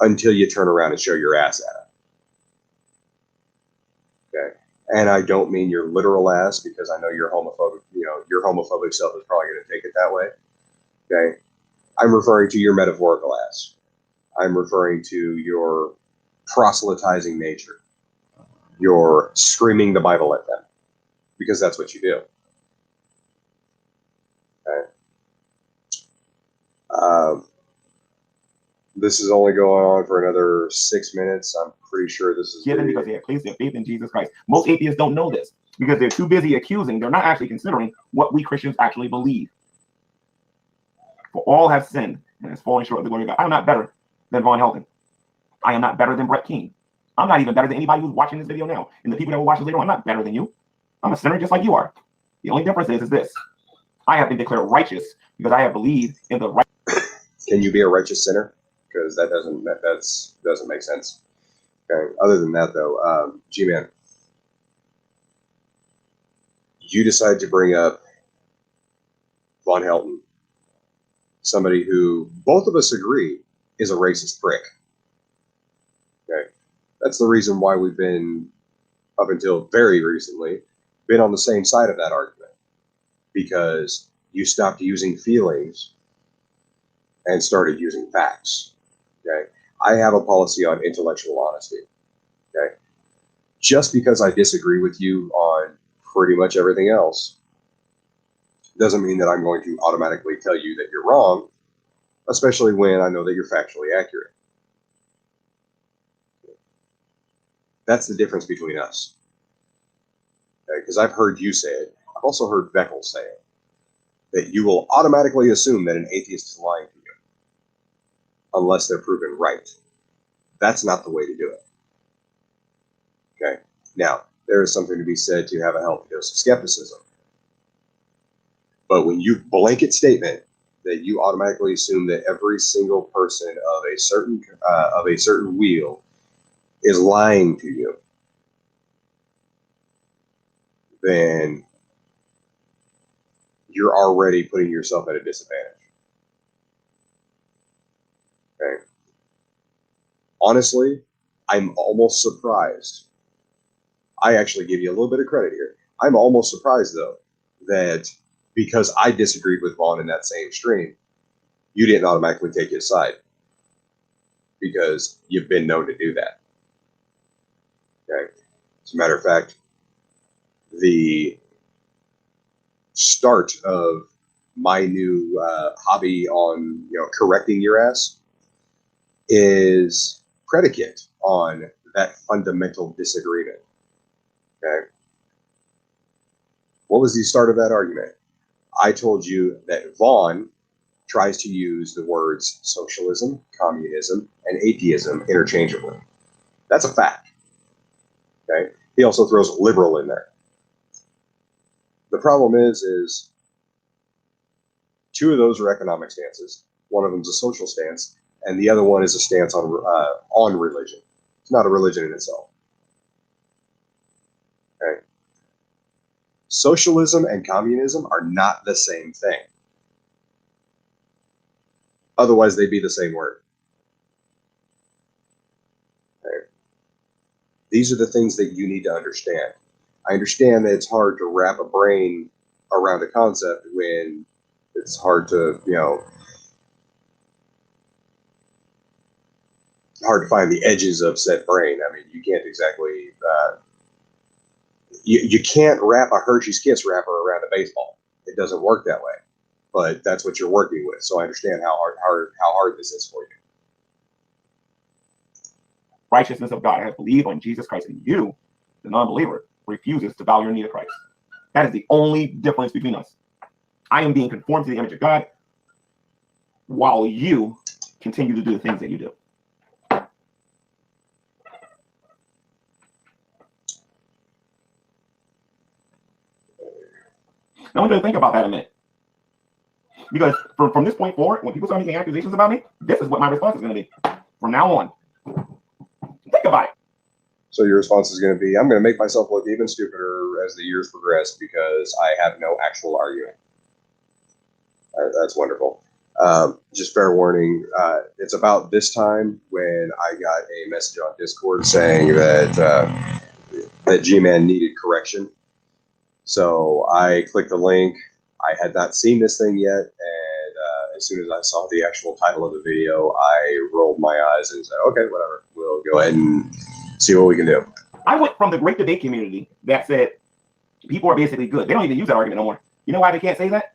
until you turn around and show your ass at them. Okay? And I don't mean your literal ass because I know your homophobic, your homophobic self is probably going to take it that way. Okay? I'm referring to your metaphorical ass. I'm referring to your proselytizing nature. Your screaming the Bible at them because that's what you do. Okay? This is only going on for another 6 minutes. I'm pretty sure this is given because they have placed their faith in Jesus Christ. Most atheists don't know this because they're too busy accusing. They're not actually considering what we Christians actually believe. For all have sinned and has fallen short of the glory of God. I'm not better than Von Helton. I am not better than Brett King. I'm not even better than anybody who's watching this video now. And the people that will watch this later on, I'm not better than you. I'm a sinner just like you are. The only difference is this. I have been declared righteous because I have believed in the right. Can you be a righteous sinner? Because that doesn't make sense. Okay. Other than that, though, G-Man, you decide to bring up Von Helton, somebody who both of us agree is a racist prick. Okay, that's the reason why we've been, up until very recently, been on the same side of that argument, because you stopped using feelings and started using facts. Okay, I have a policy on intellectual honesty. Okay, just because I disagree with you on pretty much everything else doesn't mean that I'm going to automatically tell you that you're wrong, especially when I know that you're factually accurate. That's the difference between us. Because I've heard you say it. I've also heard Beckel say it. That you will automatically assume that an atheist is lying to you unless they're proven right. That's not the way to do it. Okay. Now, there is something to be said to have a healthy dose of skepticism. But when you blanket statement that you automatically assume that every single person of a certain wheel is lying to you, then you're already putting yourself at a disadvantage. Okay. Honestly, I'm almost surprised. I actually give you a little bit of credit here. I'm almost surprised, though, that because I disagreed with Vaughn in that same stream, you didn't automatically take his side, because you've been known to do that. Okay. As a matter of fact, the start of my new hobby on correcting your ass is predicate on that fundamental disagreement. Okay. What was the start of that argument? I told you that Vaughn tries to use the words socialism, communism, and atheism interchangeably. That's a fact. Okay. He also throws liberal in there. The problem is two of those are economic stances. One of them is a social stance, and the other one is a stance on religion. It's not a religion in itself. Okay. Socialism and communism are not the same thing. Otherwise, they'd be the same word. Okay. These are the things that you need to understand. I understand that it's hard to wrap a brain around a concept when it's hard to, hard to find the edges of said brain. I mean, you can't exactly, you can't wrap a Hershey's Kiss wrapper around a baseball. It doesn't work that way. But that's what you're working with. So I understand how hard this is for you. Righteousness of God has believed on Jesus Christ, and you, the non-believer, refuses to bow your knee to Christ. That is the only difference between us. I am being conformed to the image of God, while you continue to do the things that you do. I want you to think about that a minute. Because from this point forward, when people start making accusations about me, this is what my response is going to be. From now on, think about it. So your response is going to be, I'm going to make myself look even stupider as the years progress because I have no actual argument. That's wonderful. Just fair warning, it's about this time when I got a message on Discord saying that G-Man needed correction. So I clicked the link. I had not seen this thing yet, and as soon as I saw the actual title of the video, I rolled my eyes and said, okay, whatever. We'll go ahead and see what we can do. I went from the great debate community that said people are basically good. They don't even use that argument no more. You know why they can't say that?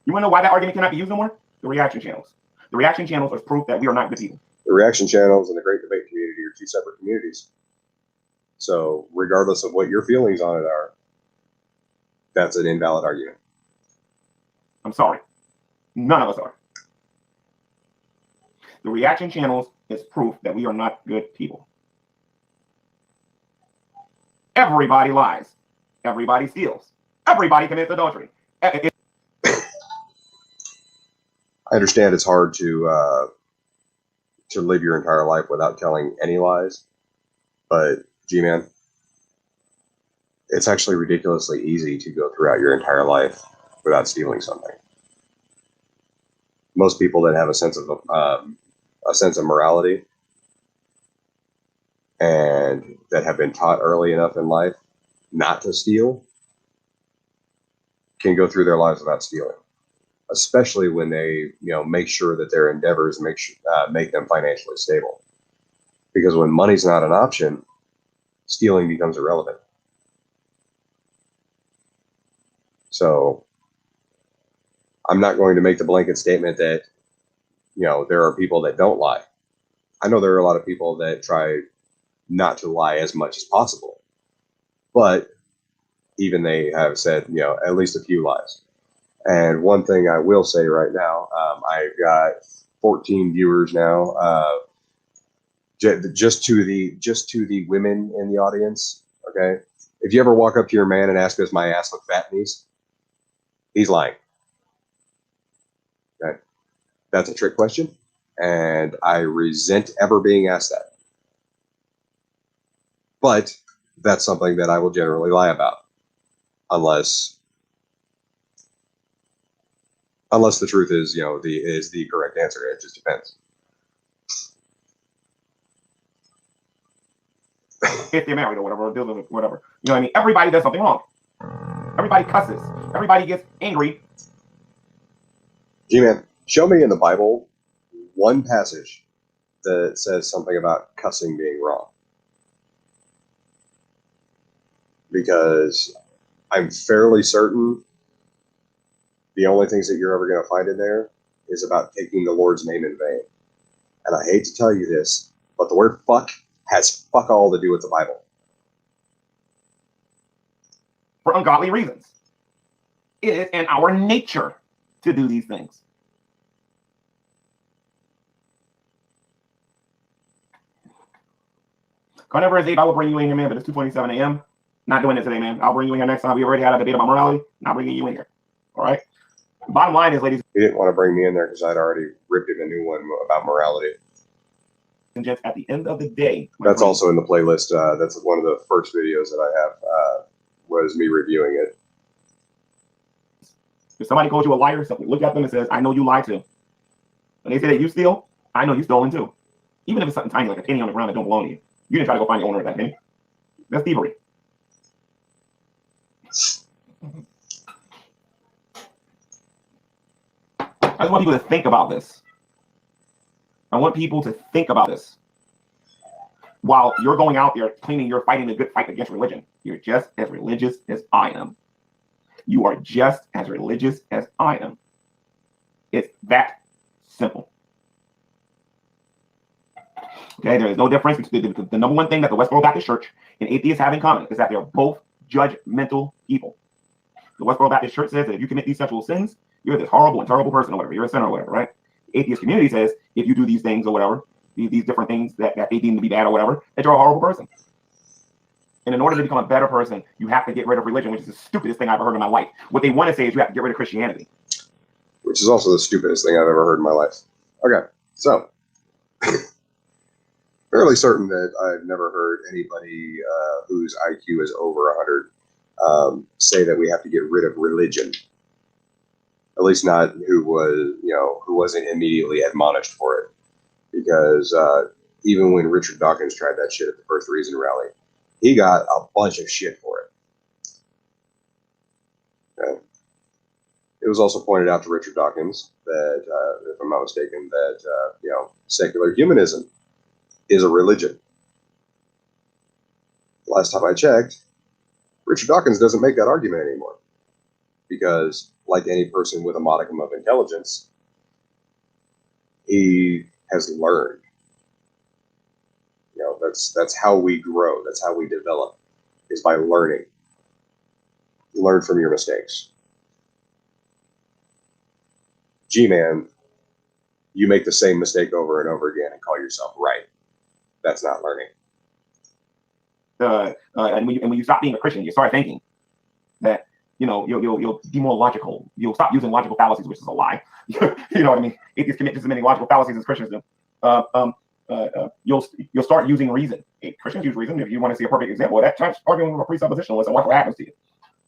You want to know why that argument cannot be used no more? The reaction channels. The reaction channels are proof that we are not good people. The reaction channels and the great debate community are two separate communities. So regardless of what your feelings on it are, that's an invalid argument. I'm sorry. None of us are. The reaction channels is proof that we are not good people. Everybody lies. Everybody steals. Everybody commits adultery. I understand it's hard to live your entire life without telling any lies, but G-Man, it's actually ridiculously easy to go throughout your entire life without stealing something. Most people that have a sense of morality and that have been taught early enough in life not to steal can go through their lives without stealing, especially when they make sure that their endeavors make them financially stable. Because when money's not an option, stealing becomes irrelevant. So I'm not going to make the blanket statement that there are people that don't lie. I know there are a lot of people that try not to lie as much as possible, but even they have said at least a few lies. And one thing I will say right now, I've got 14 viewers now. Just to the women in the audience, okay? If you ever walk up to your man and ask, does my ass look fat in these? He's lying. Okay? That's a trick question, and I resent ever being asked that. But that's something that I will generally lie about, unless the truth is the correct answer. It just depends. if they're married or whatever, or dealing with whatever. You know what I mean? Everybody does something wrong. Everybody cusses. Everybody gets angry. G-Man, show me in the Bible one passage that says something about cussing being wrong. Because I'm fairly certain the only things that you're ever going to find in there is about taking the Lord's name in vain. And I hate to tell you this, but the word fuck has fuck all to do with the Bible. For ungodly reasons. It is in our nature to do these things. Whenever it's 8, I will bring you in here, man, but it's 2:27 a.m. Not doing it today, man. I'll bring you in here next time. We already had a debate about morality. Not bringing you in here. All right? Bottom line is, ladies He didn't want to bring me in there because I'd already ripped him a new one about morality. and gents, at the end of the day. That's also in the playlist. That's one of the first videos that I have, was me reviewing it. If somebody calls you a liar, something, look at them and says, I know you lied too. When they say that you steal, I know you stolen too. Even if it's something tiny like a penny on the ground that don't belong to you. You didn't try to go find the owner of that penny. That's thievery. I just want people to think about this. I want people to think about this. While you're going out there claiming you're fighting a good fight against religion, you're just as religious as I am. You are just as religious as I am. It's that simple. Okay, there is no difference. The number one thing that the Westboro Baptist Church and atheists have in common is that they're both judgmental people. The Westboro Baptist Church says that if you commit these sexual sins, you're this horrible and terrible person or whatever. You're a sinner or whatever, right? The atheist community says if you do these things or whatever, these different things that they deem to be bad or whatever, that you're a horrible person. And in order to become a better person, you have to get rid of religion, which is the stupidest thing I've ever heard in my life. What they want to say is you have to get rid of Christianity. Which is also the stupidest thing I've ever heard in my life. Okay, so fairly certain that I've never heard anybody whose IQ is over 100 say that we have to get rid of religion. At least not who wasn't immediately admonished for it. Because even when Richard Dawkins tried that shit at the First Reason rally, he got a bunch of shit for it. Okay. It was also pointed out to Richard Dawkins that, if I'm not mistaken, that secular humanism is a religion. Last time I checked, Richard Dawkins doesn't make that argument anymore, because, like any person with a modicum of intelligence, he has learned. That's how we grow. That's how we develop, is by learning. You learn from your mistakes. G-Man, you make the same mistake over and over again and call yourself right. That's not learning. And when you stop being a Christian, you start thinking that you'll be more logical. You'll stop using logical fallacies, which is a lie. You know what I mean? Atheists commit just as many logical fallacies as Christians do. You'll start using reason. Christians use reason. If you want to see a perfect example of that, try arguing with a presuppositionalist and watch what happens to you.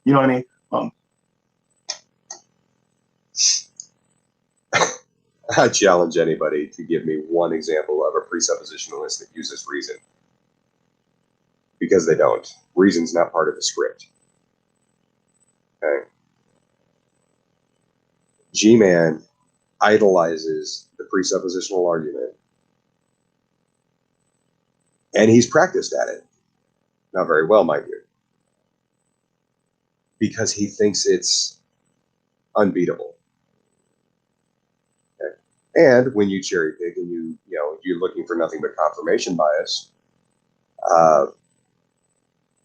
You know what I mean? I challenge anybody to give me one example of a presuppositionalist that uses reason. Because they don't. Reason's not part of the script. Okay. G-Man idolizes the presuppositional argument. And he's practiced at it. Not very well, mind you. Because he thinks it's unbeatable. Okay. And when you cherry pick and you're looking for nothing but confirmation bias,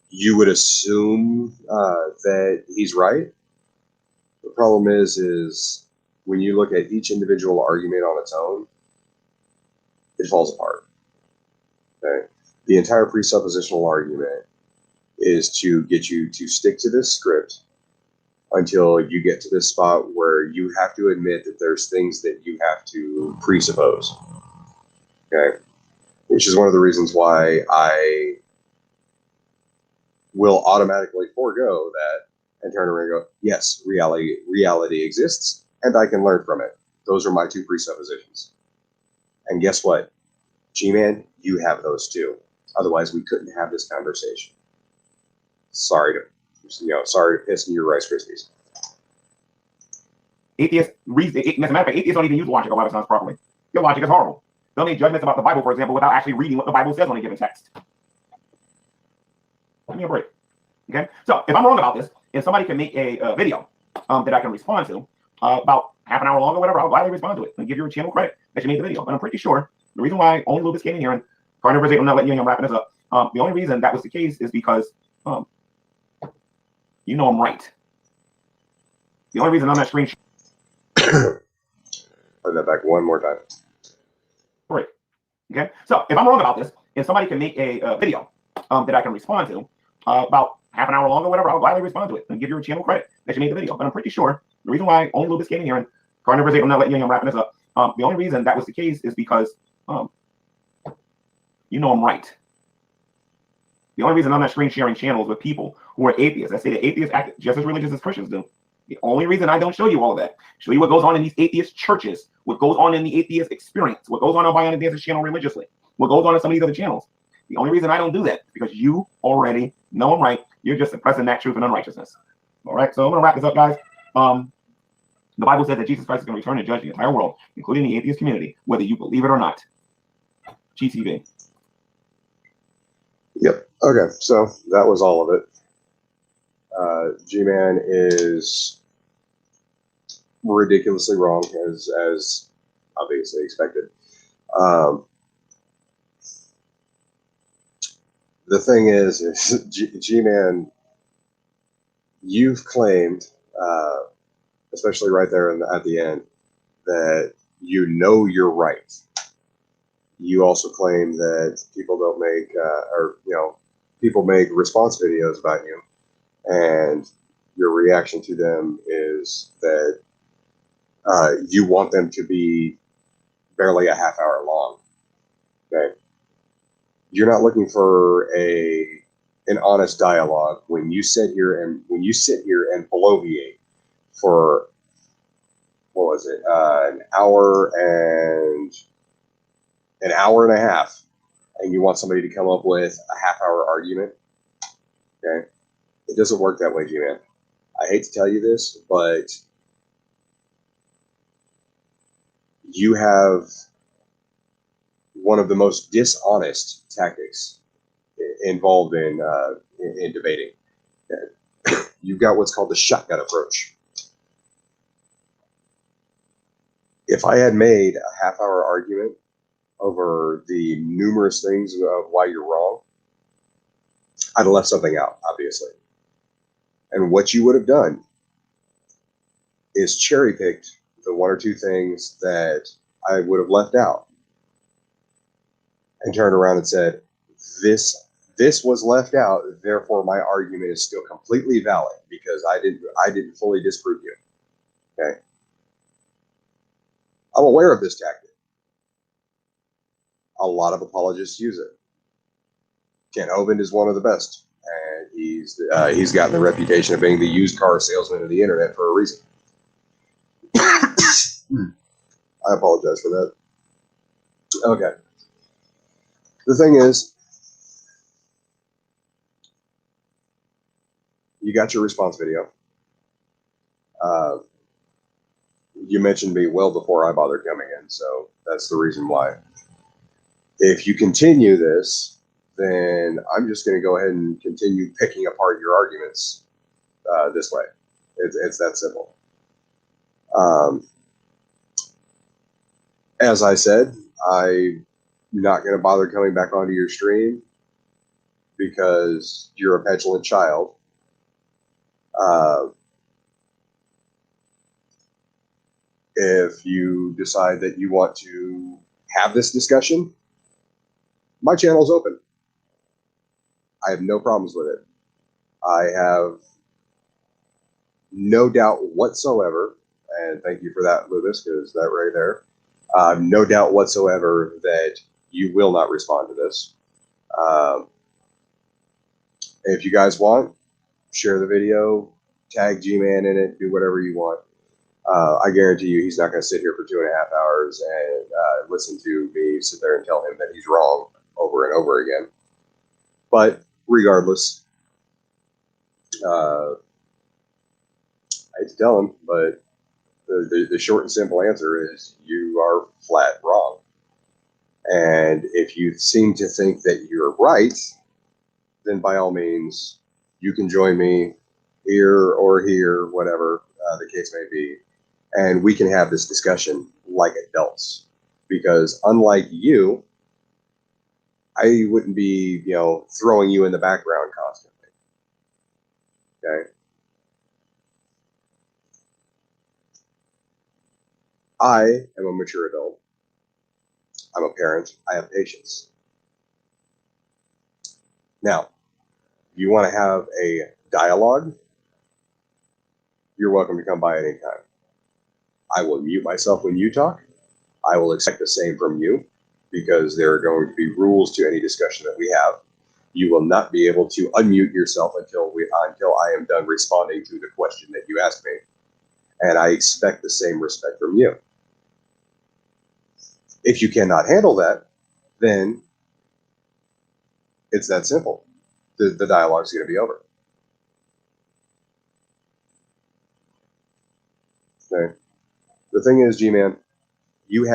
you would assume that he's right. The problem is when you look at each individual argument on its own, it falls apart. Okay? The entire presuppositional argument is to get you to stick to this script until you get to this spot where you have to admit that there's things that you have to presuppose. Okay? Which is one of the reasons why I will automatically forego that and turn around and go, yes, reality exists, and I can learn from it. Those are my two presuppositions. And guess what? G-Man, you have those too. Otherwise, we couldn't have this conversation. Sorry to piss in your Rice Krispies. Atheists, as a matter of fact, atheists don't even use logic a lot of times properly. Their logic is horrible. They'll make judgments about the Bible, for example, without actually reading what the Bible says on a given text. Give me a break. Okay, so if I'm wrong about this, and somebody can make a video that I can respond to about half an hour long or whatever, I'll gladly respond to it and give your channel credit that you made the video. But I'm pretty sure the reason why only Lucas came in here and Carnivor's I'm not letting you in, I'm wrapping this up. The only reason that was the case is because you know I'm right. The only reason I'm not screen Put that back one more time. Right. Okay. So if I'm wrong about this, and somebody can make a video that I can respond to about half an hour long or whatever, I'll gladly respond to it and give your channel credit that you made the video. But I'm pretty sure the reason why only Lucas came in here and Carnivor's I'm not letting you in, I'm wrapping this up. The only reason that was the case is because you know I'm right. The only reason I'm not screen sharing channels with people who are atheists, I say that atheists act just as religious as Christians do. The only reason I don't show you all of that, show you what goes on in these atheist churches, what goes on in the atheist experience, what goes on Bionic Dancer's channel religiously, what goes on in some of these other channels. The only reason I don't do that is because you already know I'm right. You're just suppressing that truth and unrighteousness. All right, so I'm gonna wrap this up, guys. The Bible says that Jesus Christ is going to return to judge the entire world, including the atheist community, whether you believe it or not. GTV. Yep. Okay, so that was all of it. G-Man is ridiculously wrong, as obviously expected. The thing is G-Man, you've claimed, especially right there at the end, that you know you're right. You also claim that people don't make, people make response videos about you, and your reaction to them is that you want them to be barely a half hour long. Okay, you're not looking for an honest dialogue when you sit here and bloviate for what was it, an hour and a half, and you want somebody to come up with a half-hour argument. Okay, it doesn't work that way, G-Man. I hate to tell you this, but you have one of the most dishonest tactics involved in debating. Okay. You've got what's called the shotgun approach. If I had made a half-hour argument over the numerous things of why you're wrong, I'd have left something out, obviously. And what you would have done is cherry-picked the one or two things that I would have left out and turned around and said, this was left out, therefore my argument is still completely valid because I didn't fully disprove you. Okay? I'm aware of this tactic. A lot of apologists use it. Ken Hovind is one of the best, and he's gotten the reputation of being the used car salesman of the internet for a reason. I apologize for that. Okay. The thing is, you got your response video. You mentioned me well before I bothered coming in, so that's the reason why. If you continue this, then I'm just going to go ahead and continue picking apart your arguments this way. It's that simple. As I said, I'm not going to bother coming back onto your stream because you're a petulant child. If you decide that you want to have this discussion, my channel's open. I have no problems with it. I have no doubt whatsoever, and thank you for that, Lucas, because that right there, no doubt whatsoever that you will not respond to this. If you guys want, share the video, tag G-Man in it, do whatever you want. I guarantee you he's not going to sit here for 2.5 hours and listen to me sit there and tell him that he's wrong over and over again. But regardless, I hate to tell him, but the short and simple answer is you are flat wrong. And if you seem to think that you're right, then by all means, you can join me here or here, whatever the case may be, and we can have this discussion like adults. Because unlike you, I wouldn't be, throwing you in the background constantly. Okay. I am a mature adult. I'm a parent. I have patience. Now, if you want to have a dialogue, you're welcome to come by at any time. I will mute myself when you talk. I will expect the same from you, because there are going to be rules to any discussion that we have. You will not be able to unmute yourself until I am done responding to the question that you asked me. And I expect the same respect from you. If you cannot handle that, then it's that simple. The dialogue is going to be over. Okay. The thing is, G-Man, you've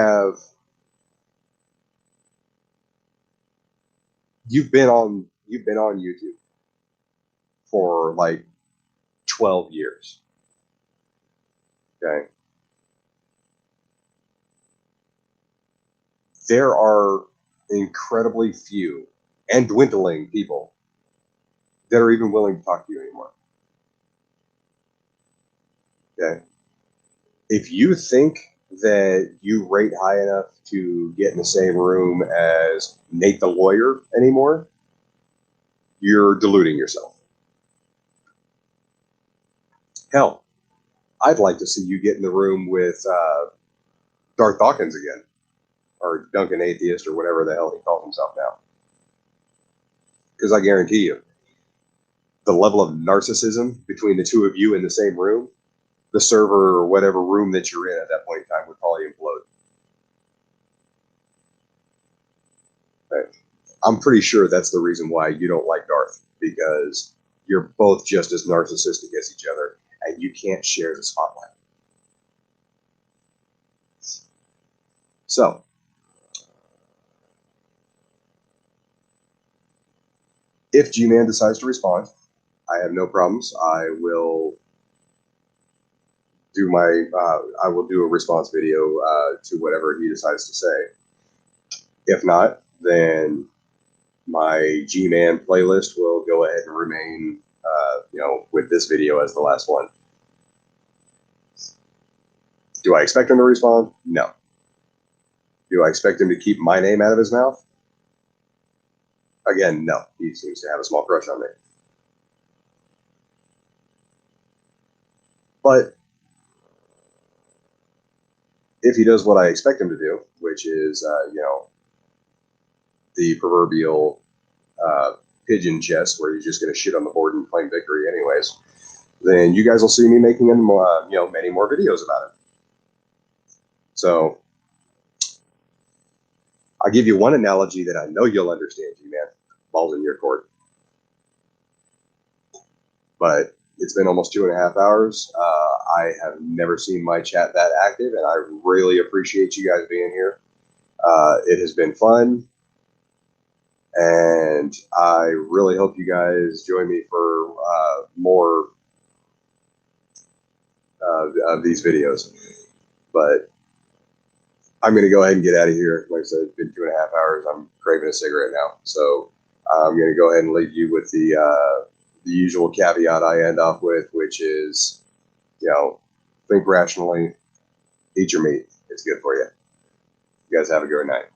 been on YouTube for like 12 years. Okay. There are incredibly few and dwindling people that are even willing to talk to you anymore. Okay. If you think that you rate high enough to get in the same room as Nate the lawyer anymore, you're deluding yourself. Hell, I'd like to see you get in the room with Darth Dawkins again, or Duncan Atheist, or whatever the hell he calls himself now. Because I guarantee you, the level of narcissism between the two of you in the same room, the server or whatever room that you're in at that point in time would probably implode. Right. I'm pretty sure that's the reason why you don't like Darth, because you're both just as narcissistic as each other, and you can't share the spotlight. So, if G-Man decides to respond, I have no problems. I will do a response video to whatever he decides to say. If not, then my G-Man playlist will go ahead and remain, with this video as the last one. Do I expect him to respond? No. Do I expect him to keep my name out of his mouth? Again, no. He seems to have a small crush on me. But if he does what I expect him to do, which is, the proverbial pigeon chess, where he's just going to shit on the board and claim victory anyways, then you guys will see me making many more videos about it. So I'll give you one analogy that I know you'll understand, G-Man. Ball's in your court. But it's been almost 2.5 hours. I have never seen my chat that active, and I really appreciate you guys being here. It has been fun, and I really hope you guys join me for more of these videos. But I'm going to go ahead and get out of here. Like I said, it's been 2.5 hours. I'm craving a cigarette now. So I'm going to go ahead and leave you with the usual caveat I end off with, which is, think rationally, eat your meat. It's good for you. You guys have a good night.